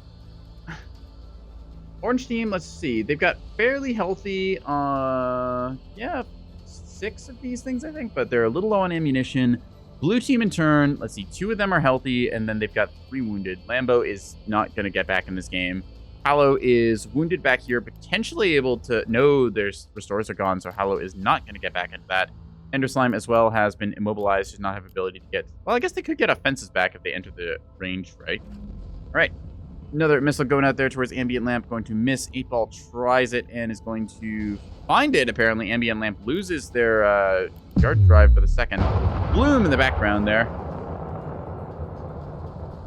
Orange team, let's see. They've got fairly healthy, yeah, 6 of these things, I think. But they're a little low on ammunition. Blue team in turn, let's see. 2 of them are healthy, and then they've got 3 wounded. Lambo is not going to get back in this game. Hallow is wounded back here, potentially able to... No, their restores are gone, so Hallow is not going to get back into that. Ender Slime as well has been immobilized, does not have ability to get... Well, I guess they could get offenses back if they enter the range, right? All right. Another missile going out there towards Ambient Lamp, going to miss. 8-Ball tries it and is going to find it, apparently. Ambient Lamp loses their yard drive for the second. Bloom in the background there.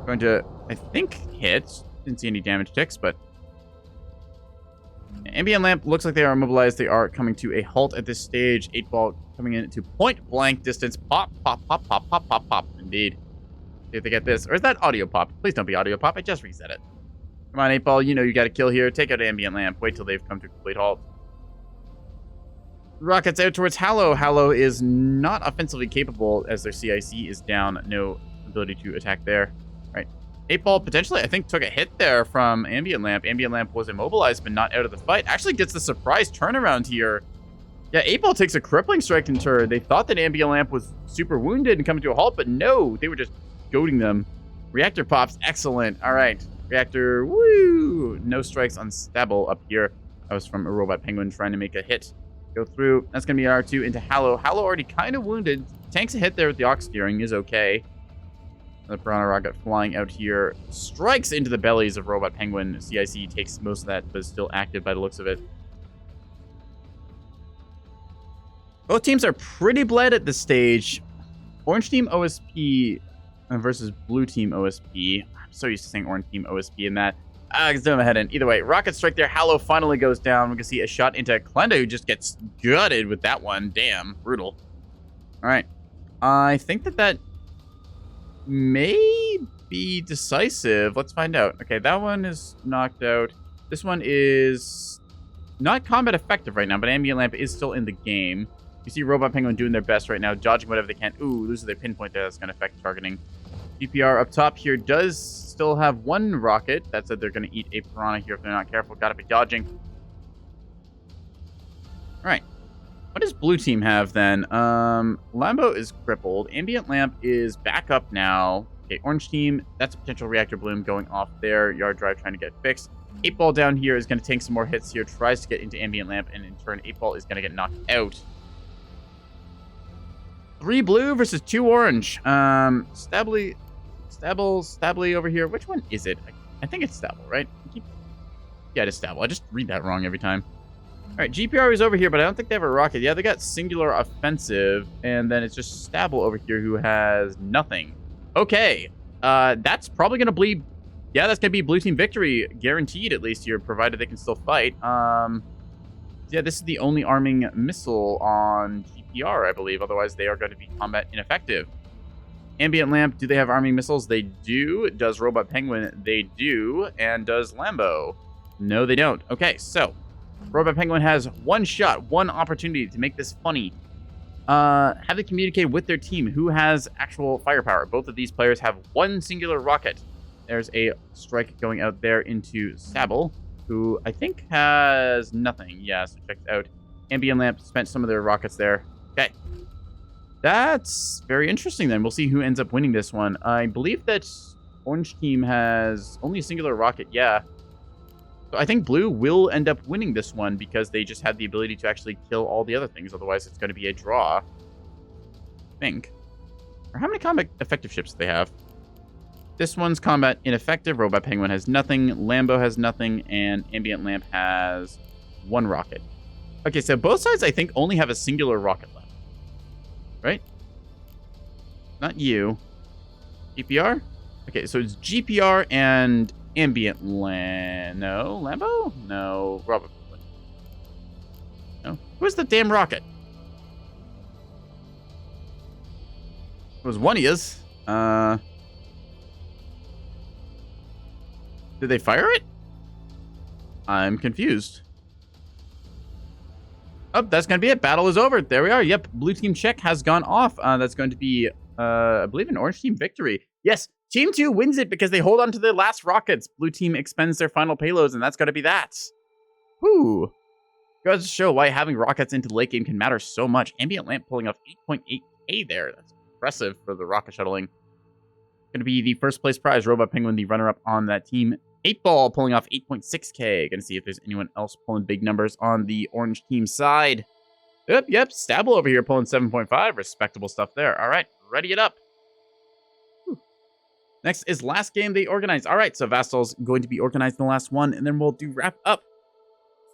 Going to, I think, hit. Didn't see any damage ticks, but... Ambient Lamp looks like they are immobilized. They are coming to a halt at this stage. 8-Ball coming in to point-blank distance. Pop, pop, pop, pop, pop, pop, pop. Indeed. See if they get this. Or is that audio pop? Please don't be audio pop. I just reset it. Come on, 8-Ball. You know you got a kill here. Take out Ambient Lamp. Wait till they've come to a complete halt. Rockets out towards Hallow. Hallow is not offensively capable as their CIC is down. No ability to attack there. Right. 8-Ball potentially, I think, took a hit there from Ambient Lamp. Ambient Lamp was immobilized, but not out of the fight. Actually gets the surprise turnaround here. Yeah, 8-Ball takes a crippling strike in turn. They thought that Ambient Lamp was super wounded and coming to a halt, but no, they were just goading them. Reactor pops, excellent. All right, Reactor, woo! No strikes on Stable up here. That was from a Robot Penguin trying to make a hit. Go through. That's going to be an R2 into Hallow. Hallow already kind of wounded. Tanks a hit there with the Ox steering is okay. The Piranha Rocket flying out here. Strikes into the bellies of Robot Penguin. CIC takes most of that, but is still active by the looks of it. Both teams are pretty bled at this stage. Orange Team OSP versus Blue Team OSP. I'm so used to saying Orange Team OSP in that. It's doing my head in. Either way, Rocket Strike there. Hallow finally goes down. We can see a shot into Klenda, who just gets gutted with that one. Damn, brutal. All right. I think that may be decisive. Let's find out. Okay, that one is knocked out. This one is not combat effective right now, but Ambient Lamp is still in the game. You see Robot Penguin doing their best right now, dodging whatever they can. Ooh, losing their pinpoint there. That's going to affect targeting. GPR up top here does still have one rocket. That said, they're going to eat a Piranha here if they're not careful. Got to be dodging. All right. What does Blue Team have then? Lambo is crippled. Ambient Lamp is back up now. Okay, Orange Team, that's a potential Reactor Bloom going off there. Yard Drive trying to get fixed. 8-Ball down here is going to tank some more hits here. Tries to get into Ambient Lamp, and in turn, 8-Ball is going to get knocked out. 3 blue versus 2 orange. Stably over here. Which one is it? I think it's Stable, right? Yeah, it is Stable. I just read that wrong every time. All right, GPR is over here, but I don't think they have a rocket. Yeah, they got singular offensive, and then it's just Stable over here who has nothing. Okay, that's probably going to bleed. Yeah, that's going to be Blue Team victory, guaranteed at least here, provided they can still fight. Yeah, this is the only arming missile on GPR, I believe. Otherwise, they are going to be combat ineffective. Ambient Lamp, do they have arming missiles? They do. Does Robot Penguin? They do. And does Lambo? No, they don't. Okay, so Robot Penguin has one shot, one opportunity to make this funny. Have they communicate with their team who has actual firepower. Both of these players have one singular rocket. There's a strike going out there into Stable, who I think has nothing. Yeah, so check it out. Ambient Lamp spent some of their rockets there. Okay. That's very interesting then. We'll see who ends up winning this one. I believe that Orange Team has only a singular rocket. Yeah. So I think Blue will end up winning this one because they just had the ability to actually kill all the other things. Otherwise, it's going to be a draw. I think. Or how many combat effective ships do they have? This one's combat ineffective. Robot Penguin has nothing. Lambo has nothing. And Ambient Lamp has one rocket. Okay, so both sides, I think, only have a singular rocket left. Right? Not you. GPR? Okay, so it's GPR and Ambient Lamp. No. Lambo? No. Robot Penguin. No. Where's the damn rocket? It was one of yous. Did they fire it? I'm confused. Oh, that's going to be it. Battle is over. There we are. Yep, Blue Team check has gone off. That's going to be, I believe, an Orange Team victory. Yes, Team 2 wins it because they hold on to their last rockets. Blue Team expends their final payloads, and that's going to be that. Whew. Goes to show why having rockets into the late game can matter so much. Ambient Lamp pulling off 8.8k there. That's impressive for the rocket shuttling. Going to be the first place prize. Robot Penguin, the runner-up on that team. 8-Ball pulling off 8.6k. Going to see if there's anyone else pulling big numbers on the Orange Team side. Yep. Stable over here pulling 7.5. Respectable stuff there. All right, ready it up. Whew. Next is last game they organized. All right, so Vastal's going to be organized in the last one, and then we'll do wrap up.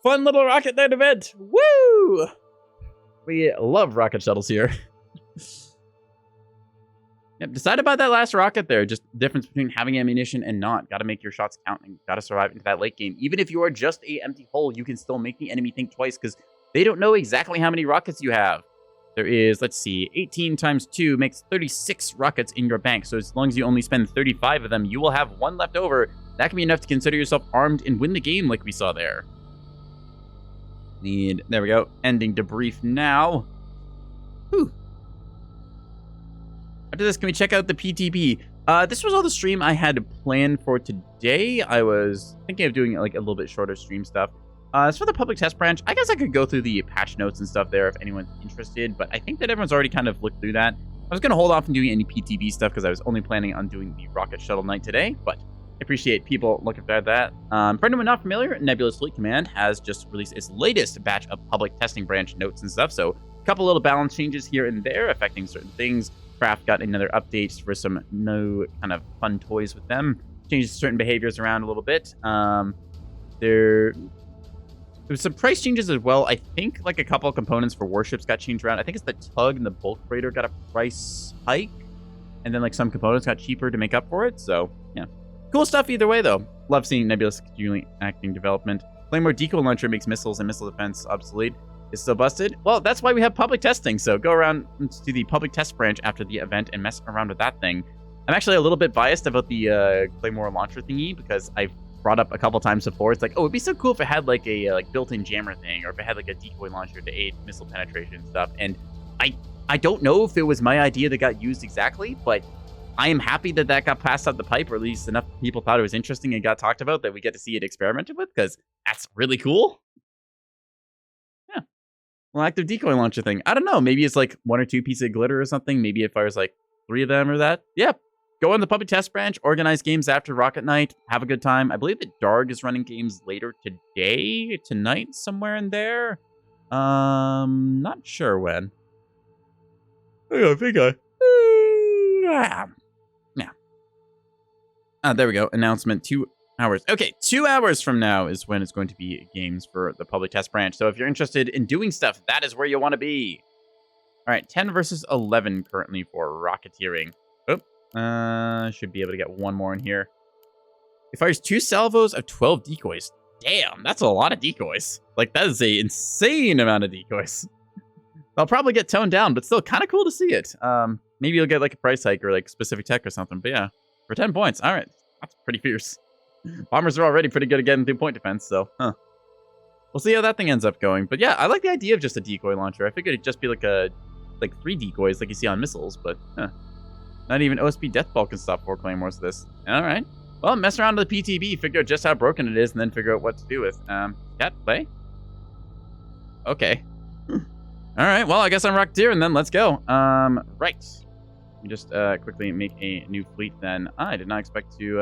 Fun little Rocket Night event. Woo! We love rocket shuttles here. Yep, decide about that last rocket there. Just the difference between having ammunition and not. Got to make your shots count and got to survive into that late game. Even if you are just a empty hull, you can still make the enemy think twice because they don't know exactly how many rockets you have. There is, let's see, 18 times 2 makes 36 rockets in your bank. So as long as you only spend 35 of them, you will have one left over. That can be enough to consider yourself armed and win the game like we saw there. There we go. Ending debrief now. Whew. After this, can we check out the PTB? This was all the stream I had planned for today. I was thinking of doing like a little bit shorter stream stuff. As for the public test branch, I guess I could go through the patch notes and stuff there if anyone's interested, but I think that everyone's already kind of looked through that. I was going to hold off on doing any PTB stuff because I was only planning on doing the Rocket Shuttle Night today, but I appreciate people looking at that. For anyone not familiar, Nebulous Fleet Command has just released its latest batch of public testing branch notes and stuff, so a couple little balance changes here and there affecting certain things. Craft got another update for some new kind of fun toys with them. Changes certain behaviors around a little bit. There was some price changes as well. I think like a couple of components for warships got changed around. I think it's the tug and the bulk freighter got a price hike. And then like some components got cheaper to make up for it. So yeah. Cool stuff either way though. Love seeing Nebulous continually acting development. Claymore decoy launcher makes missiles and missile defense obsolete. Is still busted? Well, that's why we have public testing. So go around to the public test branch after the event and mess around with that thing. I'm actually a little bit biased about the Claymore launcher thingy because I've brought up a couple times before. It's like, oh, it'd be so cool if it had like a like built-in jammer thing, or if it had like a decoy launcher to aid missile penetration and stuff. And I don't know if it was my idea that got used exactly, but I am happy that that got passed out the pipe, or at least enough people thought it was interesting and got talked about that we get to see it experimented with, because that's really cool. Yeah. Well, active decoy launcher thing. I don't know. Maybe it's like 1 or 2 pieces of glitter or something. Maybe it fires like 3 of them or that. Yeah. Go on the public test branch, organize games after Rocket Night, have a good time. I believe that Darg is running games later today, tonight, somewhere in there. Not sure when. I think yeah. There we go. Announcement 2 hours. Okay, 2 hours from now is when it's going to be games for the public test branch. So if you're interested in doing stuff, that is where you want to be. All right, 10 versus 11 currently for rocketeering. Should be able to get one more in here. It fires 2 salvos of 12 decoys. Damn, that's a lot of decoys. Like, that is a insane amount of decoys. They'll probably get toned down, but still kind of cool to see it. Maybe you'll get like a price hike or like specific tech or something. But yeah, for 10 points. All right, that's pretty fierce. Bombers are already pretty good at getting through point defense, so we'll see how that thing ends up going. But yeah, I like the idea of just a decoy launcher. I figured it'd just be like 3 decoys like you see on missiles, but not even OSP death ball can stop 4 claymores of this. All right. Well, mess around with the PTB, figure out just how broken it is, and then figure out what to do with. Cat, play? Okay. All right. Well, I guess I'm Rocketeer, and then let's go. Right. Let me just quickly make a new fleet then. I did not expect to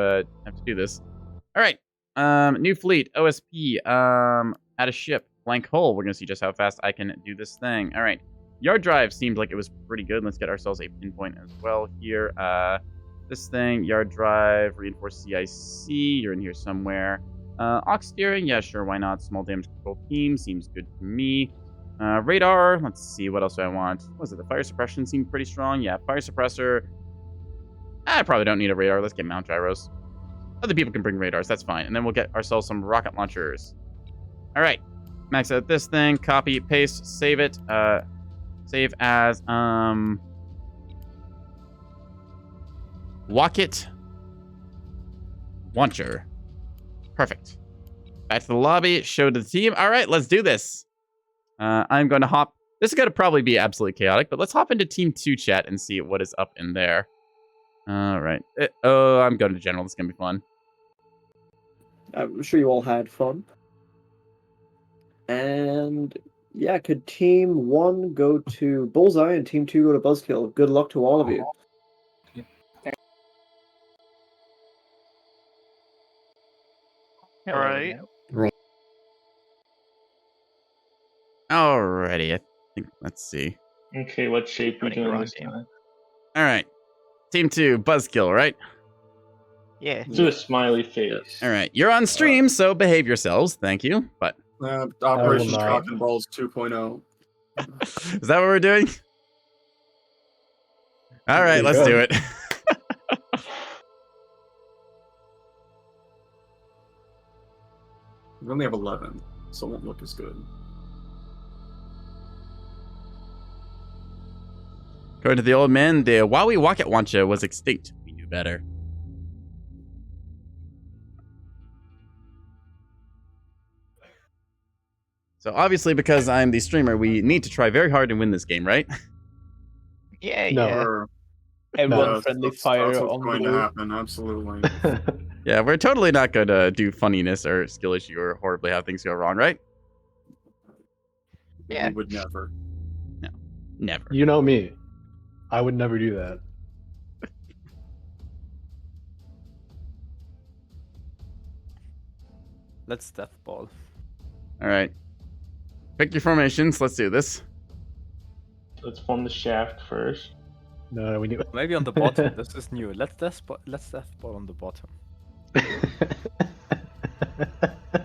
have to do this. All right. New fleet, OSP, add a ship, blank hull. We're going to see just how fast I can do this thing. All right. Yard drive seemed like it was pretty good. Let's get ourselves a pinpoint as well here. This thing, yard drive, reinforced CIC. You're in here somewhere. Aux steering, yeah, sure, why not? Small damage control team seems good to me. Radar, let's see, what else do I want? What was it? The fire suppression seemed pretty strong. Yeah, fire suppressor. I probably don't need a radar. Let's get mount gyros. Other people can bring radars, that's fine. And then we'll get ourselves some rocket launchers. All right, max out this thing, copy, paste, save it. Save as, Rocket Launcher. Perfect. Back to the lobby, show to the team. All right, let's do this. I'm going to hop. This is going to probably be absolutely chaotic, but let's hop into Team 2 chat and see what is up in there. All right. I'm going to general. This is going to be fun. I'm sure you all had fun. And yeah, could Team 1 go to Bullseye and Team 2 go to Buzzkill? Good luck to all of you. All right. Alrighty, I think, let's see. Okay, what shape we doing this time? Alright. Team 2, Buzzkill, right? Yeah. Do a smiley face. Alright, you're on stream, so behave yourselves. Thank you. But Operation Cock and Balls 2.0. Is that what we're doing? Alright, let's do it. We only have 11, so it won't look as good. According to the old man, the Wowie Rocket Launcher was extinct. We knew better. So obviously, because I'm the streamer, we need to try very hard and win this game, right? Yeah, No. Everyone Yeah, friendly that's fire what's on going to blue. happen. Absolutely. Yeah, we're totally not gonna do funniness or skill issue or horribly have things go wrong, right? Yeah. We would never. Never. You know me. I would never do that. Let's death ball. All right. Pick your formations. Let's do this. Let's form the shaft first. No, we need. Maybe on the bottom. This is new. Let's death ball on the bottom.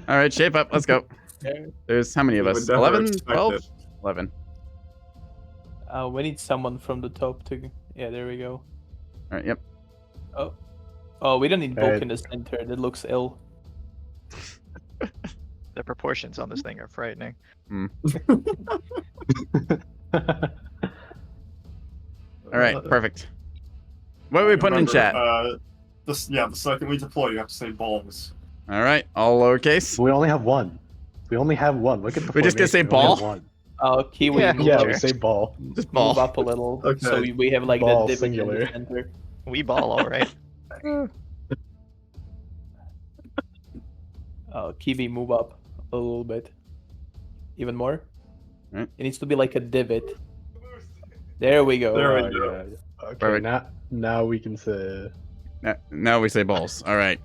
All right, shape up. Let's go. There's how many of We us? would never 11? expect 12? it. 11. We need someone from the top to. Yeah, there we go. All right, yep. Oh, we don't need bulk Alright. in the center. That looks ill. The proportions on this thing are frightening. All right, perfect. What are we putting in chat? The second we deploy, you have to say balls. All right, all lowercase. We only have one. We only have one. Look at the. We just gonna say formation. We only ball? have one. Oh, Kiwi, Yeah. move, Yeah, up, we say ball. Just move ball. up a little. Okay. So we have like Ball, the divot in singular. the center. We ball, all right. Kiwi, move up a little bit. Even more. Right. It needs to be like a divot. There we go. There we Oh, go. yeah. Okay, Perfect. now we can say. Now we say balls. All right.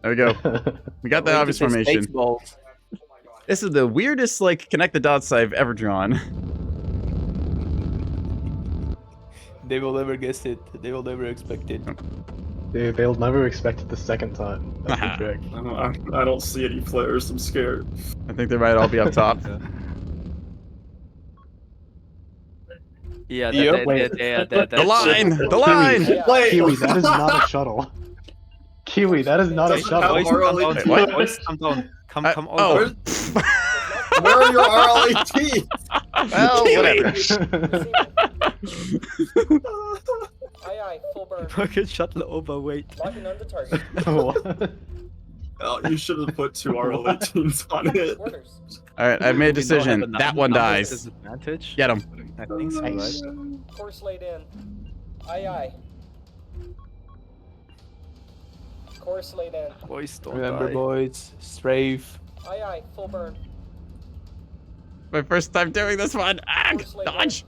There we go. We got the We need to obvious say formation. Spaceballs. This is the weirdest, like, connect the dots I've ever drawn. They will never guess it. They will never expect it. They'll never expect it the second time. That's the trick. I don't see any flares. I'm scared. I think they might all be up top. Yeah, Yep. The line! The line! Kiwi, that is not a shuttle. Kiwi, that is not a Doesn't have shuttle. RLAT. What? Boys, come down. Come over. Oh. Where are your RLAT? Well, whatever. Aye, aye, full burn. Fucking shuttle overweight. Locking on the target. Oh, you should have put 2 RLATs on it. Orders. All right, I've made a decision. That one dies. Disadvantage. Get him. I think so, right? Nice. Course laid in. Aye, aye. Course laid in. Boys, don't Remember, die. boys, strafe. Aye, aye, full burn. My first time doing this one. Ah, dodge.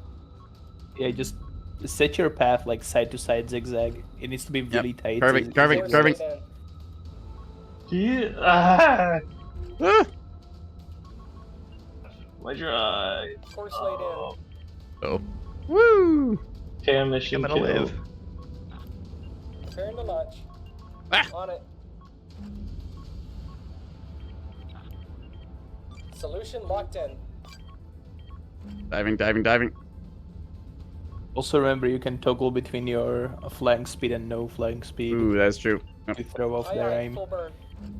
Yeah, just set your path like side to side zigzag. It needs to be really tight. Perfect, so- perfect. Course Carving. laid in. Ah. My drive. Course laid in. Oh. Woo. Okay, mission I'm gonna kill. live. Preparing to launch. Ah. On it. Solution locked in. Diving, diving, diving. Also remember, you can toggle between your flying speed and no flying speed Ooh, that's true. to throw off Aye, their aye, aim. full burn.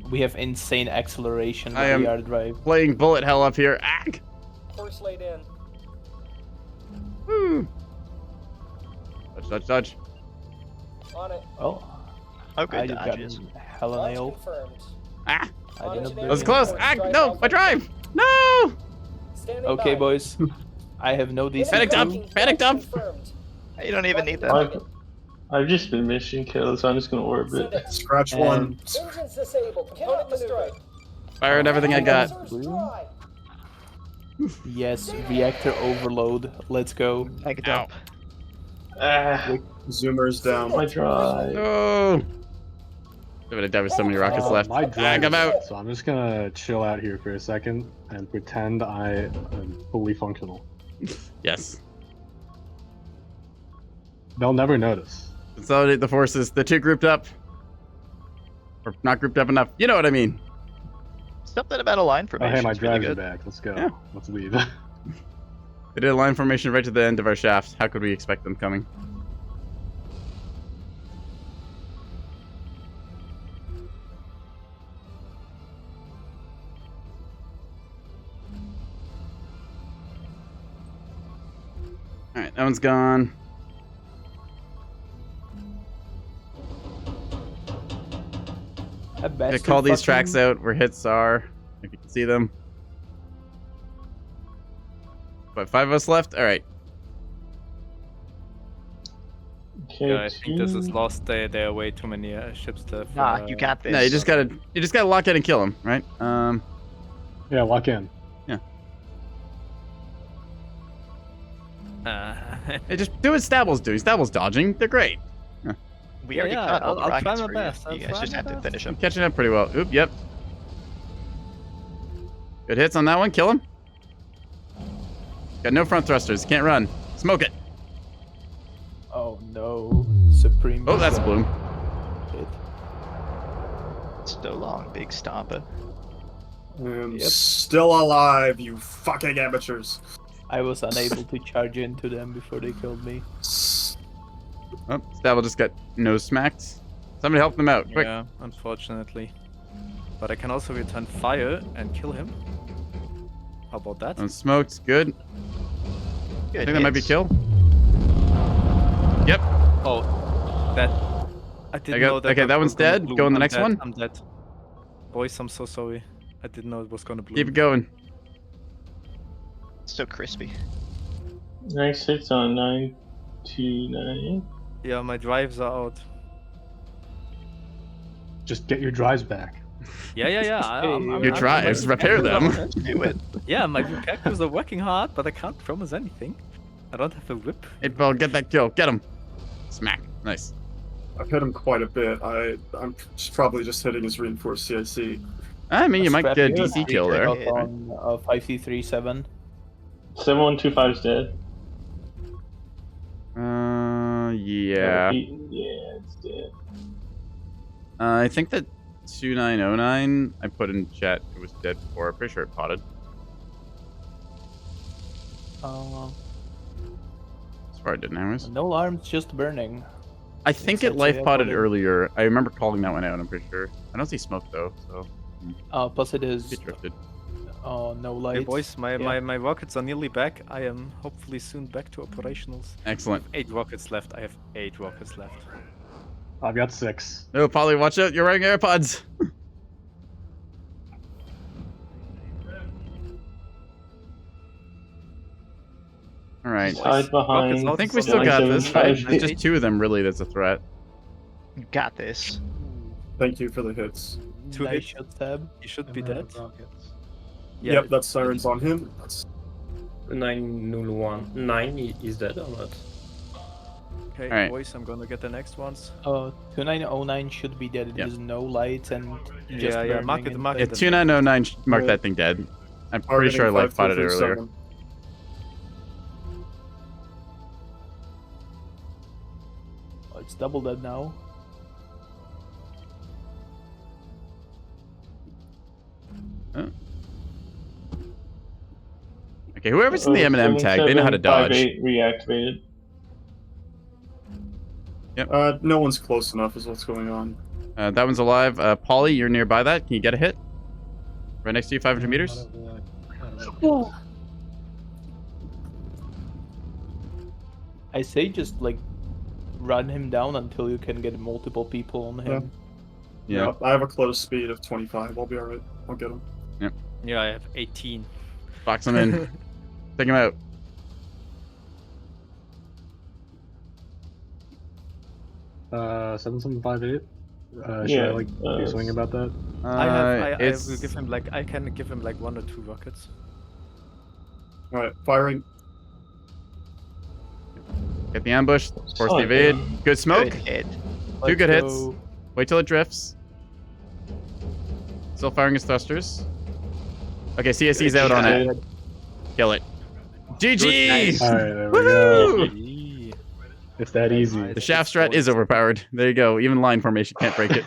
We have insane acceleration I with am- the drive. Playing bullet hell up here. Ah. Course laid in. Woo. Dodge, dodge, dodge. On it. Oh, Oh, I good just got dodges. hella Launch nailed. confirmed. Ah. I didn't That That was do close. it. Ah, no, my drive. No. Standing Okay, by. boys. I have no Enemy decent. Panicked up, tracking panicked launch up. confirmed. You don't even need that. Target. I've just been mission killed, so I'm just gonna orbit. Send it. Scratch And- one. Engines disabled. Component destroyed. Firing everything I got. Sensors dry. Yes, reactor overload. Let's go. Back it Ow. up. Ah, Zoomers down. my drive. Oh. I'm gonna die with so many rockets left. My Ah, drive I'm is out. out, so I'm just gonna chill out here for a second and pretend I am fully functional. Yes. They'll never notice. Consolidate the forces. The two grouped up. Or not grouped up enough. You know what I mean. Something about a line Oh, formation. hey, my is really drives are good. back. Let's go. Yeah. Let's leave. They did a line formation right to the end of our shaft. How could we expect them coming? Alright, that one's gone. That I bastard call these fucking- tracks out where hits are, if you can see them. But 5 of us left? Alright. Okay, Yeah, I think this is lost. There are way too many ships to. Nah, you got this. No, you just gotta lock in and kill him, right? Yeah, lock in. Hey, just do what Stabble's doing. Stabble's dodging. They're great. We already Yeah, caught all the I'll try rockets my for best, you. I'll You guys try just my have to best. finish them. Catching up pretty well. Oop, yep. Good hits on that one. Kill him. Got no front thrusters. Can't run. Smoke it. Oh no, Supreme. Oh, that's Bloom. Hit. So long, big stomper. I'm still alive, you fucking amateurs. I was unable to charge into them before they killed me. Oh, Stabble just got nose smacked. Somebody help them out, quick. Yeah, unfortunately. But I can also return fire and kill him. How about that? Smoked. Good. I think that might be hits. kill. Yep. Oh, that. I didn't got- know that. okay, that one's was gonna dead. bloom. Go on the I'm next dead. one. I'm dead. Boys, I'm so sorry. I didn't know it was gonna bloom. Keep it going. So crispy. Nice hits on 929. Yeah, my drives are out. Just get your drives back. Yeah. Your drives, repair them. Do it. Yeah, my repair crews are working hard, but I can't promise anything. I don't have a whip. Hey, Ball, get that kill. Get him. Smack. Nice. I've hit him quite a bit. I'm probably just hitting his reinforced CIC. I mean, you might Scrap get a here. DC kill there. Got on 5337. 7125 is dead. Yeah. Yeah, it's dead. I think that 2909 I put in chat. It was dead before. I'm pretty sure it potted. As far as it didn't, anyways. No alarms, just burning. I think Yes, it I'd life say I potted put it. earlier. I remember calling that one out. I'm pretty sure. I don't see smoke though, so Plus it is it drifted. no Hey lights. boys, my Yeah. rockets are nearly back. I am hopefully soon back to operationals. Excellent. 8 rockets left. I have 8 rockets left. I've got 6. No, Polly, watch out! You're wearing AirPods. All right. Hide behind. I think we still got this, right? 975. There's just 2 of them really that's a threat. You got this. Thank you for the hits. 2 Nice hits. shot tab. You should be dead. Yeah, Yep, that's sirens on him. That's 901. 9 is dead or not? Okay, Alright. boys, I'm gonna get the next ones. 2909 should be dead. Yep. There's no lights and just Yeah, burning mark it, and mark Yeah, it. 2909 mark that thing dead. I'm pretty sure I life potted it earlier. 5237. Oh, it's double dead now. Okay, whoever's in the M&M tag, they know how to dodge. 7758 reactivated. No one's close enough is what's going on. That one's alive. Polly, you're nearby that. Can you get a hit? Right next to you, 500 meters. I say just like run him down until you can get multiple people on him. Yeah. I have a close speed of 25. I'll be alright. I'll get him. Yeah, I have 18. Box them in. Take him out. Uh, 7758. Should Yeah, I like do something about that? I It's will give him like I can give him like 1 or 2 rockets. Alright, firing. get the ambush. Force the Solid, evade. man. Good smoke. Good hit. 2 good Let's hits. go. Wait till it drifts. Still firing his thrusters. Okay, CSC's out on it. Kill it. GG! Alright, there we go. Woo! Yee. It's that easy. The shaft strat is overpowered. There you go. Even line formation can't break it.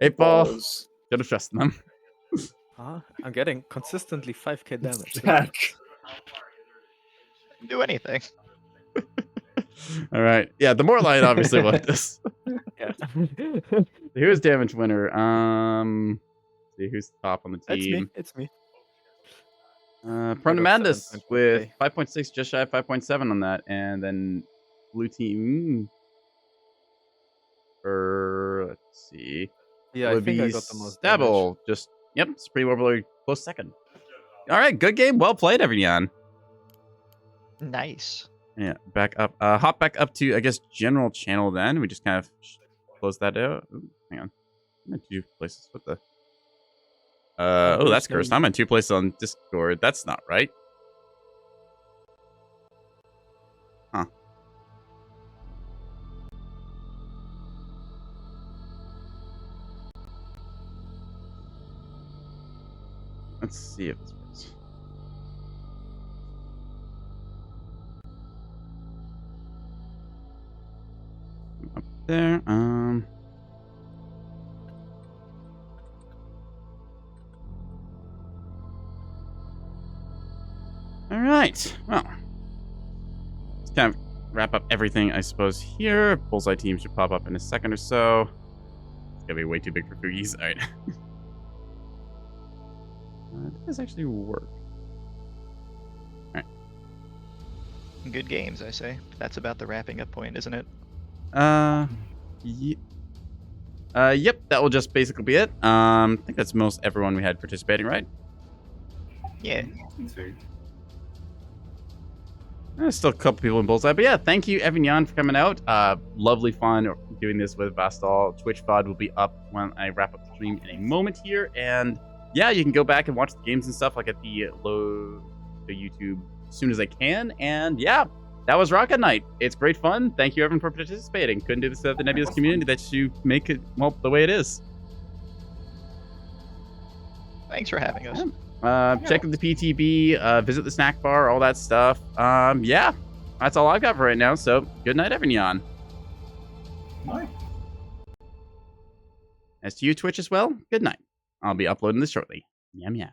8 ball. Balls. Should have trusted them. I'm getting consistently 5k damage. Attack. Do anything. All right. Yeah, the more line obviously won this. Yeah. Here's damage winner. See who's top on the It's me. team. It's me. Prone to got Madness 7.5K. with 5.6, just shy of 5.7 on that, and then blue team. Let's see. Yeah, I would think I be got the most damage. Stabble. Just yep, Supreme Overlord close second. All right, good game, well played, everyone. Nice. Yeah, back up. Hop back up to, I guess, general channel then. We just kind of close that out. Ooh, hang on. I'm in 2 places. What the? Oh, that's cursed. I'm in 2 places on Discord. That's not right. Huh. Let's see if this works. Up there. All right. Well, let's kind of wrap up everything, I suppose, here. Bullseye team should pop up in a second or so. It's gonna be way too big for Fugis. All right. It does actually work. All right. Good games, I say. That's about the wrapping up point, isn't it? Yep, that will just basically be it. I think that's most everyone we had participating, right? Yeah. There's still a couple people in Bullseye, but yeah, thank you, Evignon, for coming out. Lovely fun doing this with Vastal. Twitch VOD will be up when I wrap up the stream in a moment here, and yeah, you can go back and watch the games and stuff like at the YouTube as soon as I can, and yeah. That was Rocket Night. It's great fun. Thank you, everyone, for participating. Couldn't do this without the Nebulous community that you make it, well, the way it is. Thanks for having us. Check out the PTB, visit the snack bar, all that stuff. Yeah, that's all I've got for right now. So, good night, Evignon. Night. As to you, Twitch, as well, good night. I'll be uploading this shortly. Meow meow.